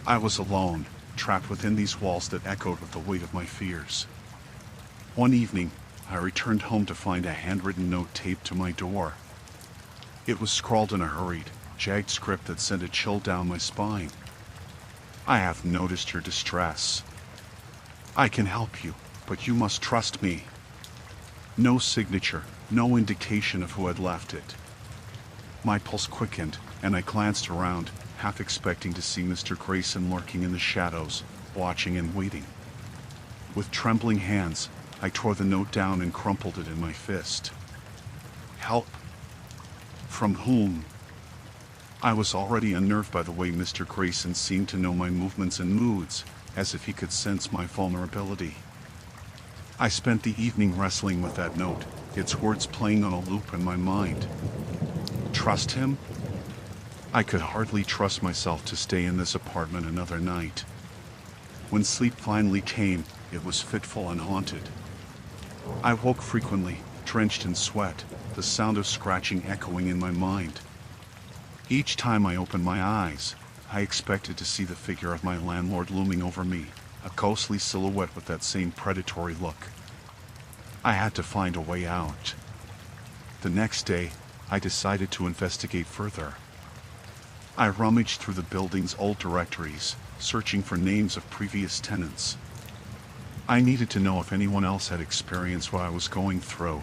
Speaker 1: I was alone, trapped within these walls that echoed with the weight of my fears. One evening, I returned home to find a handwritten note taped to my door. It was scrawled in a hurried, jagged script that sent a chill down my spine. I have noticed your distress. I can help you, but you must trust me. No signature, no indication of who had left it. My pulse quickened, and I glanced around, half expecting to see Mr. Grayson lurking in the shadows, watching and waiting. With trembling hands, I tore the note down and crumpled it in my fist. Help? From whom? I was already unnerved by the way Mr. Grayson seemed to know my movements and moods, as if he could sense my vulnerability. I spent the evening wrestling with that note, its words playing on a loop in my mind. Trust him? I could hardly trust myself to stay in this apartment another night. When sleep finally came, it was fitful and haunted. I woke frequently, drenched in sweat, the sound of scratching echoing in my mind. Each time I opened my eyes, I expected to see the figure of my landlord looming over me, a ghostly silhouette with that same predatory look. I had to find a way out. The next day, I decided to investigate further. I rummaged through the building's old directories, searching for names of previous tenants. I needed to know if anyone else had experienced what I was going through.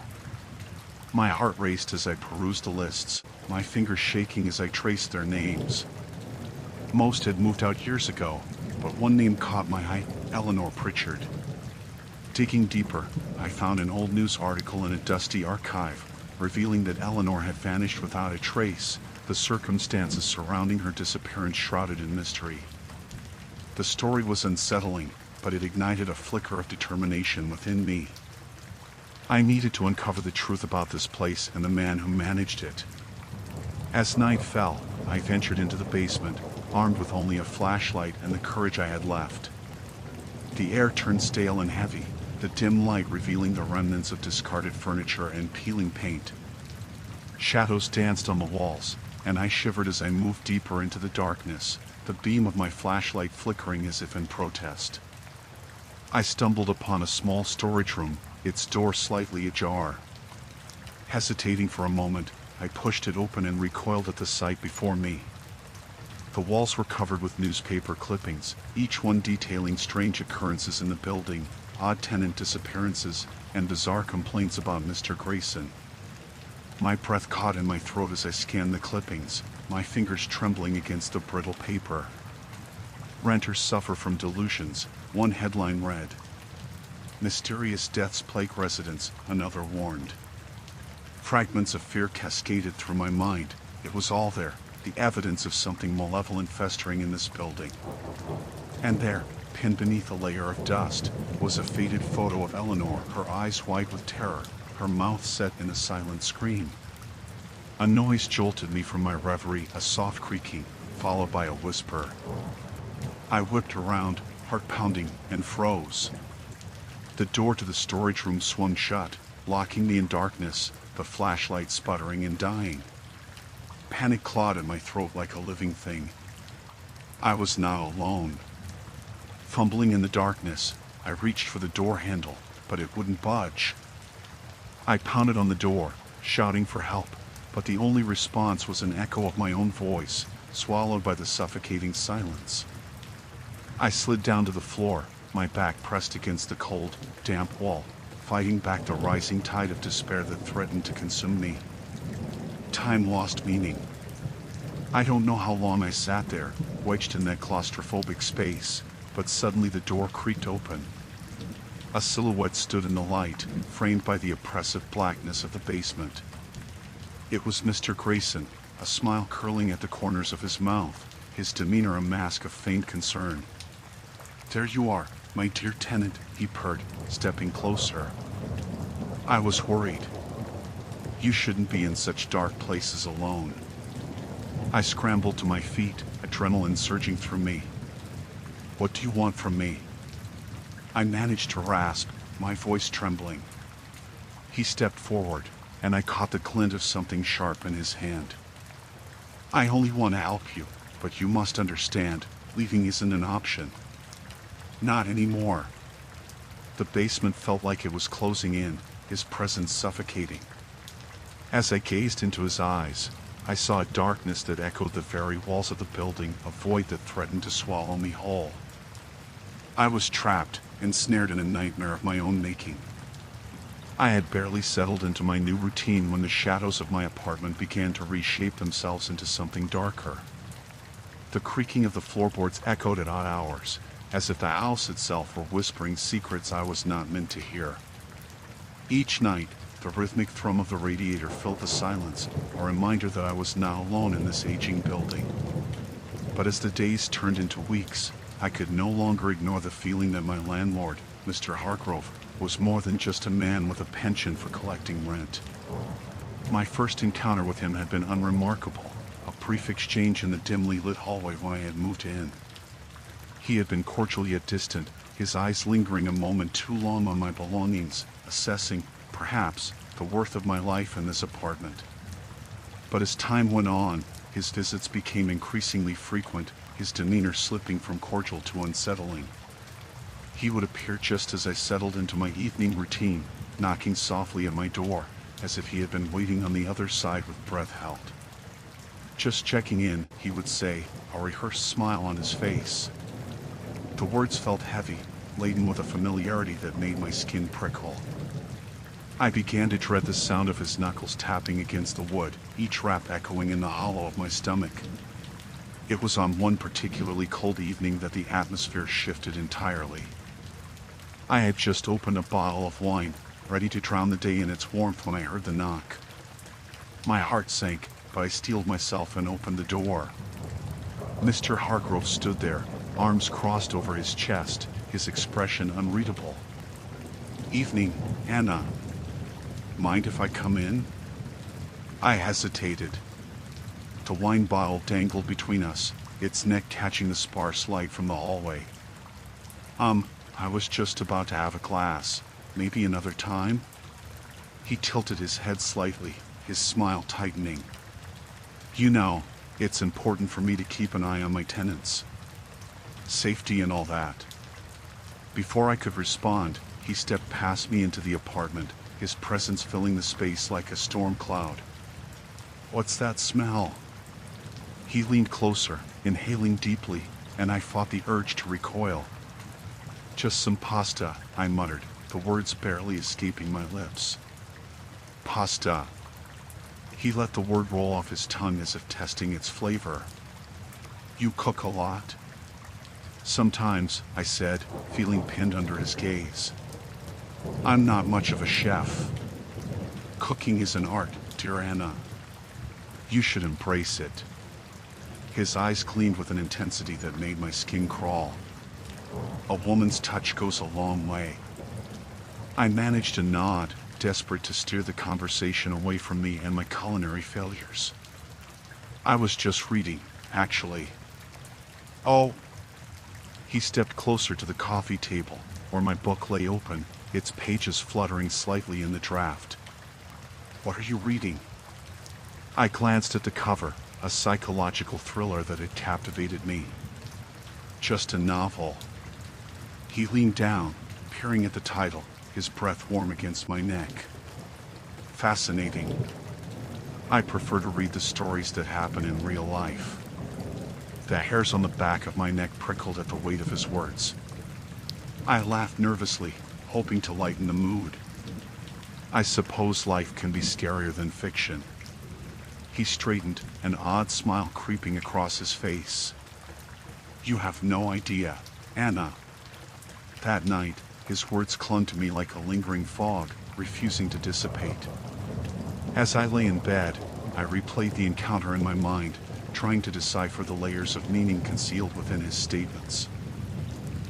Speaker 1: My heart raced as I perused the lists, my fingers shaking as I traced their names. Most had moved out years ago, but one name caught my eye, Eleanor Pritchard. Digging deeper, I found an old news article in a dusty archive, revealing that Eleanor had vanished without a trace, the circumstances surrounding her disappearance shrouded in mystery. The story was unsettling, but it ignited a flicker of determination within me. I needed to uncover the truth about this place and the man who managed it. As night fell, I ventured into the basement, armed with only a flashlight and the courage I had left. The air turned stale and heavy, the dim light revealing the remnants of discarded furniture and peeling paint. Shadows danced on the walls, and I shivered as I moved deeper into the darkness, the beam of my flashlight flickering as if in protest. I stumbled upon a small storage room, its door slightly ajar. Hesitating for a moment, I pushed it open and recoiled at the sight before me. The walls were covered with newspaper clippings, each one detailing strange occurrences in the building, odd tenant disappearances, and bizarre complaints about Mr. Grayson. My breath caught in my throat as I scanned the clippings, my fingers trembling against the brittle paper. Renters suffer from delusions, one headline read. Mysterious deaths plague residents, another warned. Fragments of fear cascaded through my mind. It was all there, the evidence of something malevolent festering in this building. And there, pinned beneath a layer of dust, was a faded photo of Eleanor, her eyes wide with terror, her mouth set in a silent scream. A noise jolted me from my reverie, a soft creaking, followed by a whisper. I whipped around, heart pounding, and froze. The door to the storage room swung shut, locking me in darkness, the flashlight sputtering and dying. Panic clawed at my throat like a living thing. I was now alone. Fumbling in the darkness, I reached for the door handle, but it wouldn't budge. I pounded on the door, shouting for help, but the only response was an echo of my own voice, swallowed by the suffocating silence. I slid down to the floor, my back pressed against the cold, damp wall, fighting back the rising tide of despair that threatened to consume me. Time lost meaning. I don't know how long I sat there, wedged in that claustrophobic space, but suddenly the door creaked open. A silhouette stood in the light, framed by the oppressive blackness of the basement. It was Mr. Grayson, a smile curling at the corners of his mouth, his demeanor a mask of faint concern. "There you are, my dear tenant," he purred, stepping closer. "I was worried. You shouldn't be in such dark places alone." I scrambled to my feet, adrenaline surging through me. "What do you want from me?" I managed to rasp, my voice trembling. He stepped forward, and I caught the glint of something sharp in his hand. "I only want to help you, but you must understand, leaving isn't an option. Not anymore." The basement felt like it was closing in, his presence suffocating. As I gazed into his eyes, I saw a darkness that echoed the very walls of the building, a void that threatened to swallow me whole. I was trapped, ensnared in a nightmare of my own making. I had barely settled into my new routine when the shadows of my apartment began to reshape themselves into something darker. The creaking of the floorboards echoed at odd hours, as if the house itself were whispering secrets I was not meant to hear. Each night, the rhythmic thrum of the radiator filled the silence, a reminder that I was not alone in this aging building. But as the days turned into weeks, I could no longer ignore the feeling that my landlord, Mr. Hargrove, was more than just a man with a penchant for collecting rent. My first encounter with him had been unremarkable, a brief exchange in the dimly lit hallway when I had moved in. He had been cordial yet distant, his eyes lingering a moment too long on my belongings, assessing, perhaps, the worth of my life in this apartment. But as time went on, his visits became increasingly frequent, his demeanor slipping from cordial to unsettling. He would appear just as I settled into my evening routine, knocking softly at my door, as if he had been waiting on the other side with breath held. "Just checking in," he would say, a rehearsed smile on his face. The words felt heavy, laden with a familiarity that made my skin prickle. I began to dread the sound of his knuckles tapping against the wood, each rap echoing in the hollow of my stomach. It was on one particularly cold evening that the atmosphere shifted entirely. I had just opened a bottle of wine, ready to drown the day in its warmth when I heard the knock. My heart sank, but I steeled myself and opened the door. Mr. Hargrove stood there, arms crossed over his chest, his expression unreadable. "Evening, Anna. Mind if I come in?" I hesitated. The wine bottle dangled between us, its neck catching the sparse light from the hallway. I was just about to have a glass. Maybe another time?" He tilted his head slightly, his smile tightening. "You know, it's important for me to keep an eye on my tenants. Safety and all that." Before I could respond, he stepped past me into the apartment, his presence filling the space like a storm cloud. "What's that smell?" He leaned closer, inhaling deeply, and I fought the urge to recoil. "Just some pasta," I muttered, the words barely escaping my lips. "Pasta." He let the word roll off his tongue as if testing its flavor. "You cook a lot?" "Sometimes," I said, feeling pinned under his gaze. "I'm not much of a chef. Cooking is an art, dear Anna. You should embrace it." His eyes gleamed with an intensity that made my skin crawl. A woman's touch goes a long way. I managed to nod, desperate to steer the conversation away from me and my culinary failures. "I was just reading, actually." "Oh." He stepped closer to the coffee table, where my book lay open, its pages fluttering slightly in the draft. "What are you reading?" I glanced at the cover, a psychological thriller that had captivated me. "Just a novel." He leaned down, peering at the title, his breath warm against my neck. "Fascinating. I prefer to read the stories that happen in real life." The hairs on the back of my neck prickled at the weight of his words. I laughed nervously, hoping to lighten the mood. "I suppose life can be scarier than fiction." He straightened, an odd smile creeping across his face. "You have no idea, Anna. That night, His words clung to me like a lingering fog, refusing to dissipate. As I lay in bed, I replayed the encounter in my mind, trying to decipher the layers of meaning concealed within his statements.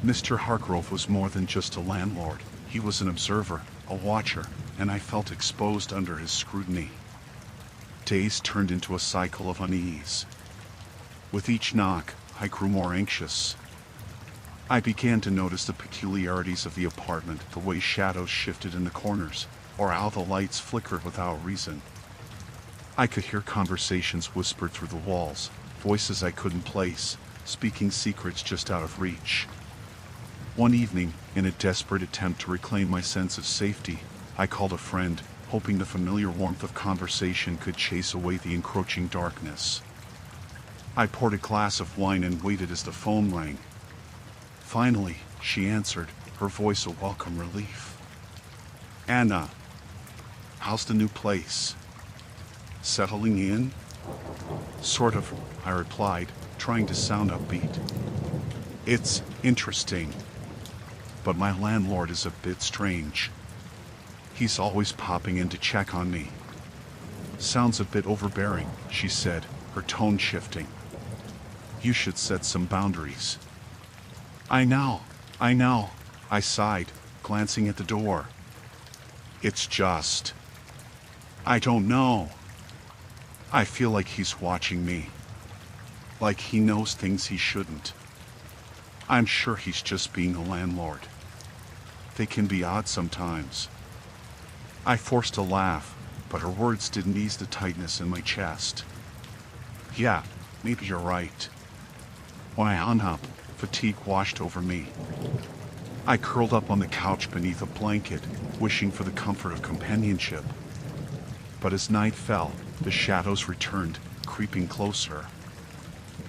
Speaker 1: Mr. Hargrove was more than just a landlord. He was an observer, a watcher, and I felt exposed under his scrutiny. Days turned into a cycle of unease. With each knock, I grew more anxious. I began to notice the peculiarities of the apartment, the way shadows shifted in the corners, or how the lights flickered without reason. I could hear conversations whispered through the walls, voices I couldn't place, speaking secrets just out of reach. One evening, in a desperate attempt to reclaim my sense of safety, I called a friend, hoping the familiar warmth of conversation could chase away the encroaching darkness. I poured a glass of wine and waited as the phone rang. Finally, she answered, her voice a welcome relief. "Anna, how's the new place? Settling in?" "Sort of," I replied, trying to sound upbeat. "It's interesting, but my landlord is a bit strange. He's always popping in to check on me." "Sounds a bit overbearing," she said, her tone shifting. "You should set some boundaries." I know, I sighed, glancing at the door. "It's just... I don't know. I feel like he's watching me. Like he knows things he shouldn't. I'm sure he's just being a landlord. They can be odd sometimes." I forced a laugh, but her words didn't ease the tightness in my chest. "Yeah, maybe you're right." When I hung up, fatigue washed over me. I curled up on the couch beneath a blanket, wishing for the comfort of companionship. But as night fell, the shadows returned, creeping closer.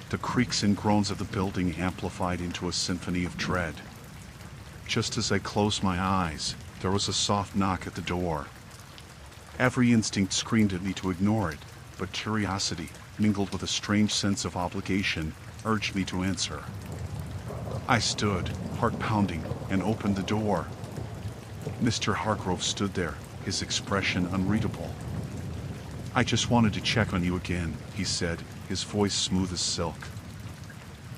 Speaker 1: The creaks and groans of the building amplified into a symphony of dread. Just as I closed my eyes, there was a soft knock at the door. Every instinct screamed at me to ignore it, but curiosity, mingled with a strange sense of obligation, urged me to answer. I stood, heart pounding, and opened the door. Mr. Hargrove stood there, his expression unreadable. "I just wanted to check on you again," he said, his voice smooth as silk.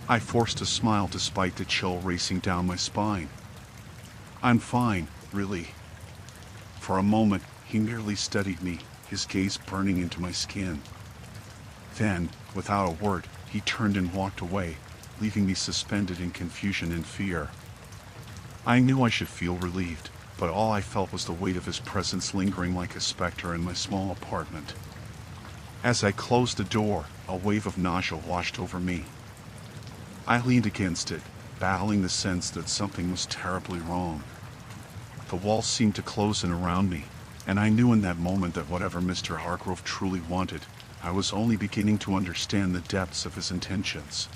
Speaker 1: I forced a smile despite the chill racing down my spine. "I'm fine, really." For a moment, he merely studied me, his gaze burning into my skin. Then, without a word, he turned and walked away, leaving me suspended in confusion and fear. I knew I should feel relieved, but all I felt was the weight of his presence lingering like a specter in my small apartment. As I closed the door, a wave of nausea washed over me. I leaned against it, battling the sense that something was terribly wrong. The walls seemed to close in around me, and I knew in that moment that whatever Mr. Hargrove truly wanted, I was only beginning to understand the depths of his intentions.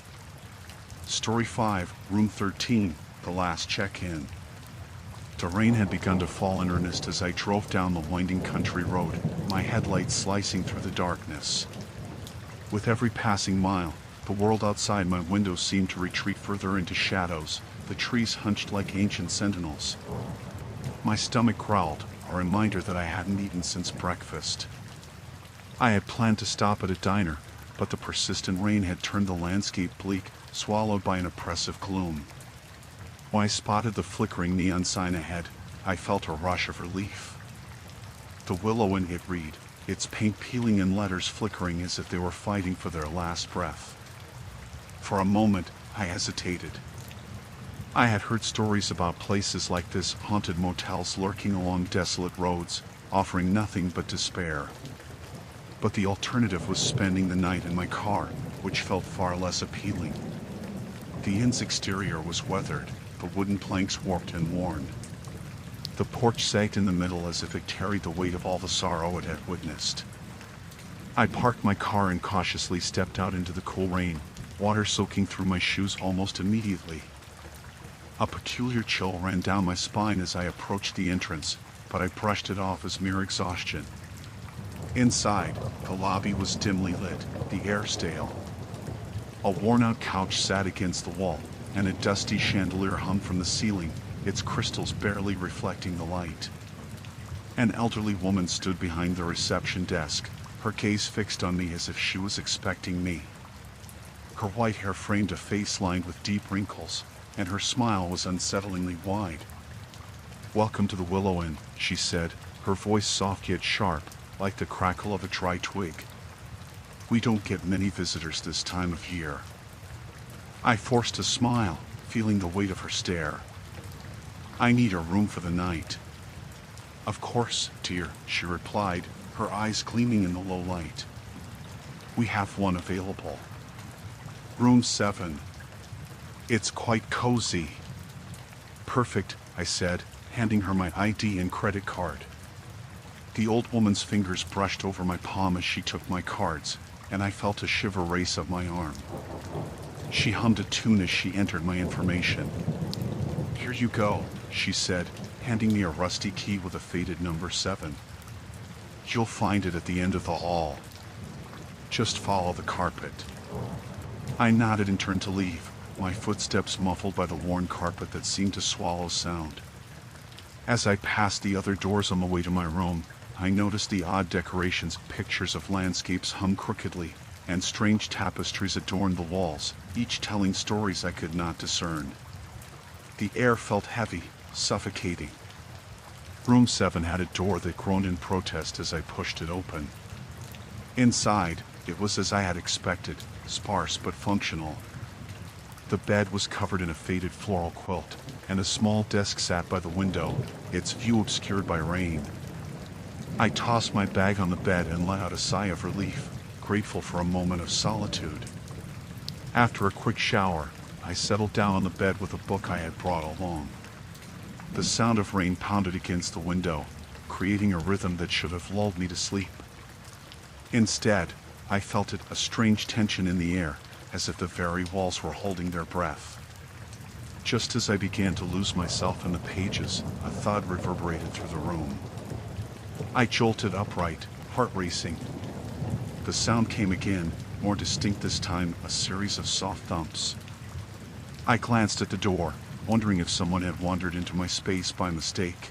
Speaker 1: Story 5, Room 13, the last check-in. The rain had begun to fall in earnest as I drove down the winding country road, my headlights slicing through the darkness. With every passing mile, the world outside my window seemed to retreat further into shadows, the trees hunched like ancient sentinels. My stomach growled, a reminder that I hadn't eaten since breakfast. I had planned to stop at a diner, but the persistent rain had turned the landscape bleak, swallowed by an oppressive gloom. When I spotted the flickering neon sign ahead, I felt a rush of relief. The willow in it read, its paint peeling and letters flickering as if they were fighting for their last breath. For a moment, I hesitated. I had heard stories about places like this, haunted motels lurking along desolate roads, offering nothing but despair. But the alternative was spending the night in my car, which felt far less appealing. The inn's exterior was weathered, the wooden planks warped and worn. The porch sagged in the middle as if it carried the weight of all the sorrow it had witnessed. I parked my car and cautiously stepped out into the cool rain, water soaking through my shoes almost immediately. A peculiar chill ran down my spine as I approached the entrance, but I brushed it off as mere exhaustion. Inside, the lobby was dimly lit, the air stale. A worn-out couch sat against the wall, and a dusty chandelier hung from the ceiling, its crystals barely reflecting the light. An elderly woman stood behind the reception desk, her gaze fixed on me as if she was expecting me. Her white hair framed a face lined with deep wrinkles, and her smile was unsettlingly wide. "Welcome to the Willow Inn," she said, her voice soft yet sharp, like the crackle of a dry twig. "We don't get many visitors this time of year." I forced a smile, feeling the weight of her stare. "I need a room for the night." "Of course, dear," she replied, her eyes gleaming in the low light. "We have one available. Room 7. It's quite cozy." "Perfect," I said, handing her my ID and credit card. The old woman's fingers brushed over my palm as she took my cards, and I felt a shiver race up my arm. She hummed a tune as she entered my information. "Here you go," she said, handing me a rusty key with a faded number 7. "You'll find it at the end of the hall. Just follow the carpet." I nodded and turned to leave, my footsteps muffled by the worn carpet that seemed to swallow sound. As I passed the other doors on the way to my room, I noticed the odd decorations, pictures of landscapes hung crookedly, and strange tapestries adorned the walls, each telling stories I could not discern. The air felt heavy, suffocating. Room 7 had a door that groaned in protest as I pushed it open. Inside, it was as I had expected, sparse but functional. The bed was covered in a faded floral quilt, and a small desk sat by the window, its view obscured by rain. I tossed my bag on the bed and let out a sigh of relief, grateful for a moment of solitude. After a quick shower, I settled down on the bed with a book I had brought along. The sound of rain pounded against the window, creating a rhythm that should have lulled me to sleep. Instead, I felt a strange tension in the air, as if the very walls were holding their breath. Just as I began to lose myself in the pages, a thud reverberated through the room. I jolted upright, heart racing. The sound came again, more distinct this time, a series of soft thumps. I glanced at the door, wondering if someone had wandered into my space by mistake.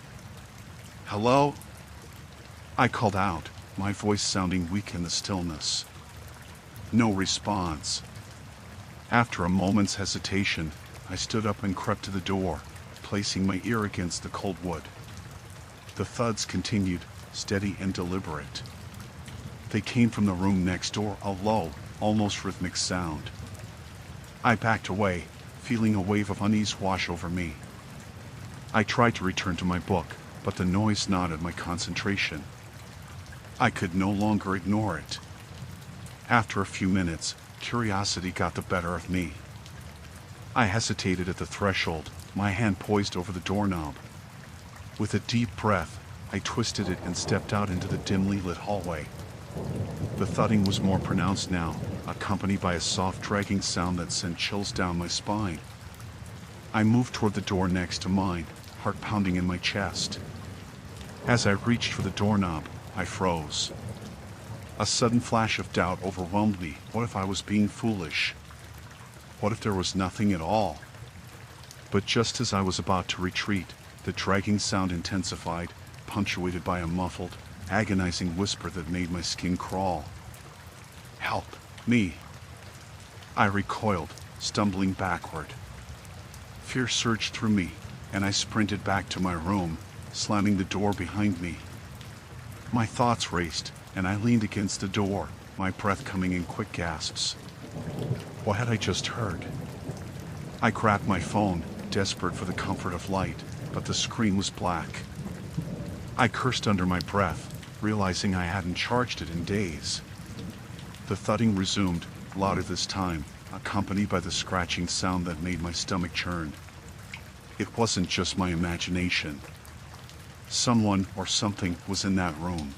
Speaker 1: "Hello?" I called out, my voice sounding weak in the stillness. No response. After a moment's hesitation, I stood up and crept to the door, placing my ear against the cold wood. The thuds continued, steady and deliberate. They came from the room next door, a low, almost rhythmic sound. I backed away, feeling a wave of unease wash over me. I tried to return to my book, but the noise gnawed my concentration. I could no longer ignore it. After a few minutes, curiosity got the better of me. I hesitated at the threshold, my hand poised over the doorknob. With a deep breath, I twisted it and stepped out into the dimly lit hallway. The thudding was more pronounced now, accompanied by a soft dragging sound that sent chills down my spine. I moved toward the door next to mine, heart pounding in my chest. As I reached for the doorknob, I froze. A sudden flash of doubt overwhelmed me. What if I was being foolish? What if there was nothing at all? But just as I was about to retreat, the dragging sound intensified, punctuated by a muffled, agonizing whisper that made my skin crawl. "Help me!" I recoiled, stumbling backward. Fear surged through me, and I sprinted back to my room, slamming the door behind me. My thoughts raced, and I leaned against the door, my breath coming in quick gasps. What had I just heard? I grabbed my phone, desperate for the comfort of light, but the screen was black. I cursed under my breath, realizing I hadn't charged it in days. The thudding resumed, louder this time, accompanied by the scratching sound that made my stomach churn. It wasn't just my imagination. Someone or something was in that room.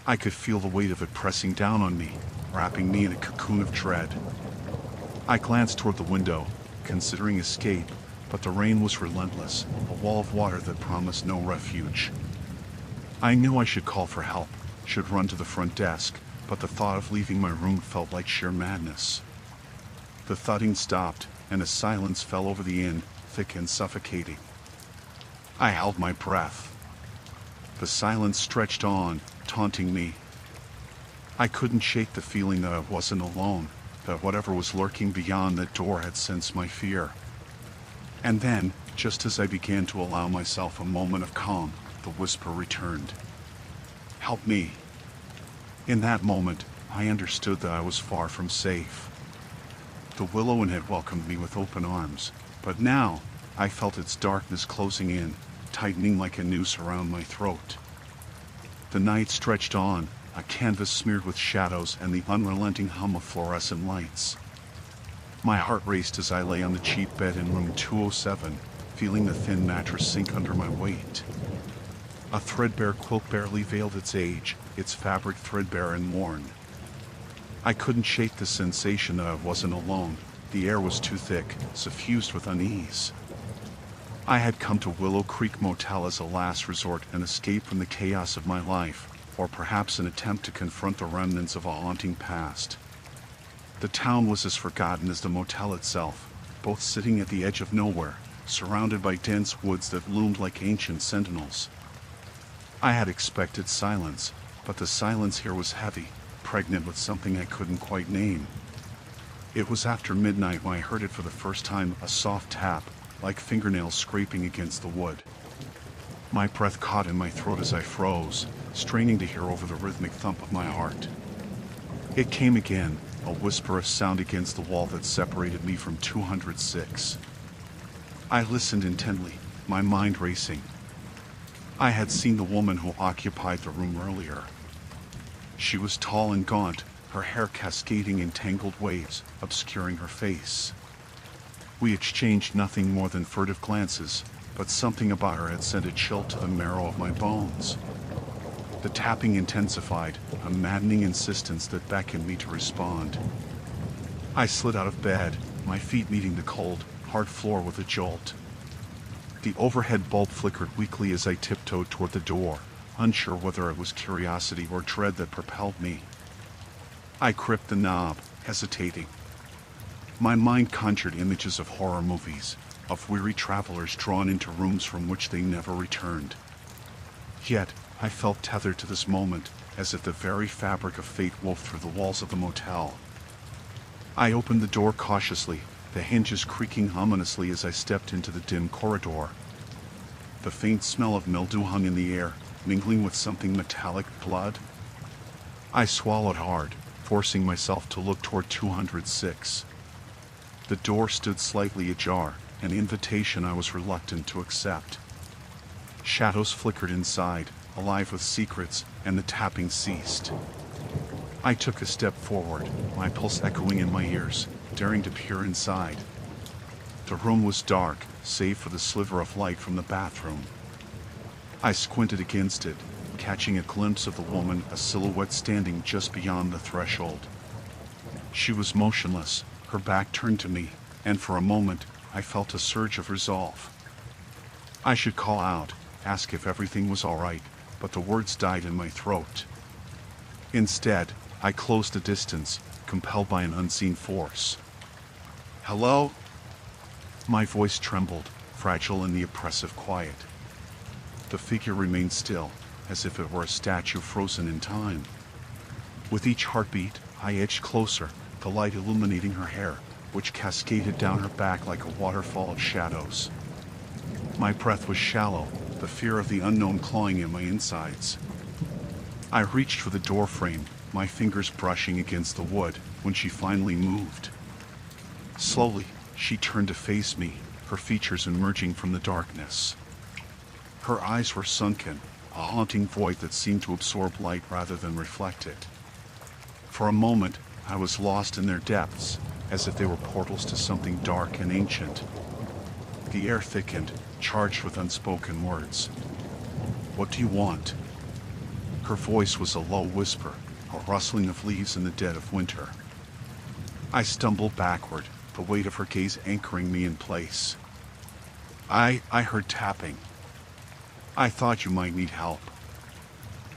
Speaker 1: I could feel the weight of it pressing down on me, wrapping me in a cocoon of dread. I glanced toward the window, considering escape, but the rain was relentless, a wall of water that promised no refuge. I knew I should call for help, should run to the front desk, but the thought of leaving my room felt like sheer madness. The thudding stopped, and a silence fell over the inn, thick and suffocating. I held my breath. The silence stretched on, taunting me. I couldn't shake the feeling that I wasn't alone, that whatever was lurking beyond that door had sensed my fear. And then, just as I began to allow myself a moment of calm, the whisper returned. "Help me." In that moment, I understood that I was far from safe. The willow had welcomed me with open arms, but now I felt its darkness closing in, tightening like a noose around my throat. The night stretched on, a canvas smeared with shadows and the unrelenting hum of fluorescent lights. My heart raced as I lay on the cheap bed in room 207, feeling the thin mattress sink under my weight. A threadbare quilt barely veiled its age, its fabric threadbare and worn. I couldn't shake the sensation that I wasn't alone. The air was too thick, suffused with unease. I had come to Willow Creek Motel as a last resort, an escape from the chaos of my life, or perhaps an attempt to confront the remnants of a haunting past. The town was as forgotten as the motel itself, both sitting at the edge of nowhere, surrounded by dense woods that loomed like ancient sentinels. I had expected silence, but the silence here was heavy, pregnant with something I couldn't quite name. It was after midnight when I heard it for the first time, a soft tap, like fingernails scraping against the wood. My breath caught in my throat as I froze, straining to hear over the rhythmic thump of my heart. It came again, a whisper of sound against the wall that separated me from 206. I listened intently, my mind racing. I had seen the woman who occupied the room earlier. She was tall and gaunt, her hair cascading in tangled waves, obscuring her face. We exchanged nothing more than furtive glances, but something about her had sent a chill to the marrow of my bones. The tapping intensified, a maddening insistence that beckoned me to respond. I slid out of bed, my feet meeting the cold, hard floor with a jolt. The overhead bulb flickered weakly as I tiptoed toward the door, unsure whether it was curiosity or dread that propelled me. I gripped the knob, hesitating. My mind conjured images of horror movies, of weary travelers drawn into rooms from which they never returned. Yet, I felt tethered to this moment, as if the very fabric of fate wove through the walls of the motel. I opened the door cautiously, the hinges creaking ominously as I stepped into the dim corridor. The faint smell of mildew hung in the air, mingling with something metallic, blood. I swallowed hard, forcing myself to look toward 206. The door stood slightly ajar, an invitation I was reluctant to accept. Shadows flickered inside, alive with secrets, and the tapping ceased. I took a step forward, my pulse echoing in my ears, daring to peer inside. The room was dark, save for the sliver of light from the bathroom. I squinted against it, catching a glimpse of the woman, a silhouette standing just beyond the threshold. She was motionless, her back turned to me, and for a moment, I felt a surge of resolve. I should call out, ask if everything was all right, but the words died in my throat. Instead, I closed the distance, compelled by an unseen force. "Hello?" My voice trembled, fragile in the oppressive quiet. The figure remained still, as if it were a statue frozen in time. With each heartbeat, I edged closer, the light illuminating her hair, which cascaded down her back like a waterfall of shadows. My breath was shallow, the fear of the unknown clawing at my insides. I reached for the doorframe, my fingers brushing against the wood, when she finally moved. Slowly, she turned to face me, her features emerging from the darkness. Her eyes were sunken, a haunting void that seemed to absorb light rather than reflect it. For a moment, I was lost in their depths, as if they were portals to something dark and ancient. The air thickened, charged with unspoken words. "What do you want?" Her voice was a low whisper, a rustling of leaves in the dead of winter. I stumbled backward, the weight of her gaze anchoring me in place. I heard tapping. "I thought you might need help."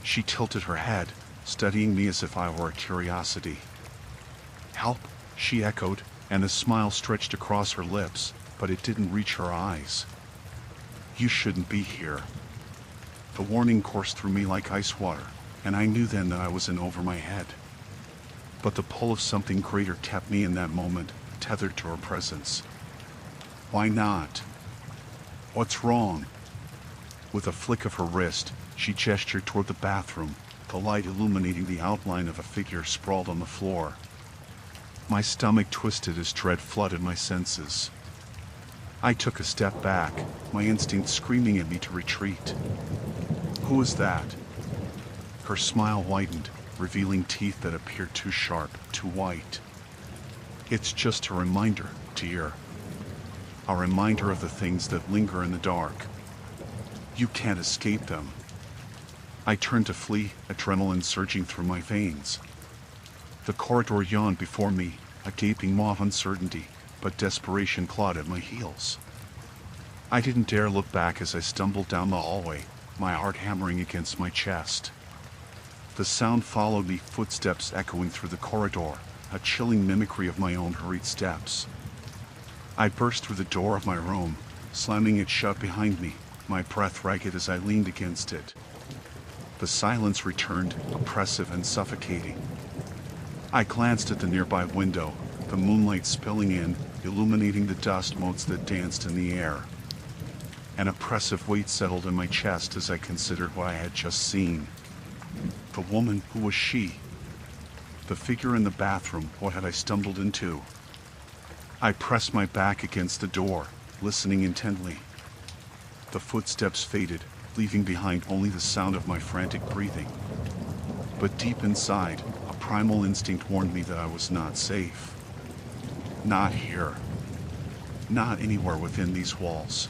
Speaker 1: She tilted her head, studying me as if I were a curiosity. "Help?" she echoed, and a smile stretched across her lips, but it didn't reach her eyes. You shouldn't be here. The warning coursed through me like ice water, and I knew then that I was in over my head. But the pull of something greater kept me in that moment, tethered to her presence. Why not? What's wrong? With a flick of her wrist, she gestured toward the bathroom, the light illuminating the outline of a figure sprawled on the floor. My stomach twisted as dread flooded my senses. I took a step back, my instinct screaming at me to retreat. Who was that? Her smile widened, revealing teeth that appeared too sharp, too white. It's just a reminder, dear. A reminder of the things that linger in the dark. You can't escape them. I turned to flee, adrenaline surging through my veins. The corridor yawned before me, a gaping maw of uncertainty, but desperation clawed at my heels. I didn't dare look back as I stumbled down the hallway, my heart hammering against my chest. The sound followed me, footsteps echoing through the corridor, a chilling mimicry of my own hurried steps. I burst through the door of my room, slamming it shut behind me, my breath ragged as I leaned against it. The silence returned, oppressive and suffocating. I glanced at the nearby window, the moonlight spilling in, illuminating the dust motes that danced in the air. An oppressive weight settled in my chest as I considered what I had just seen. The woman, who was she? The figure in the bathroom, what had I stumbled into? I pressed my back against the door, listening intently. The footsteps faded, leaving behind only the sound of my frantic breathing. But deep inside, a primal instinct warned me that I was not safe. Not here. Not anywhere within these walls.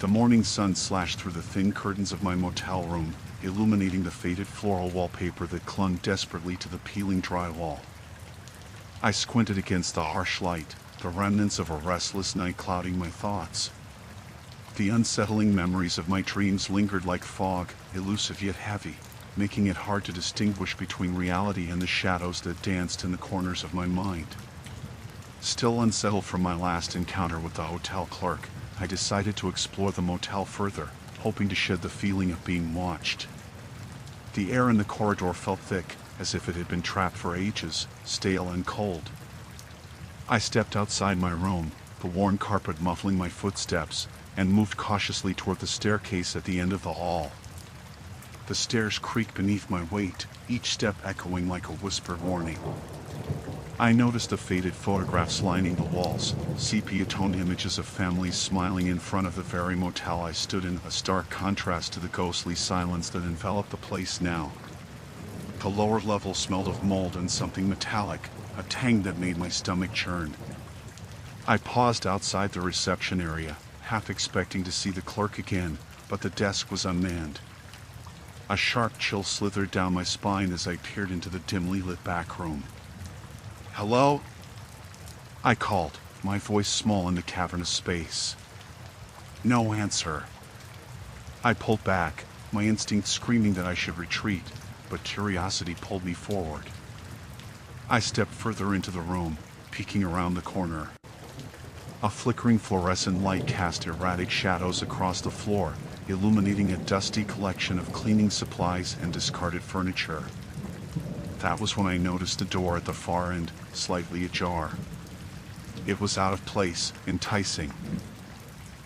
Speaker 1: The morning sun slashed through the thin curtains of my motel room, illuminating the faded floral wallpaper that clung desperately to the peeling drywall. I squinted against the harsh light, the remnants of a restless night clouding my thoughts. The unsettling memories of my dreams lingered like fog, elusive yet heavy, making it hard to distinguish between reality and the shadows that danced in the corners of my mind. Still unsettled from my last encounter with the hotel clerk, I decided to explore the motel further, hoping to shed the feeling of being watched. The air in the corridor felt thick, as if it had been trapped for ages, stale and cold. I stepped outside my room, the worn carpet muffling my footsteps, and moved cautiously toward the staircase at the end of the hall. The stairs creaked beneath my weight, each step echoing like a whispered warning. I noticed the faded photographs lining the walls, sepia-toned images of families smiling in front of the very motel I stood in, a stark contrast to the ghostly silence that enveloped the place now. The lower level smelled of mold and something metallic, a tang that made my stomach churn. I paused outside the reception area, half expecting to see the clerk again, but the desk was unmanned. A sharp chill slithered down my spine as I peered into the dimly lit back room. "Hello?" I called, my voice small in the cavernous space. No answer. I pulled back, my instinct screaming that I should retreat, but curiosity pulled me forward. I stepped further into the room, peeking around the corner. A flickering fluorescent light cast erratic shadows across the floor, illuminating a dusty collection of cleaning supplies and discarded furniture. That was when I noticed the door at the far end, slightly ajar. It was out of place, enticing.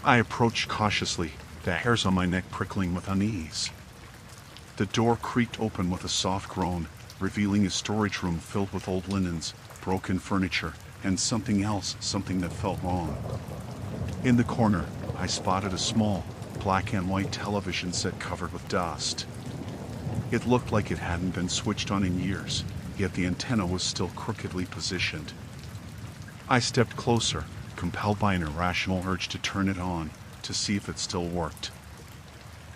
Speaker 1: I approached cautiously, the hairs on my neck prickling with unease. The door creaked open with a soft groan, revealing a storage room filled with old linens, broken furniture, and something else, something that felt wrong. In the corner, I spotted a small, black and white television set covered with dust. It looked like it hadn't been switched on in years, yet the antenna was still crookedly positioned. I stepped closer, compelled by an irrational urge to turn it on, to see if it still worked.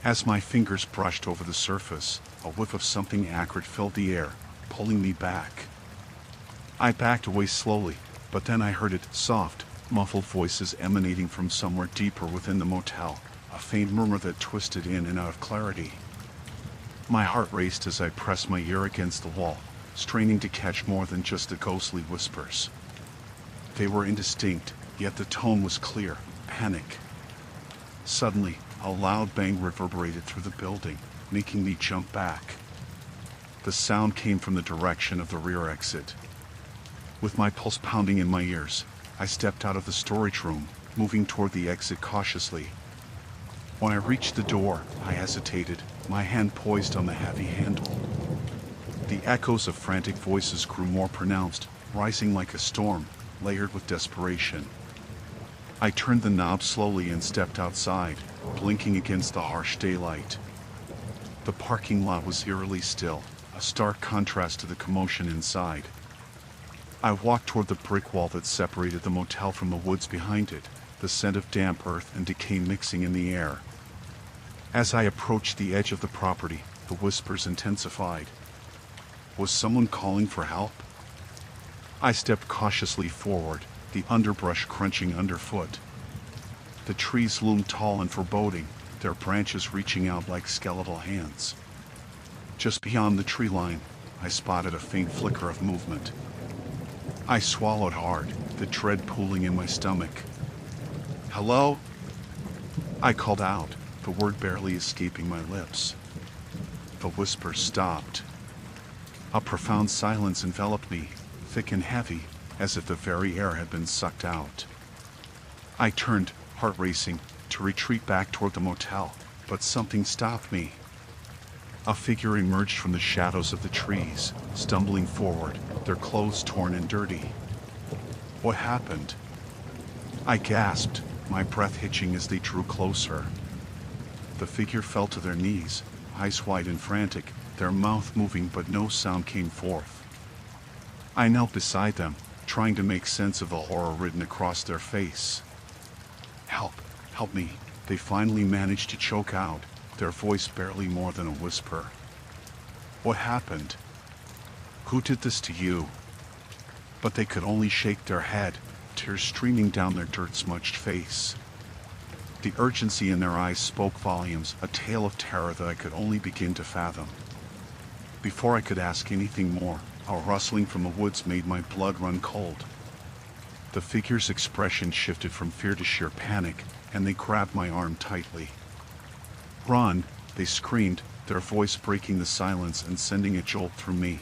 Speaker 1: As my fingers brushed over the surface, a whiff of something acrid filled the air, pulling me back. I backed away slowly, but then I heard it, soft, muffled voices emanating from somewhere deeper within the motel, a faint murmur that twisted in and out of clarity. My heart raced as I pressed my ear against the wall, straining to catch more than just the ghostly whispers. They were indistinct, yet the tone was clear, panic. Suddenly, a loud bang reverberated through the building, making me jump back. The sound came from the direction of the rear exit. With my pulse pounding in my ears, I stepped out of the storage room, moving toward the exit cautiously. When I reached the door, I hesitated, my hand poised on the heavy handle. The echoes of frantic voices grew more pronounced, rising like a storm, layered with desperation. I turned the knob slowly and stepped outside, blinking against the harsh daylight. The parking lot was eerily still, a stark contrast to the commotion inside. I walked toward the brick wall that separated the motel from the woods behind it, the scent of damp earth and decay mixing in the air. As I approached the edge of the property, the whispers intensified. Was someone calling for help? I stepped cautiously forward, the underbrush crunching underfoot. The trees loomed tall and foreboding, their branches reaching out like skeletal hands. Just beyond the tree line, I spotted a faint flicker of movement. I swallowed hard, the dread pooling in my stomach. "Hello?" I called out, the word barely escaping my lips. The whispers stopped. A profound silence enveloped me, thick and heavy, as if the very air had been sucked out. I turned, heart racing, to retreat back toward the motel, but something stopped me. A figure emerged from the shadows of the trees, stumbling forward, their clothes torn and dirty. What happened? I gasped, my breath hitching as they drew closer. The figure fell to their knees, eyes wide and frantic, their mouth moving but no sound came forth. I knelt beside them, trying to make sense of the horror written across their face. "Help, help me," they finally managed to choke out, their voice barely more than a whisper. "What happened? Who did this to you?" But they could only shake their head, tears streaming down their dirt-smudged face. The urgency in their eyes spoke volumes, a tale of terror that I could only begin to fathom. Before I could ask anything more, a rustling from the woods made my blood run cold. The figure's expression shifted from fear to sheer panic, and they grabbed my arm tightly. "Run!" they screamed, their voice breaking the silence and sending a jolt through me.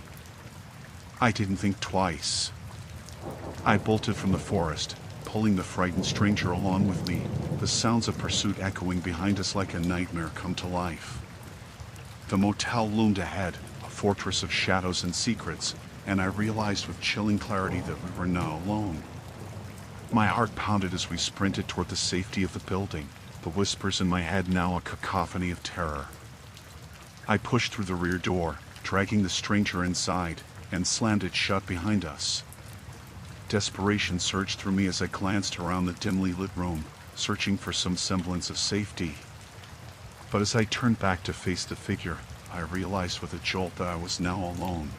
Speaker 1: I didn't think twice. I bolted from the forest, pulling the frightened stranger along with me, the sounds of pursuit echoing behind us like a nightmare come to life. The motel loomed ahead, a fortress of shadows and secrets, and I realized with chilling clarity that we were now alone. My heart pounded as we sprinted toward the safety of the building, the whispers in my head now a cacophony of terror. I pushed through the rear door, dragging the stranger inside, and slammed it shut behind us. Desperation surged through me as I glanced around the dimly lit room, searching for some semblance of safety. But as I turned back to face the figure, I realized with a jolt that I was now alone.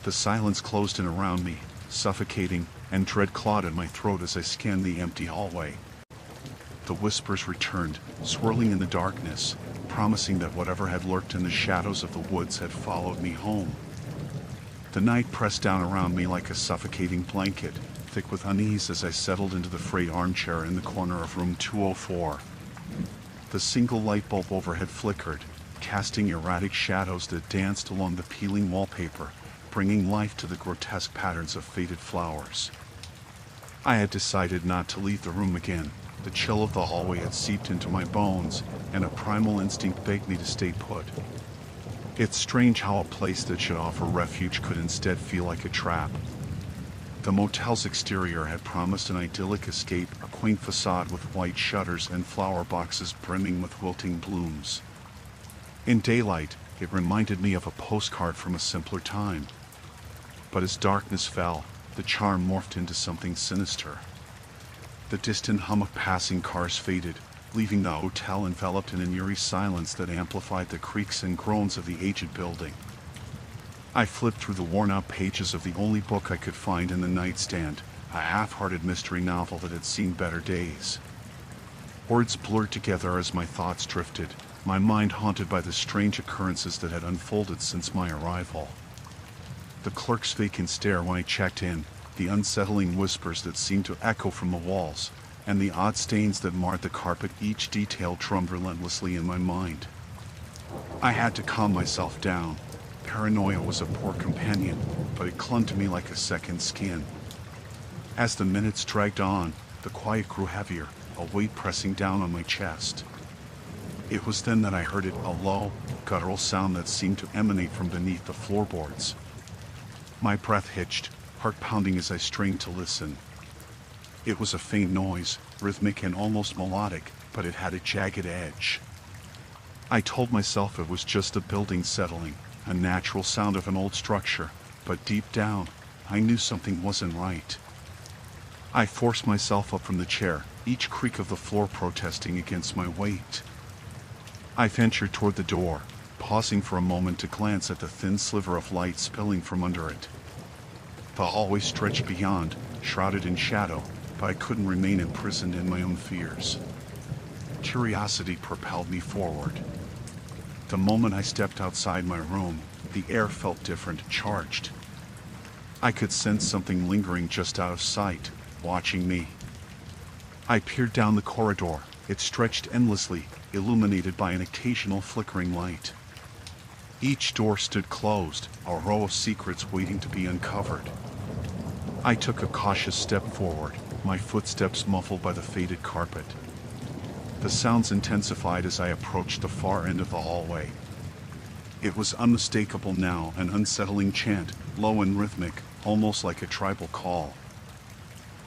Speaker 1: The silence closed in around me, suffocating, and dread clawed at my throat as I scanned the empty hallway. The whispers returned, swirling in the darkness, promising that whatever had lurked in the shadows of the woods had followed me home. The night pressed down around me like a suffocating blanket, thick with unease as I settled into the frayed armchair in the corner of room 204. The single light bulb overhead flickered, casting erratic shadows that danced along the peeling wallpaper, bringing life to the grotesque patterns of faded flowers. I had decided not to leave the room again. The chill of the hallway had seeped into my bones, and a primal instinct begged me to stay put. It's strange how a place that should offer refuge could instead feel like a trap. The motel's exterior had promised an idyllic escape, a quaint facade with white shutters and flower boxes brimming with wilting blooms. In daylight, it reminded me of a postcard from a simpler time. But as darkness fell, the charm morphed into something sinister. The distant hum of passing cars faded, leaving the hotel enveloped in an eerie silence that amplified the creaks and groans of the aged building. I flipped through the worn-out pages of the only book I could find in the nightstand, a half-hearted mystery novel that had seen better days. Words blurred together as my thoughts drifted, my mind haunted by the strange occurrences that had unfolded since my arrival. The clerk's vacant stare when I checked in, the unsettling whispers that seemed to echo from the walls, and the odd stains that marred the carpet, each detail drummed relentlessly in my mind. I had to calm myself down. Paranoia was a poor companion, but it clung to me like a second skin. As the minutes dragged on, the quiet grew heavier, a weight pressing down on my chest. It was then that I heard it, a low, guttural sound that seemed to emanate from beneath the floorboards. My breath hitched, heart pounding as I strained to listen. It was a faint noise, rhythmic and almost melodic, but it had a jagged edge. I told myself it was just the building settling, a natural sound of an old structure, but deep down, I knew something wasn't right. I forced myself up from the chair, each creak of the floor protesting against my weight. I ventured toward the door, pausing for a moment to glance at the thin sliver of light spilling from under it. The hallway stretched beyond, shrouded in shadow, but I couldn't remain imprisoned in my own fears. Curiosity propelled me forward. The moment I stepped outside my room, the air felt different, charged. I could sense something lingering just out of sight, watching me. I peered down the corridor. It stretched endlessly, illuminated by an occasional flickering light. Each door stood closed, a row of secrets waiting to be uncovered. I took a cautious step forward, my footsteps muffled by the faded carpet. The sounds intensified as I approached the far end of the hallway. It was unmistakable now, an unsettling chant, low and rhythmic, almost like a tribal call.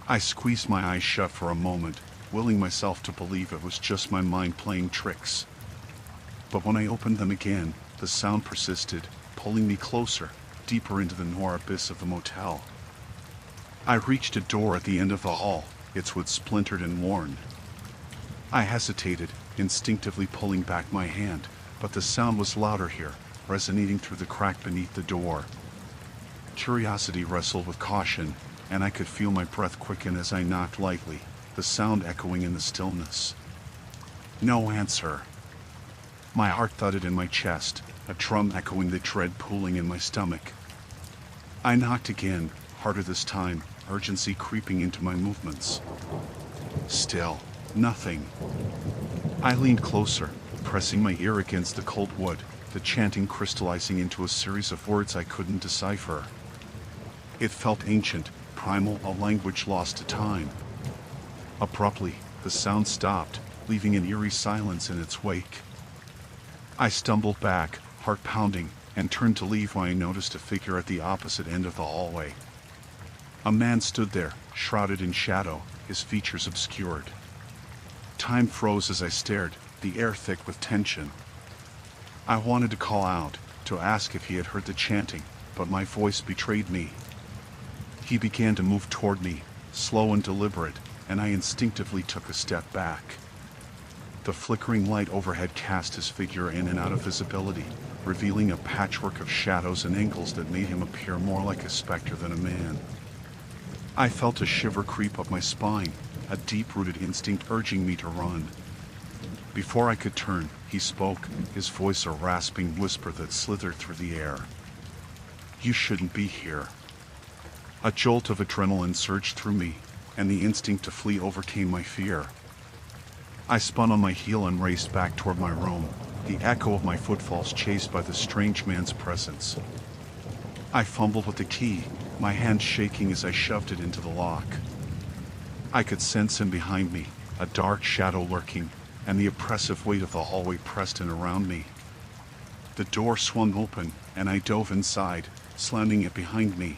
Speaker 1: I squeezed my eyes shut for a moment, willing myself to believe it was just my mind playing tricks. But when I opened them again, the sound persisted, pulling me closer, deeper into the noir abyss of the motel. I reached a door at the end of the hall, its wood splintered and worn. I hesitated, instinctively pulling back my hand, but the sound was louder here, resonating through the crack beneath the door. Curiosity wrestled with caution, and I could feel my breath quicken as I knocked lightly, the sound echoing in the stillness. No answer. My heart thudded in my chest, a drum echoing the dread pooling in my stomach. I knocked again, harder this time, urgency creeping into my movements. Still, nothing. I leaned closer, pressing my ear against the cold wood, the chanting crystallizing into a series of words I couldn't decipher. It felt ancient, primal, a language lost to time. Abruptly, the sound stopped, leaving an eerie silence in its wake. I stumbled back, heart pounding, and turned to leave when I noticed a figure at the opposite end of the hallway. A man stood there, shrouded in shadow, his features obscured. Time froze as I stared, the air thick with tension. I wanted to call out, to ask if he had heard the chanting, but my voice betrayed me. He began to move toward me, slow and deliberate, and I instinctively took a step back. The flickering light overhead cast his figure in and out of visibility, revealing a patchwork of shadows and angles that made him appear more like a specter than a man. I felt a shiver creep up my spine, a deep-rooted instinct urging me to run. Before I could turn, he spoke, his voice a rasping whisper that slithered through the air. "You shouldn't be here." A jolt of adrenaline surged through me, and the instinct to flee overcame my fear. I spun on my heel and raced back toward my room, the echo of my footfalls chased by the strange man's presence. I fumbled with the key, my hand shaking as I shoved it into the lock. I could sense him behind me, a dark shadow lurking, and the oppressive weight of the hallway pressed in around me. The door swung open, and I dove inside, slamming it behind me.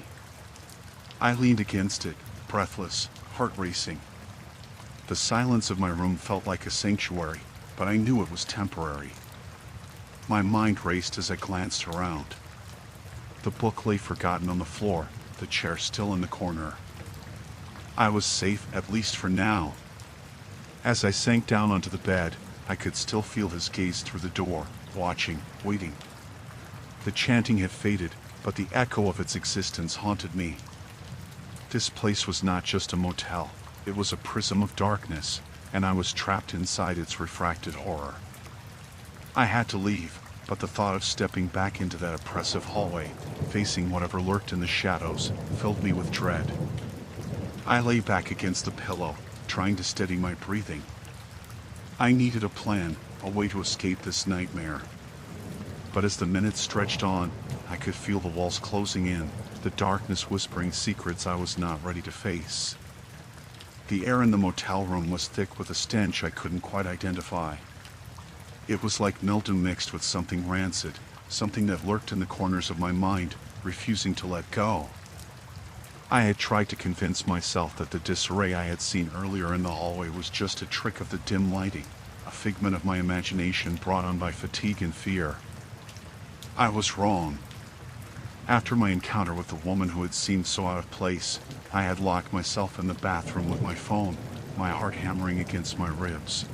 Speaker 1: I leaned against it, breathless, heart racing. The silence of my room felt like a sanctuary, but I knew it was temporary. My mind raced as I glanced around. The book lay forgotten on the floor, the chair still in the corner. I was safe, at least for now. As I sank down onto the bed, I could still feel his gaze through the door, watching, waiting. The chanting had faded, but the echo of its existence haunted me. This place was not just a motel, it was a prism of darkness, and I was trapped inside its refracted horror. I had to leave, but the thought of stepping back into that oppressive hallway, facing whatever lurked in the shadows, filled me with dread. I lay back against the pillow, trying to steady my breathing. I needed a plan, a way to escape this nightmare. But as the minutes stretched on, I could feel the walls closing in, the darkness whispering secrets I was not ready to face. The air in the motel room was thick with a stench I couldn't quite identify. It was like mildew mixed with something rancid, something that lurked in the corners of my mind, refusing to let go. I had tried to convince myself that the disarray I had seen earlier in the hallway was just a trick of the dim lighting, a figment of my imagination brought on by fatigue and fear. I was wrong. After my encounter with the woman who had seemed so out of place, I had locked myself in the bathroom with my phone, my heart hammering against my ribs.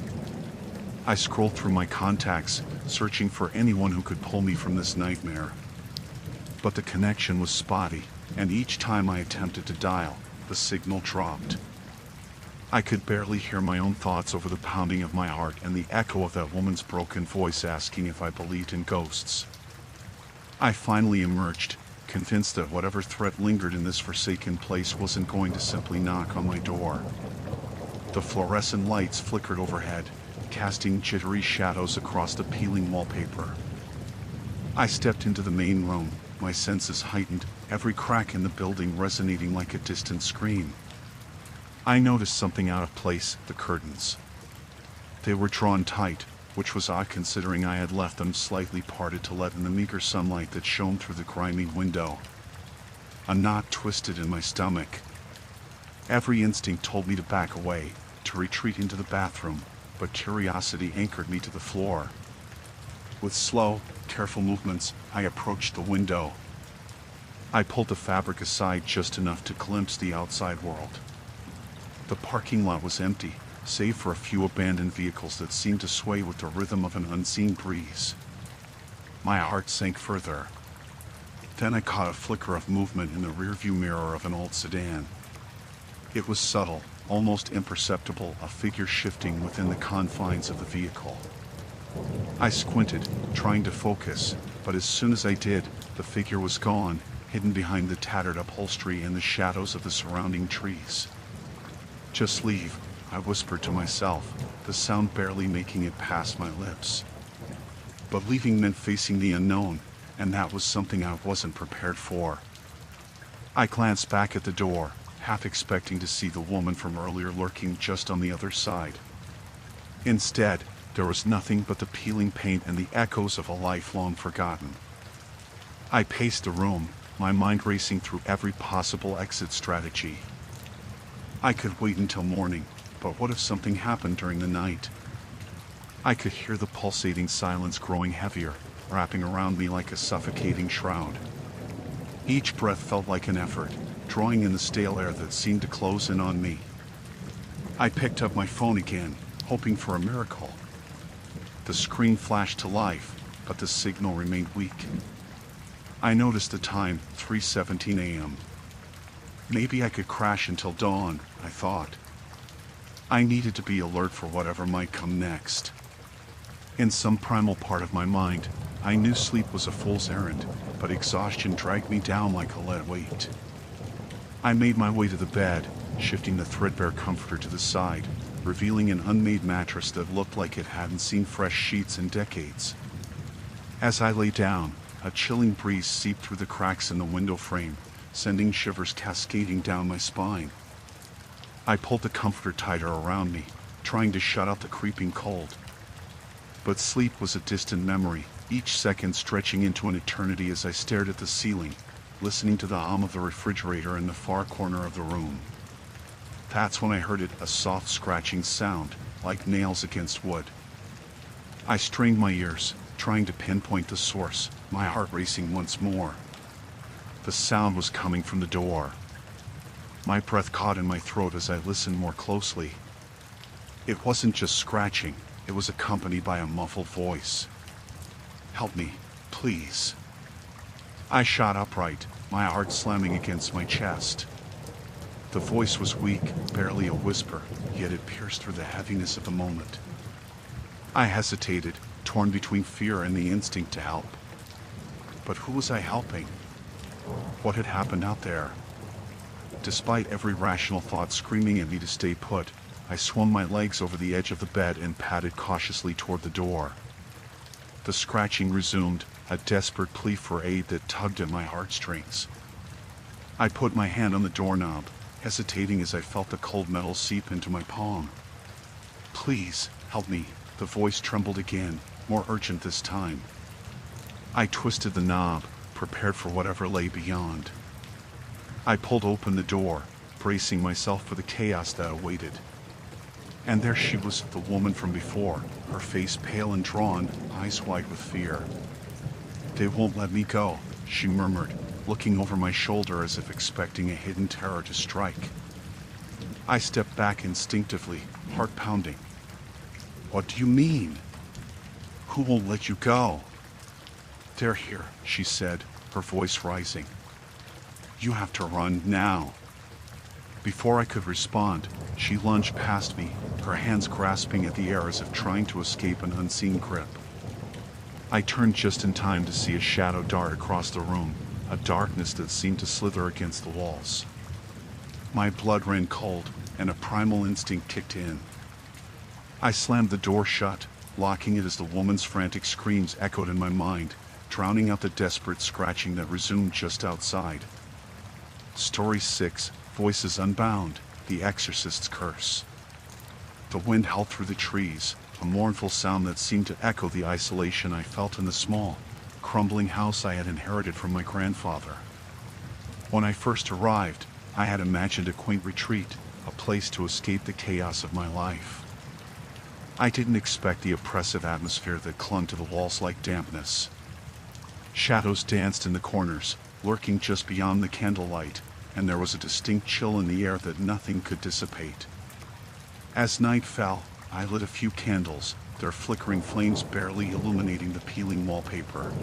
Speaker 1: I scrolled through my contacts, searching for anyone who could pull me from this nightmare. But the connection was spotty, and each time I attempted to dial, the signal dropped. I could barely hear my own thoughts over the pounding of my heart and the echo of that woman's broken voice asking if I believed in ghosts. I finally emerged, convinced that whatever threat lingered in this forsaken place wasn't going to simply knock on my door. The fluorescent lights flickered overhead, casting jittery shadows across the peeling wallpaper. I stepped into the main room, my senses heightened, every crack in the building resonating like a distant scream. I noticed something out of place, the curtains. They were drawn tight, which was odd considering I had left them slightly parted to let in the meager sunlight that shone through the grimy window. A knot twisted in my stomach. Every instinct told me to back away, to retreat into the bathroom, but curiosity anchored me to the floor. With slow, careful movements, I approached the window. I pulled the fabric aside just enough to glimpse the outside world. The parking lot was empty, save for a few abandoned vehicles that seemed to sway with the rhythm of an unseen breeze. My heart sank further. Then I caught a flicker of movement in the rearview mirror of an old sedan. It was subtle, almost imperceptible, a figure shifting within the confines of the vehicle. I squinted, trying to focus, but as soon as I did, the figure was gone, hidden behind the tattered upholstery and the shadows of the surrounding trees. "Just leave," I whispered to myself, the sound barely making it past my lips. But leaving meant facing the unknown, and that was something I wasn't prepared for. I glanced back at the door, half expecting to see the woman from earlier lurking just on the other side. Instead, there was nothing but the peeling paint and the echoes of a life long forgotten. I paced the room, my mind racing through every possible exit strategy. I could wait until morning, but what if something happened during the night? I could hear the pulsating silence growing heavier, wrapping around me like a suffocating shroud. Each breath felt like an effort, drawing in the stale air that seemed to close in on me. I picked up my phone again, hoping for a miracle. The screen flashed to life, but the signal remained weak. I noticed the time, 3:17 a.m. Maybe I could crash until dawn, I thought. I needed to be alert for whatever might come next. In some primal part of my mind, I knew sleep was a fool's errand, but exhaustion dragged me down like a lead weight. I made my way to the bed, shifting the threadbare comforter to the side, revealing an unmade mattress that looked like it hadn't seen fresh sheets in decades. As I lay down, a chilling breeze seeped through the cracks in the window frame, sending shivers cascading down my spine. I pulled the comforter tighter around me, trying to shut out the creeping cold. But sleep was a distant memory, each second stretching into an eternity as I stared at the ceiling, listening to the hum of the refrigerator in the far corner of the room. That's when I heard it, a soft scratching sound, like nails against wood. I strained my ears, trying to pinpoint the source, my heart racing once more. The sound was coming from the door. My breath caught in my throat as I listened more closely. It wasn't just scratching, it was accompanied by a muffled voice. "Help me, please." I shot upright, my heart slamming against my chest. The voice was weak, barely a whisper, yet it pierced through the heaviness of the moment. I hesitated, torn between fear and the instinct to help. But who was I helping? What had happened out there? Despite every rational thought screaming at me to stay put, I swung my legs over the edge of the bed and padded cautiously toward the door. The scratching resumed, a desperate plea for aid that tugged at my heartstrings. I put my hand on the doorknob, hesitating as I felt the cold metal seep into my palm. "Please, help me," the voice trembled again, more urgent this time. I twisted the knob, prepared for whatever lay beyond. I pulled open the door, bracing myself for the chaos that awaited. And there she was, the woman from before, her face pale and drawn, eyes wide with fear. "They won't let me go," she murmured, looking over my shoulder as if expecting a hidden terror to strike. I stepped back instinctively, heart pounding. "What do you mean? Who won't let you go?" "They're here," she said, her voice rising. "You have to run now." Before I could respond, she lunged past me, her hands grasping at the air as if trying to escape an unseen grip. I turned just in time to see a shadow dart across the room, a darkness that seemed to slither against the walls. My blood ran cold, and a primal instinct kicked in. I slammed the door shut, locking it as the woman's frantic screams echoed in my mind, drowning out the desperate scratching that resumed just outside. Story 6, Voices Unbound, The Exorcist's Curse. The wind howled through the trees, a mournful sound that seemed to echo the isolation I felt in the small, crumbling house I had inherited from my grandfather. When I first arrived, I had imagined a quaint retreat, a place to escape the chaos of my life. I didn't expect the oppressive atmosphere that clung to the walls like dampness. Shadows danced in the corners, lurking just beyond the candlelight, and there was a distinct chill in the air that nothing could dissipate. As night fell, I lit a few candles, their flickering flames barely illuminating the peeling wallpaper.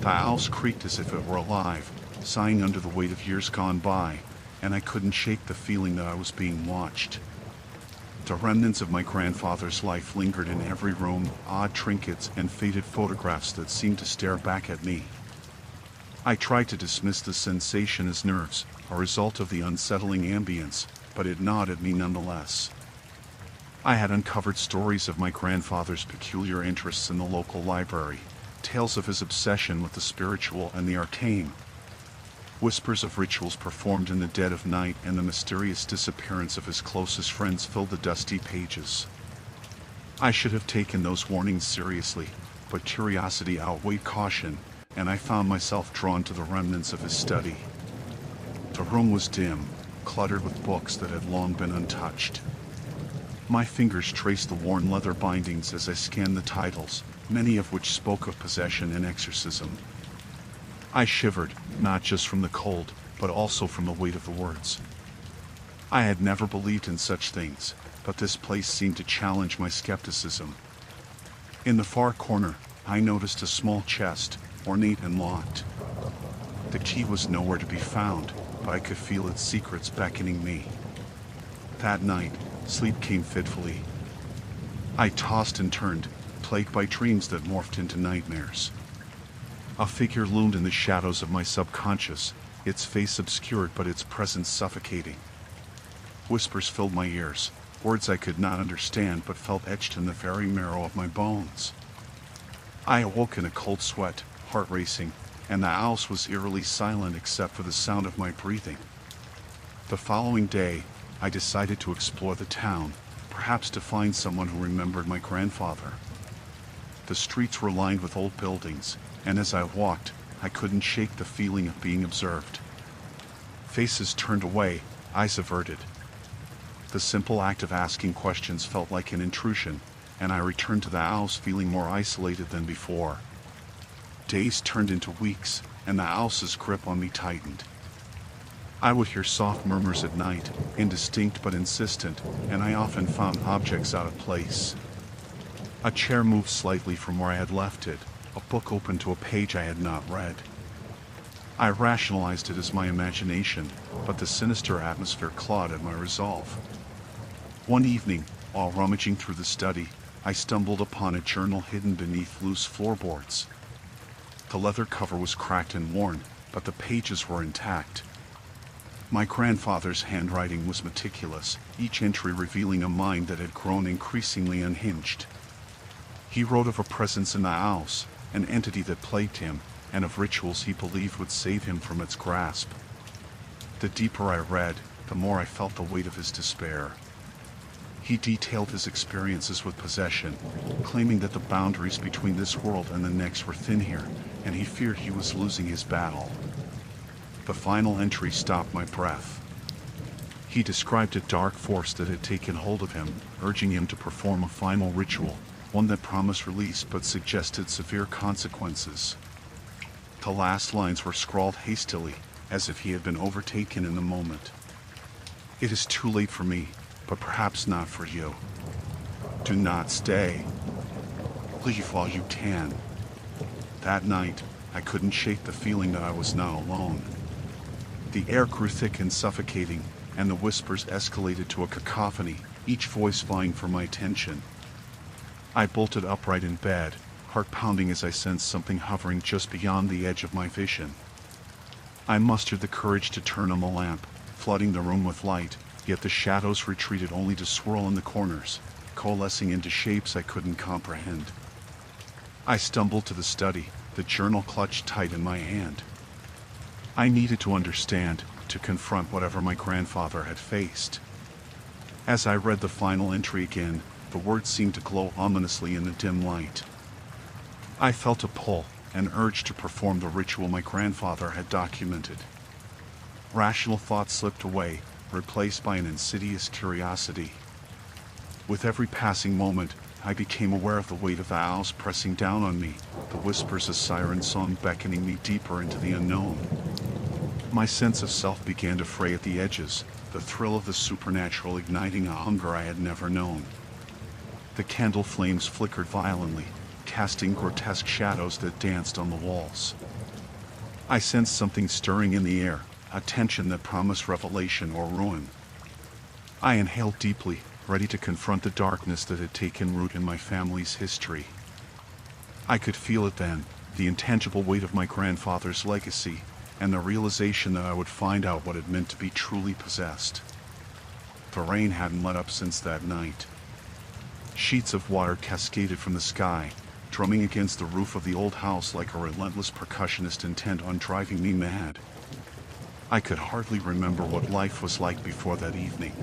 Speaker 1: The house creaked as if it were alive, sighing under the weight of years gone by, and I couldn't shake the feeling that I was being watched. The remnants of my grandfather's life lingered in every room, odd trinkets and faded photographs that seemed to stare back at me. I tried to dismiss the sensation as nerves, a result of the unsettling ambience, but it gnawed at me nonetheless. I had uncovered stories of my grandfather's peculiar interests in the local library, tales of his obsession with the spiritual and the arcane, whispers of rituals performed in the dead of night, and the mysterious disappearance of his closest friends filled the dusty pages. I should have taken those warnings seriously, but curiosity outweighed caution, and I found myself drawn to the remnants of his study. The room was dim, cluttered with books that had long been untouched. My fingers traced the worn leather bindings as I scanned the titles, many of which spoke of possession and exorcism. I shivered, not just from the cold, but also from the weight of the words. I had never believed in such things, but this place seemed to challenge my skepticism. In the far corner, I noticed a small chest, ornate and locked. The key was nowhere to be found, but I could feel its secrets beckoning me. That night, sleep came fitfully. I tossed and turned, plagued by dreams that morphed into nightmares. A figure loomed in the shadows of my subconscious, its face obscured but its presence suffocating. Whispers filled my ears, words I could not understand but felt etched in the very marrow of my bones. I awoke in a cold sweat, heart racing, and the house was eerily silent except for the sound of my breathing. The following day, I decided to explore the town, perhaps to find someone who remembered my grandfather. The streets were lined with old buildings, and as I walked, I couldn't shake the feeling of being observed. Faces turned away, eyes averted. The simple act of asking questions felt like an intrusion, and I returned to the house feeling more isolated than before. Days turned into weeks, and the house's grip on me tightened. I would hear soft murmurs at night, indistinct but insistent, and I often found objects out of place. A chair moved slightly from where I had left it, a book opened to a page I had not read. I rationalized it as my imagination, but the sinister atmosphere clawed at my resolve. One evening, while rummaging through the study, I stumbled upon a journal hidden beneath loose floorboards. The leather cover was cracked and worn, but the pages were intact. My grandfather's handwriting was meticulous, each entry revealing a mind that had grown increasingly unhinged. He wrote of a presence in the house, an entity that plagued him, and of rituals he believed would save him from its grasp. The deeper I read, the more I felt the weight of his despair. He detailed his experiences with possession, claiming that the boundaries between this world and the next were thin here, and he feared he was losing his battle. The final entry stopped my breath. He described a dark force that had taken hold of him, urging him to perform a final ritual, one that promised release but suggested severe consequences. The last lines were scrawled hastily, as if he had been overtaken in the moment. "It is too late for me, but perhaps not for you. Do not stay. Leave while you can." That night, I couldn't shake the feeling that I was not alone. The air grew thick and suffocating, and the whispers escalated to a cacophony, each voice vying for my attention. I bolted upright in bed, heart pounding as I sensed something hovering just beyond the edge of my vision. I mustered the courage to turn on the lamp, flooding the room with light, yet the shadows retreated only to swirl in the corners, coalescing into shapes I couldn't comprehend. I stumbled to the study, the journal clutched tight in my hand. I needed to understand, to confront whatever my grandfather had faced. As I read the final entry again, the words seemed to glow ominously in the dim light. I felt a pull, an urge to perform the ritual my grandfather had documented. Rational thought slipped away, replaced by an insidious curiosity. With every passing moment, I became aware of the weight of the house pressing down on me, the whispers of siren song beckoning me deeper into the unknown. My sense of self began to fray at the edges, the thrill of the supernatural igniting a hunger I had never known. The candle flames flickered violently, casting grotesque shadows that danced on the walls. I sensed something stirring in the air, a tension that promised revelation or ruin. I inhaled deeply, ready to confront the darkness that had taken root in my family's history. I could feel it then, the intangible weight of my grandfather's legacy, and the realization that I would find out what it meant to be truly possessed. The rain hadn't let up since that night. Sheets of water cascaded from the sky, drumming against the roof of the old house like a relentless percussionist intent on driving me mad. I could hardly remember what life was like before that evening.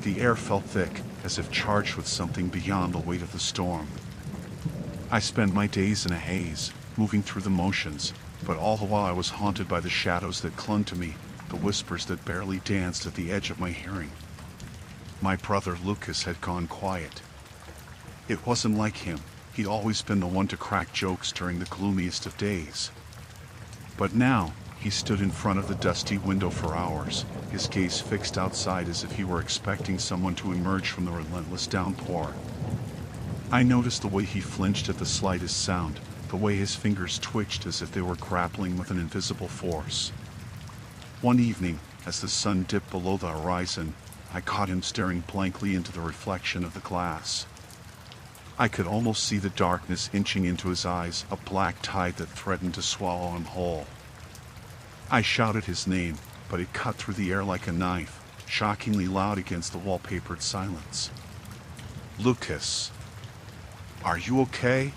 Speaker 1: The air felt thick, as if charged with something beyond the weight of the storm. I spent my days in a haze, moving through the motions, but all the while I was haunted by the shadows that clung to me, the whispers that barely danced at the edge of my hearing. My brother Lucas had gone quiet. It wasn't like him. He'd always been the one to crack jokes during the gloomiest of days. But now, he stood in front of the dusty window for hours, his gaze fixed outside as if he were expecting someone to emerge from the relentless downpour. I noticed the way he flinched at the slightest sound, the way his fingers twitched as if they were grappling with an invisible force. One evening, as the sun dipped below the horizon, I caught him staring blankly into the reflection of the glass. I could almost see the darkness inching into his eyes, a black tide that threatened to swallow him whole. I shouted his name, but it cut through the air like a knife, shockingly loud against the wallpapered silence. "Lucas, are you okay?"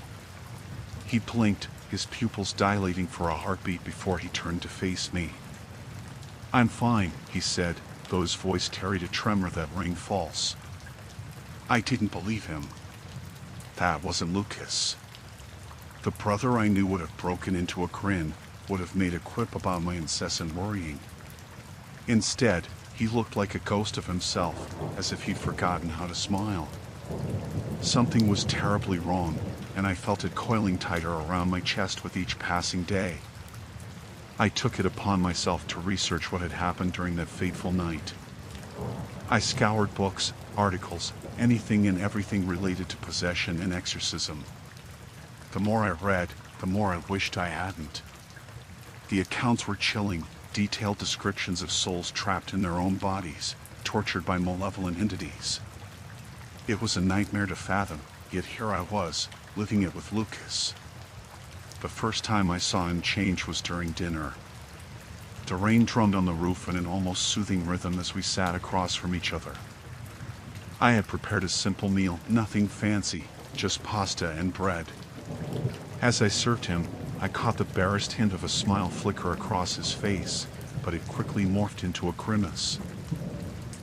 Speaker 1: He blinked, his pupils dilating for a heartbeat before he turned to face me. "I'm fine," he said, though his voice carried a tremor that rang false. I didn't believe him. That wasn't Lucas. The brother I knew would have broken into a grin, would have made a quip about my incessant worrying. Instead, he looked like a ghost of himself, as if he'd forgotten how to smile. Something was terribly wrong, and I felt it coiling tighter around my chest with each passing day. I took it upon myself to research what had happened during that fateful night. I scoured books, articles, anything and everything related to possession and exorcism. The more I read, the more I wished I hadn't. The accounts were chilling, detailed descriptions of souls trapped in their own bodies, tortured by malevolent entities. It was a nightmare to fathom, yet here I was, living it with Lucas. The first time I saw him change was during dinner. The rain drummed on the roof in an almost soothing rhythm as we sat across from each other. I had prepared a simple meal, nothing fancy, just pasta and bread. As I served him, I caught the barest hint of a smile flicker across his face, but it quickly morphed into a grimace.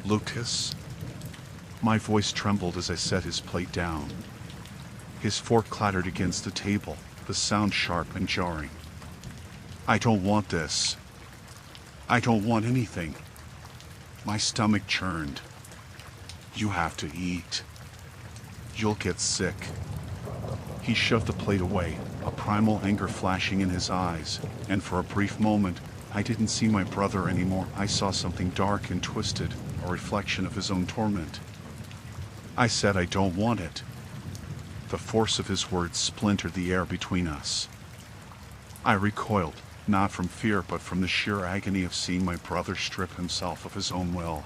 Speaker 1: "Lucas?" My voice trembled as I set his plate down. His fork clattered against the table, the sound sharp and jarring. "I don't want this. I don't want anything." My stomach churned. "You have to eat. You'll get sick." He shoved the plate away, a primal anger flashing in his eyes, and for a brief moment, I didn't see my brother anymore. I saw something dark and twisted, a reflection of his own torment. I said, "I don't want it." The force of his words splintered the air between us. I recoiled, not from fear but from the sheer agony of seeing my brother strip himself of his own will.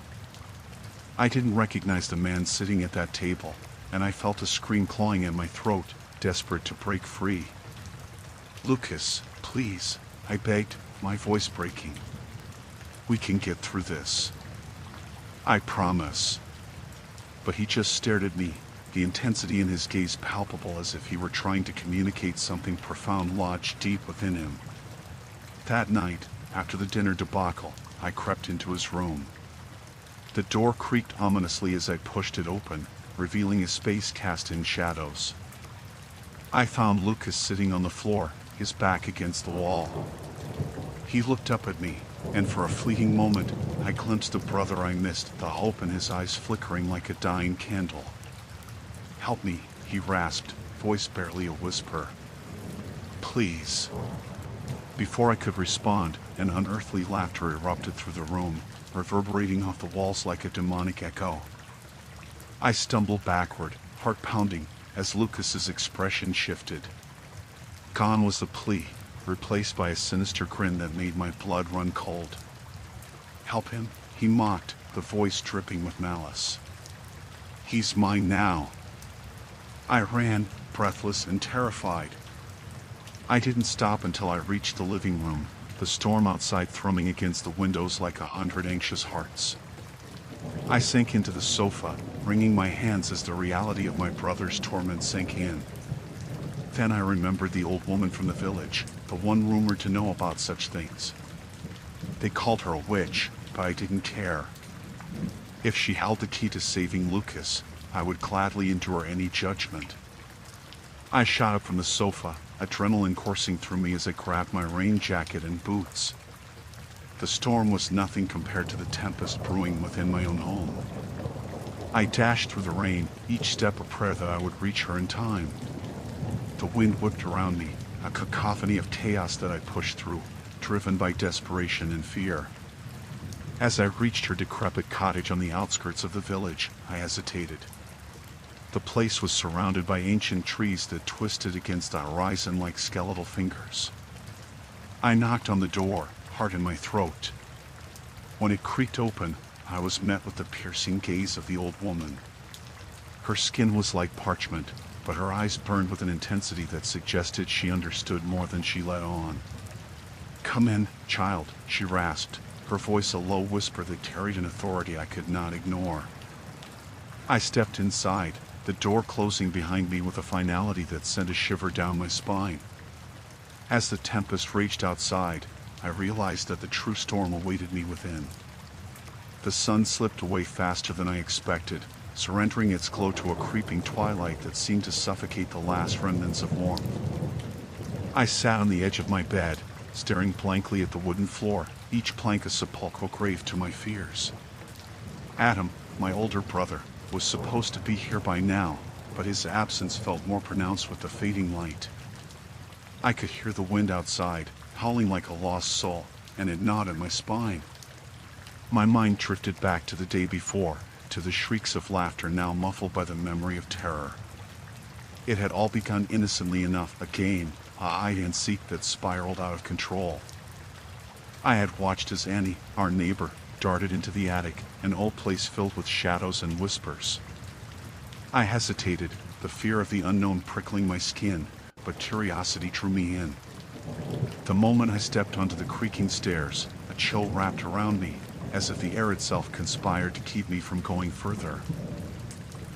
Speaker 1: I didn't recognize the man sitting at that table, and I felt a scream clawing at my throat, desperate to break free. "Lucas, please," I begged, my voice breaking. "We can get through this. I promise." But he just stared at me, the intensity in his gaze palpable as if he were trying to communicate something profound lodged deep within him. That night, after the dinner debacle, I crept into his room. The door creaked ominously as I pushed it open, revealing a space cast in shadows. I found Lucas sitting on the floor, his back against the wall. He looked up at me, and for a fleeting moment, I glimpsed the brother I missed, the hope in his eyes flickering like a dying candle. "Help me," he rasped, voice barely a whisper. "Please." Before I could respond, an unearthly laughter erupted through the room, reverberating off the walls like a demonic echo. I stumbled backward, heart pounding, as Lucas's expression shifted. Gone was the plea, replaced by a sinister grin that made my blood run cold. "Help him?" he mocked, the voice dripping with malice. "He's mine now." I ran, breathless and terrified. I didn't stop until I reached the living room, the storm outside thrumming against the windows like 100 anxious hearts. I sank into the sofa, wringing my hands as the reality of my brother's torment sank in. Then I remembered the old woman from the village, the one rumored to know about such things. They called her a witch, but I didn't care. If she held the key to saving Lucas, I would gladly endure any judgment. I shot up from the sofa, adrenaline coursing through me as I grabbed my rain jacket and boots. The storm was nothing compared to the tempest brewing within my own home. I dashed through the rain, each step a prayer that I would reach her in time. The wind whipped around me, a cacophony of chaos that I pushed through, driven by desperation and fear. As I reached her decrepit cottage on the outskirts of the village, I hesitated. The place was surrounded by ancient trees that twisted against the horizon like skeletal fingers. I knocked on the door, heart in my throat. When it creaked open, I was met with the piercing gaze of the old woman. Her skin was like parchment, but her eyes burned with an intensity that suggested she understood more than she let on. "Come in, child," she rasped, her voice a low whisper that carried an authority I could not ignore. I stepped inside, the door closing behind me with a finality that sent a shiver down my spine. As the tempest raged outside, I realized that the true storm awaited me within. The sun slipped away faster than I expected, surrendering its glow to a creeping twilight that seemed to suffocate the last remnants of warmth. I sat on the edge of my bed, staring blankly at the wooden floor, each plank a sepulchral grave to my fears. Adam, my older brother, was supposed to be here by now, but his absence felt more pronounced with the fading light. I could hear the wind outside, howling like a lost soul, and it gnawed at my spine. My mind drifted back to the day before, to the shrieks of laughter now muffled by the memory of terror. It had all begun innocently enough, a game, a hide-and-seek that spiraled out of control. I had watched as Annie, our neighbor, darted into the attic, an old place filled with shadows and whispers. I hesitated, the fear of the unknown prickling my skin, but curiosity drew me in. The moment I stepped onto the creaking stairs, a chill wrapped around me, as if the air itself conspired to keep me from going further.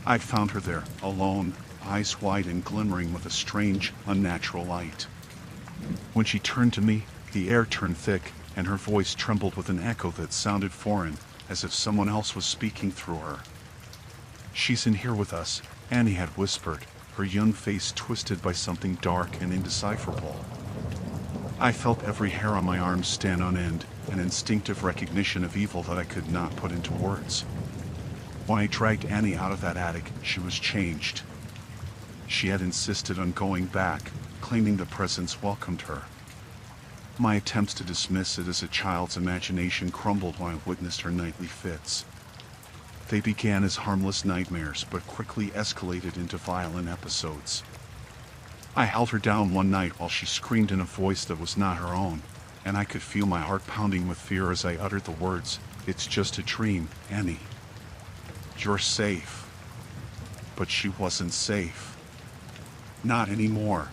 Speaker 1: I found her there, alone, eyes wide and glimmering with a strange, unnatural light. When she turned to me, the air turned thick, and her voice trembled with an echo that sounded foreign, as if someone else was speaking through her. "She's in here with us," Annie had whispered, her young face twisted by something dark and indecipherable. I felt every hair on my arm stand on end, an instinctive recognition of evil that I could not put into words. When I dragged Annie out of that attic, she was changed. She had insisted on going back, claiming the presence welcomed her. My attempts to dismiss it as a child's imagination crumbled when I witnessed her nightly fits. They began as harmless nightmares, but quickly escalated into violent episodes. I held her down one night while she screamed in a voice that was not her own, and I could feel my heart pounding with fear as I uttered the words, "It's just a dream, Annie. You're safe." But she wasn't safe. Not anymore.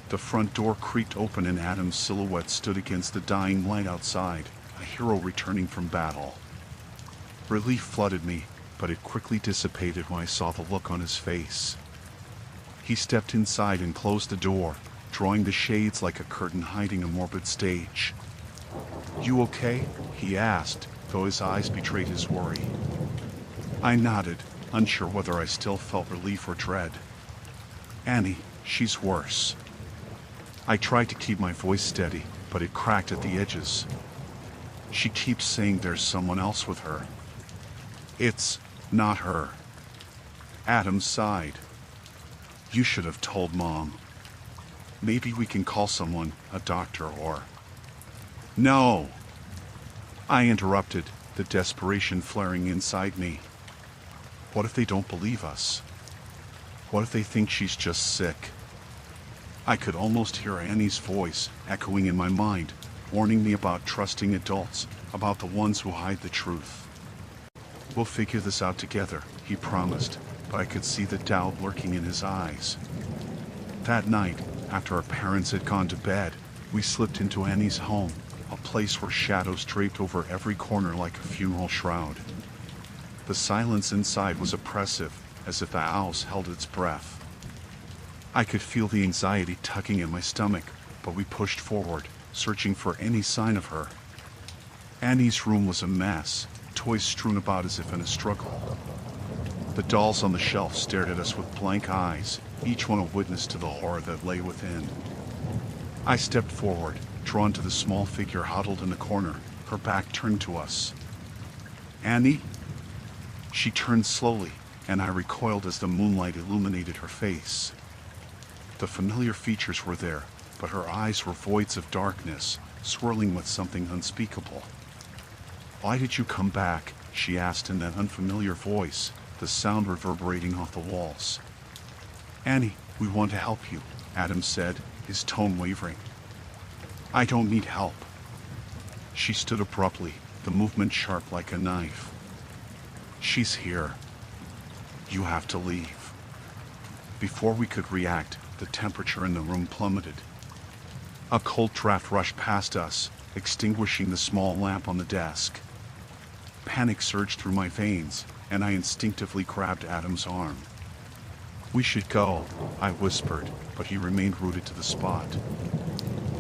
Speaker 1: The front door creaked open and Adam's silhouette stood against the dying light outside, a hero returning from battle. Relief flooded me, but it quickly dissipated when I saw the look on his face. He stepped inside and closed the door, drawing the shades like a curtain hiding a morbid stage. "You okay?" he asked, though his eyes betrayed his worry. I nodded, unsure whether I still felt relief or dread. "Annie, she's worse." I tried to keep my voice steady, but it cracked at the edges. "She keeps saying there's someone else with her." "It's not her." Adam sighed. "You should have told Mom. Maybe we can call someone, a doctor or—" "No!" I interrupted, the desperation flaring inside me. What if they don't believe us? What if they think she's just sick? I could almost hear Annie's voice echoing in my mind, warning me about trusting adults, about the ones who hide the truth. "We'll figure this out together," he promised, but I could see the doubt lurking in his eyes. That night, after our parents had gone to bed, we slipped into Annie's home, a place where shadows draped over every corner like a funeral shroud. The silence inside was oppressive, as if the house held its breath. I could feel the anxiety tugging at my stomach, but we pushed forward, searching for any sign of her. Annie's room was a mess, toys strewn about as if in a struggle. The dolls on the shelf stared at us with blank eyes, each one a witness to the horror that lay within. I stepped forward, drawn to the small figure huddled in the corner, her back turned to us. "Annie?" She turned slowly, and I recoiled as the moonlight illuminated her face. The familiar features were there, but her eyes were voids of darkness, swirling with something unspeakable. "Why did you come back?" she asked in that unfamiliar voice, the sound reverberating off the walls. "Annie, we want to help you," Adam said, his tone wavering. "I don't need help." She stood abruptly, the movement sharp like a knife. "She's here. You have to leave." Before we could react, the temperature in the room plummeted. A cold draft rushed past us, extinguishing the small lamp on the desk. Panic surged through my veins, and I instinctively grabbed Adam's arm. "We should go," I whispered, but he remained rooted to the spot.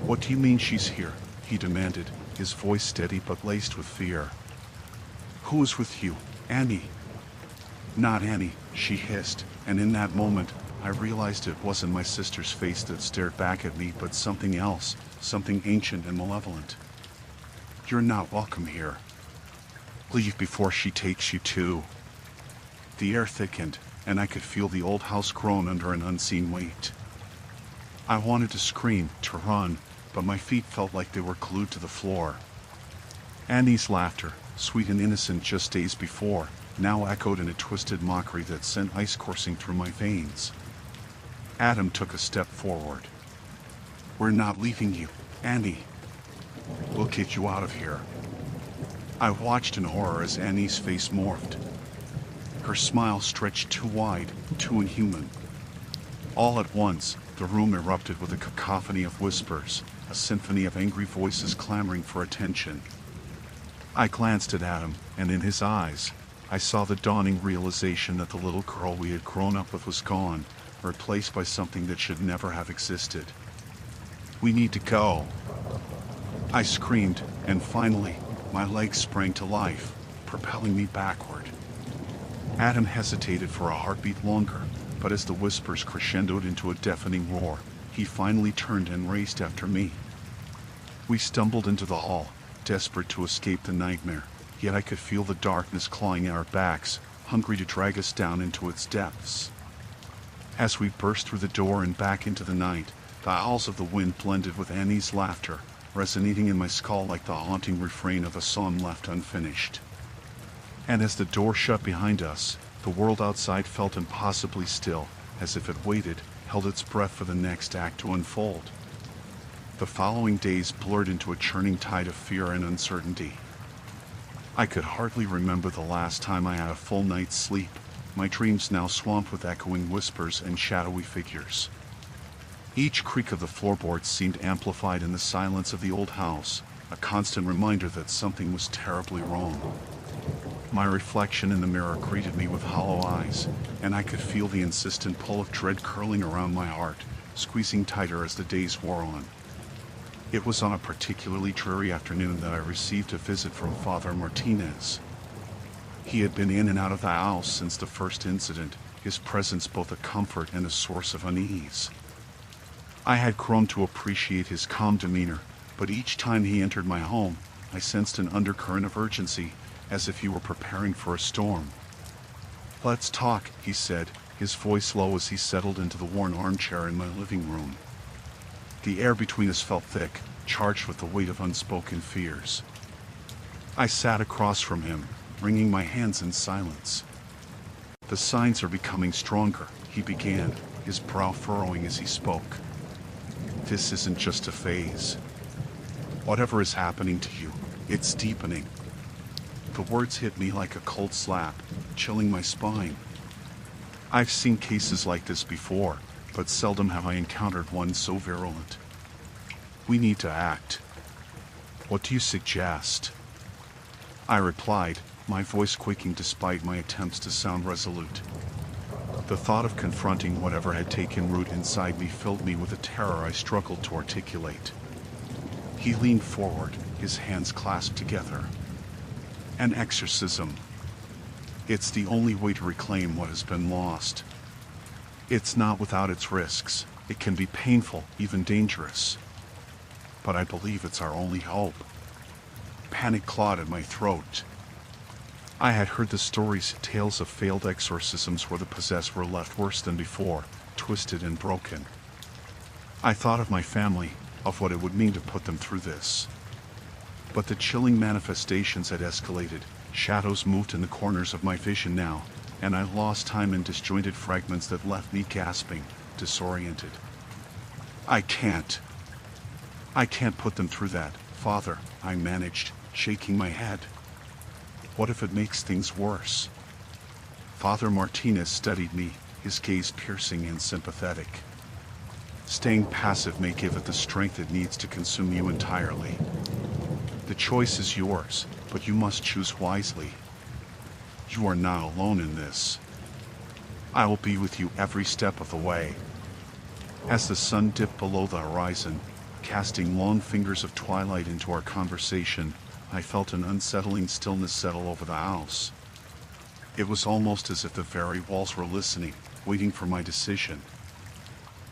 Speaker 1: "What do you mean she's here?" he demanded, his voice steady but laced with fear. "Who is with you, Annie?" "Not Annie," she hissed, and in that moment, I realized it wasn't my sister's face that stared back at me, but something else, something ancient and malevolent. "You're not welcome here. Leave before she takes you too." The air thickened, and I could feel the old house groan under an unseen weight. I wanted to scream, to run, but my feet felt like they were glued to the floor. Annie's laughter, sweet and innocent just days before, now echoed in a twisted mockery that sent ice coursing through my veins. Adam took a step forward. "We're not leaving you, Annie. We'll get you out of here." I watched in horror as Annie's face morphed. Her smile stretched too wide, too inhuman. All at once, The room erupted with a cacophony of whispers, a symphony of angry voices clamoring for attention. I glanced at Adam, and in his eyes, I saw the dawning realization that the little girl we had grown up with was gone, replaced by something that should never have existed. "We need to go," I screamed, and finally, my legs sprang to life, propelling me backward. Adam hesitated for a heartbeat longer, but as the whispers crescendoed into a deafening roar, he finally turned and raced after me. We stumbled into the hall, desperate to escape the nightmare, yet I could feel the darkness clawing at our backs, hungry to drag us down into its depths. As we burst through the door and back into the night, the howls of the wind blended with Annie's laughter, resonating in my skull like the haunting refrain of a song left unfinished. And as the door shut behind us, the world outside felt impossibly still, as if it waited, held its breath for the next act to unfold. The following days blurred into a churning tide of fear and uncertainty. I could hardly remember the last time I had a full night's sleep, my dreams now swamped with echoing whispers and shadowy figures. Each creak of the floorboards seemed amplified in the silence of the old house, a constant reminder that something was terribly wrong. My reflection in the mirror greeted me with hollow eyes, and I could feel the insistent pull of dread curling around my heart, squeezing tighter as the days wore on. It was on a particularly dreary afternoon that I received a visit from Father Martinez. He had been in and out of the house since the first incident, his presence both a comfort and a source of unease. I had grown to appreciate his calm demeanor, but each time he entered my home, I sensed an undercurrent of urgency, as if he were preparing for a storm. "Let's talk," he said, his voice low as he settled into the worn armchair in my living room. The air between us felt thick, charged with the weight of unspoken fears. I sat across from him, wringing my hands in silence. "The signs are becoming stronger," he began, his brow furrowing as he spoke. "This isn't just a phase. Whatever is happening to you, it's deepening." The words hit me like a cold slap, chilling my spine. I've seen cases like this before, but seldom have I encountered one so virulent. "We need to act. What do you suggest?" I replied, my voice quaking despite my attempts to sound resolute. The thought of confronting whatever had taken root inside me filled me with a terror I struggled to articulate. He leaned forward, his hands clasped together. "An exorcism. It's the only way to reclaim what has been lost. It's not without its risks. It can be painful, even dangerous. But I believe it's our only hope." Panic clawed at my throat. I had heard the stories, tales of failed exorcisms where the possessed were left worse than before, twisted and broken. I thought of my family, of what it would mean to put them through this. But the chilling manifestations had escalated, shadows moved in the corners of my vision now, and I lost time in disjointed fragments that left me gasping, disoriented. I can't put them through that, Father," I managed, shaking my head. "What if it makes things worse?" Father Martinez studied me, his gaze piercing and sympathetic. "Staying passive may give it the strength it needs to consume you entirely. The choice is yours, but you must choose wisely. You are not alone in this. I will be with you every step of the way." As the sun dipped below the horizon, casting long fingers of twilight into our conversation, I felt an unsettling stillness settle over the house. It was almost as if the very walls were listening, waiting for my decision.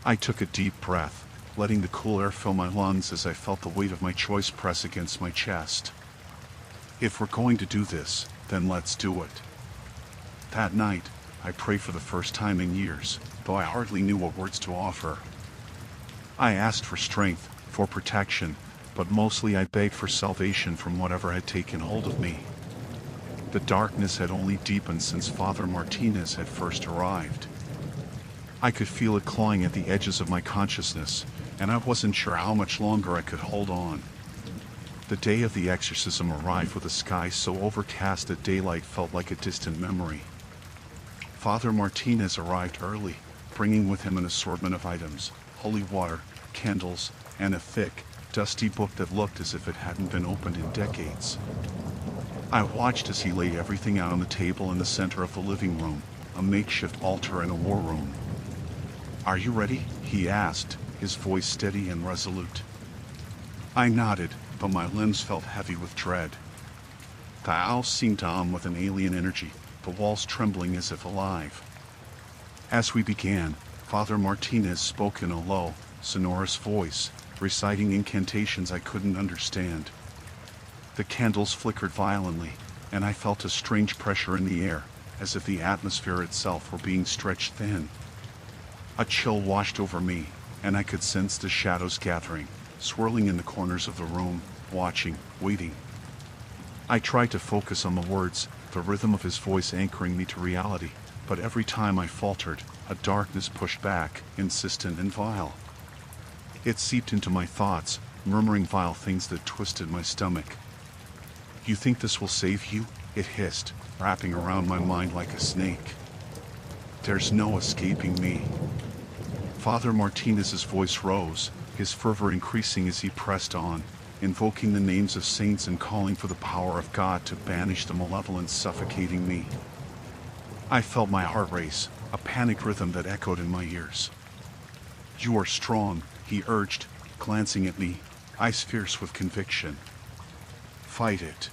Speaker 1: I took a deep breath, letting the cool air fill my lungs as I felt the weight of my choice press against my chest. "If we're going to do this, then let's do it." That night, I prayed for the first time in years, though I hardly knew what words to offer. I asked for strength, for protection, but mostly I begged for salvation from whatever had taken hold of me. The darkness had only deepened since Father Martinez had first arrived. I could feel it clawing at the edges of my consciousness, and I wasn't sure how much longer I could hold on. The day of the exorcism arrived with a sky so overcast that daylight felt like a distant memory. Father Martinez arrived early, bringing with him an assortment of items, holy water, candles, and a thick, dusty book that looked as if it hadn't been opened in decades. I watched as he laid everything out on the table in the center of the living room, a makeshift altar and a war room. "Are you ready?" he asked, his voice steady and resolute. I nodded, but my limbs felt heavy with dread. The house seemed to hum with an alien energy, the walls trembling as if alive. As we began, Father Martinez spoke in a low, sonorous voice, reciting incantations I couldn't understand. The candles flickered violently, and I felt a strange pressure in the air, as if the atmosphere itself were being stretched thin. A chill washed over me, and I could sense the shadows gathering, swirling in the corners of the room, watching, waiting. I tried to focus on the words, the rhythm of his voice anchoring me to reality, but every time I faltered, a darkness pushed back, insistent and vile. It seeped into my thoughts, murmuring vile things that twisted my stomach. "You think this will save you?" it hissed, wrapping around my mind like a snake. "There's no escaping me." Father Martinez's voice rose, his fervor increasing as he pressed on, invoking the names of saints and calling for the power of God to banish the malevolence suffocating me. I felt my heart race, a panic rhythm that echoed in my ears. "You are strong," he urged, glancing at me, eyes fierce with conviction. "Fight it."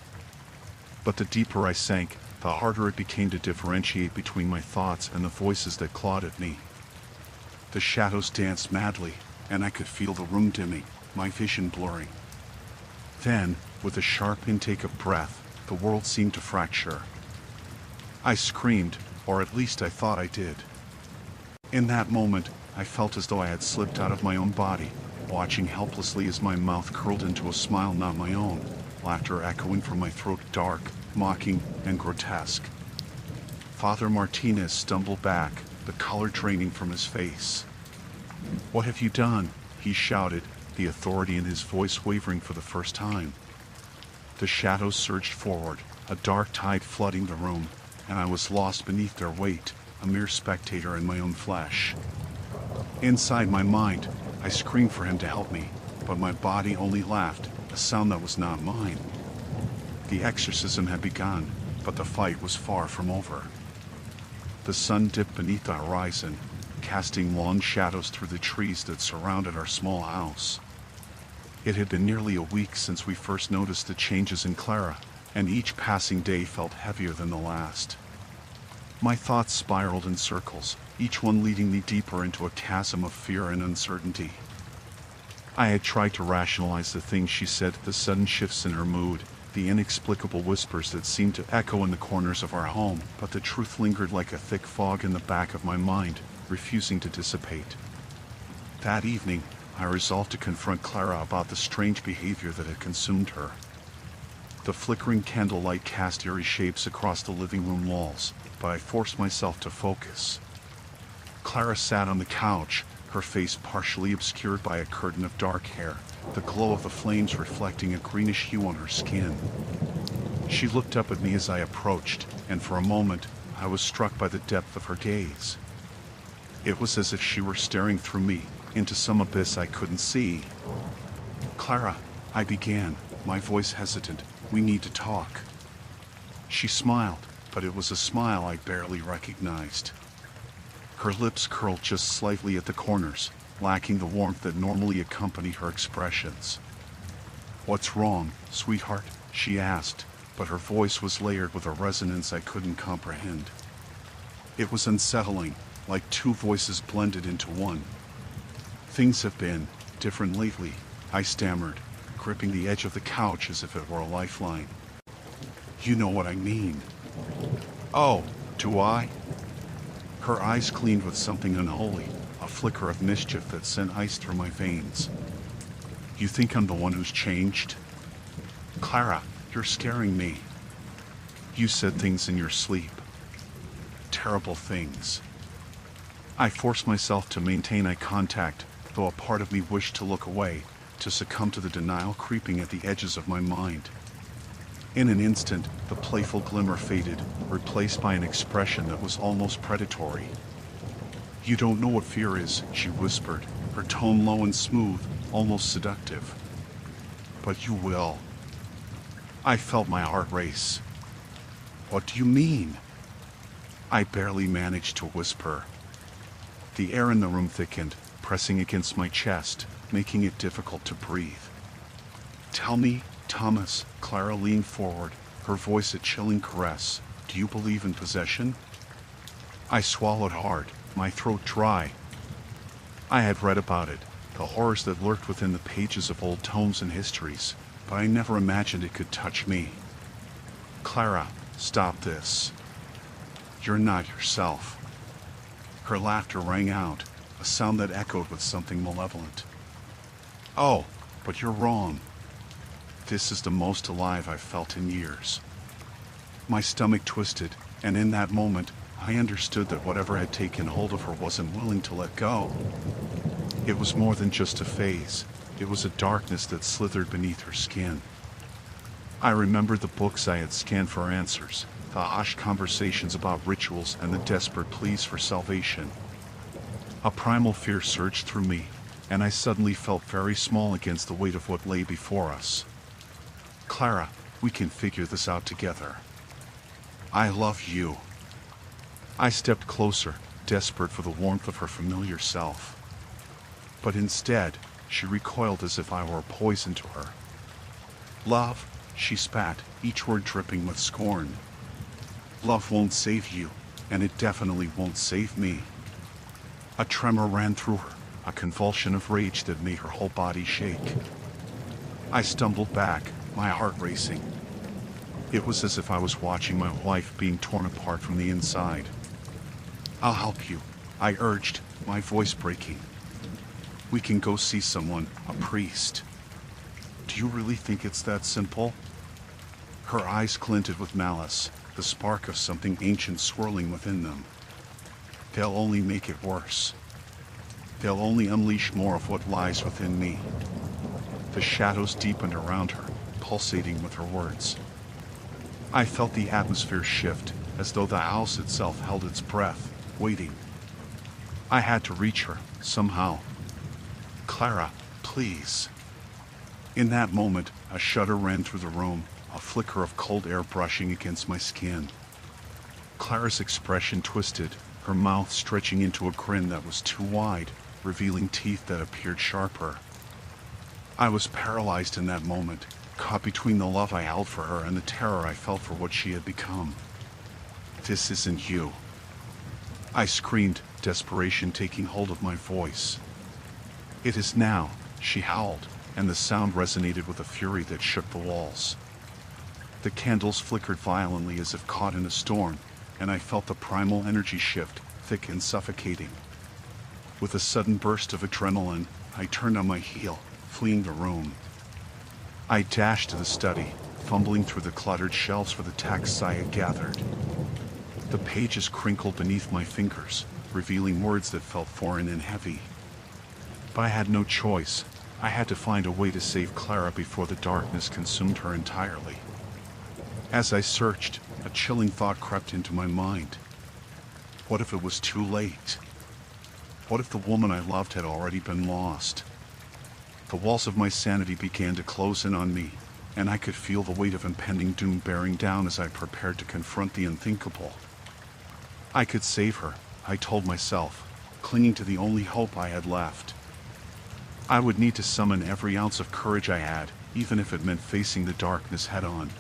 Speaker 1: But the deeper I sank, the harder it became to differentiate between my thoughts and the voices that clawed at me. The shadows danced madly, and I could feel the room dimming, my vision blurring. Then, with a sharp intake of breath, the world seemed to fracture. I screamed, or at least I thought I did. In that moment, I felt as though I had slipped out of my own body, watching helplessly as my mouth curled into a smile not my own, laughter echoing from my throat, dark, mocking, and grotesque. Father Martinez stumbled back, the color draining from his face. "What have you done?" he shouted, the authority in his voice wavering for the first time. The shadows surged forward, a dark tide flooding the room, and I was lost beneath their weight, a mere spectator in my own flesh. Inside my mind, I screamed for him to help me, but my body only laughed, a sound that was not mine. The exorcism had begun, but the fight was far from over. The sun dipped beneath the horizon, casting long shadows through the trees that surrounded our small house. It had been nearly a week since we first noticed the changes in Clara, and each passing day felt heavier than the last. My thoughts spiraled in circles, each one leading me deeper into a chasm of fear and uncertainty. I had tried to rationalize the things she said, the sudden shifts in her mood, the inexplicable whispers that seemed to echo in the corners of our home, but the truth lingered like a thick fog in the back of my mind, refusing to dissipate. That evening, I resolved to confront Clara about the strange behavior that had consumed her. The flickering candlelight cast eerie shapes across the living room walls, but I forced myself to focus. Clara sat on the couch, her face partially obscured by a curtain of dark hair, the glow of the flames reflecting a greenish hue on her skin. She looked up at me as I approached, and for a moment, I was struck by the depth of her gaze. It was as if she were staring through me, into some abyss I couldn't see. "Clara," I began, my voice hesitant, "we need to talk." She smiled, but it was a smile I barely recognized. Her lips curled just slightly at the corners, lacking the warmth that normally accompanied her expressions. "What's wrong, sweetheart?" she asked, but her voice was layered with a resonance I couldn't comprehend. It was unsettling, like two voices blended into one. "Things have been different lately," I stammered, gripping the edge of the couch as if it were a lifeline. "You know what I mean." "Oh, do I?" Her eyes gleamed with something unholy, a flicker of mischief that sent ice through my veins. "You think I'm the one who's changed?" "Clara, you're scaring me. You said things in your sleep. Terrible things." I forced myself to maintain eye contact, though a part of me wished to look away, to succumb to the denial creeping at the edges of my mind. In an instant, the playful glimmer faded, replaced by an expression that was almost predatory. "You don't know what fear is," she whispered, her tone low and smooth, almost seductive. But you will. I felt my heart race. What do you mean? I barely managed to whisper. The air in the room thickened, pressing against my chest, making it difficult to breathe. Tell me, Thomas, Clara leaned forward, her voice a chilling caress. Do you believe in possession? I swallowed hard, my throat dry. I had read about it, the horrors that lurked within the pages of old tomes and histories, but I never imagined it could touch me. Clara, stop this. You're not yourself. Her laughter rang out, a sound that echoed with something malevolent. Oh, but you're wrong. This is the most alive I've felt in years. My stomach twisted, and in that moment, I understood that whatever had taken hold of her wasn't willing to let go. It was more than just a phase. It was a darkness that slithered beneath her skin. I remembered the books I had scanned for answers, the hushed conversations about rituals and the desperate pleas for salvation. A primal fear surged through me, and I suddenly felt very small against the weight of what lay before us. Clara, we can figure this out together. I love you. I stepped closer, desperate for the warmth of her familiar self. But instead, she recoiled as if I were poison to her. Love, she spat, each word dripping with scorn. Love won't save you, and it definitely won't save me. A tremor ran through her, a convulsion of rage that made her whole body shake. I stumbled back, my heart racing. It was as if I was watching my wife being torn apart from the inside. I'll help you, I urged, my voice breaking. We can go see someone, a priest. Do you really think it's that simple? Her eyes glinted with malice, the spark of something ancient swirling within them. They'll only make it worse. They'll only unleash more of what lies within me. The shadows deepened around her, pulsating with her words. I felt the atmosphere shift, as though the house itself held its breath, waiting. I had to reach her, somehow. Clara, please. In that moment, a shudder ran through the room, a flicker of cold air brushing against my skin. Clara's expression twisted, her mouth stretching into a grin that was too wide, revealing teeth that appeared sharper. I was paralyzed in that moment, caught between the love I held for her and the terror I felt for what she had become. This isn't you. I screamed, desperation taking hold of my voice. It is now, she howled, and the sound resonated with a fury that shook the walls. The candles flickered violently as if caught in a storm, and I felt the primal energy shift, thick and suffocating. With a sudden burst of adrenaline, I turned on my heel, fleeing the room. I dashed to the study, fumbling through the cluttered shelves for the texts I had gathered. The pages crinkled beneath my fingers, revealing words that felt foreign and heavy. But I had no choice. I had to find a way to save Clara before the darkness consumed her entirely. As I searched, a chilling thought crept into my mind. What if it was too late? What if the woman I loved had already been lost? The walls of my sanity began to close in on me, and I could feel the weight of impending doom bearing down as I prepared to confront the unthinkable. I could save her, I told myself, clinging to the only hope I had left. I would need to summon every ounce of courage I had, even if it meant facing the darkness head-on.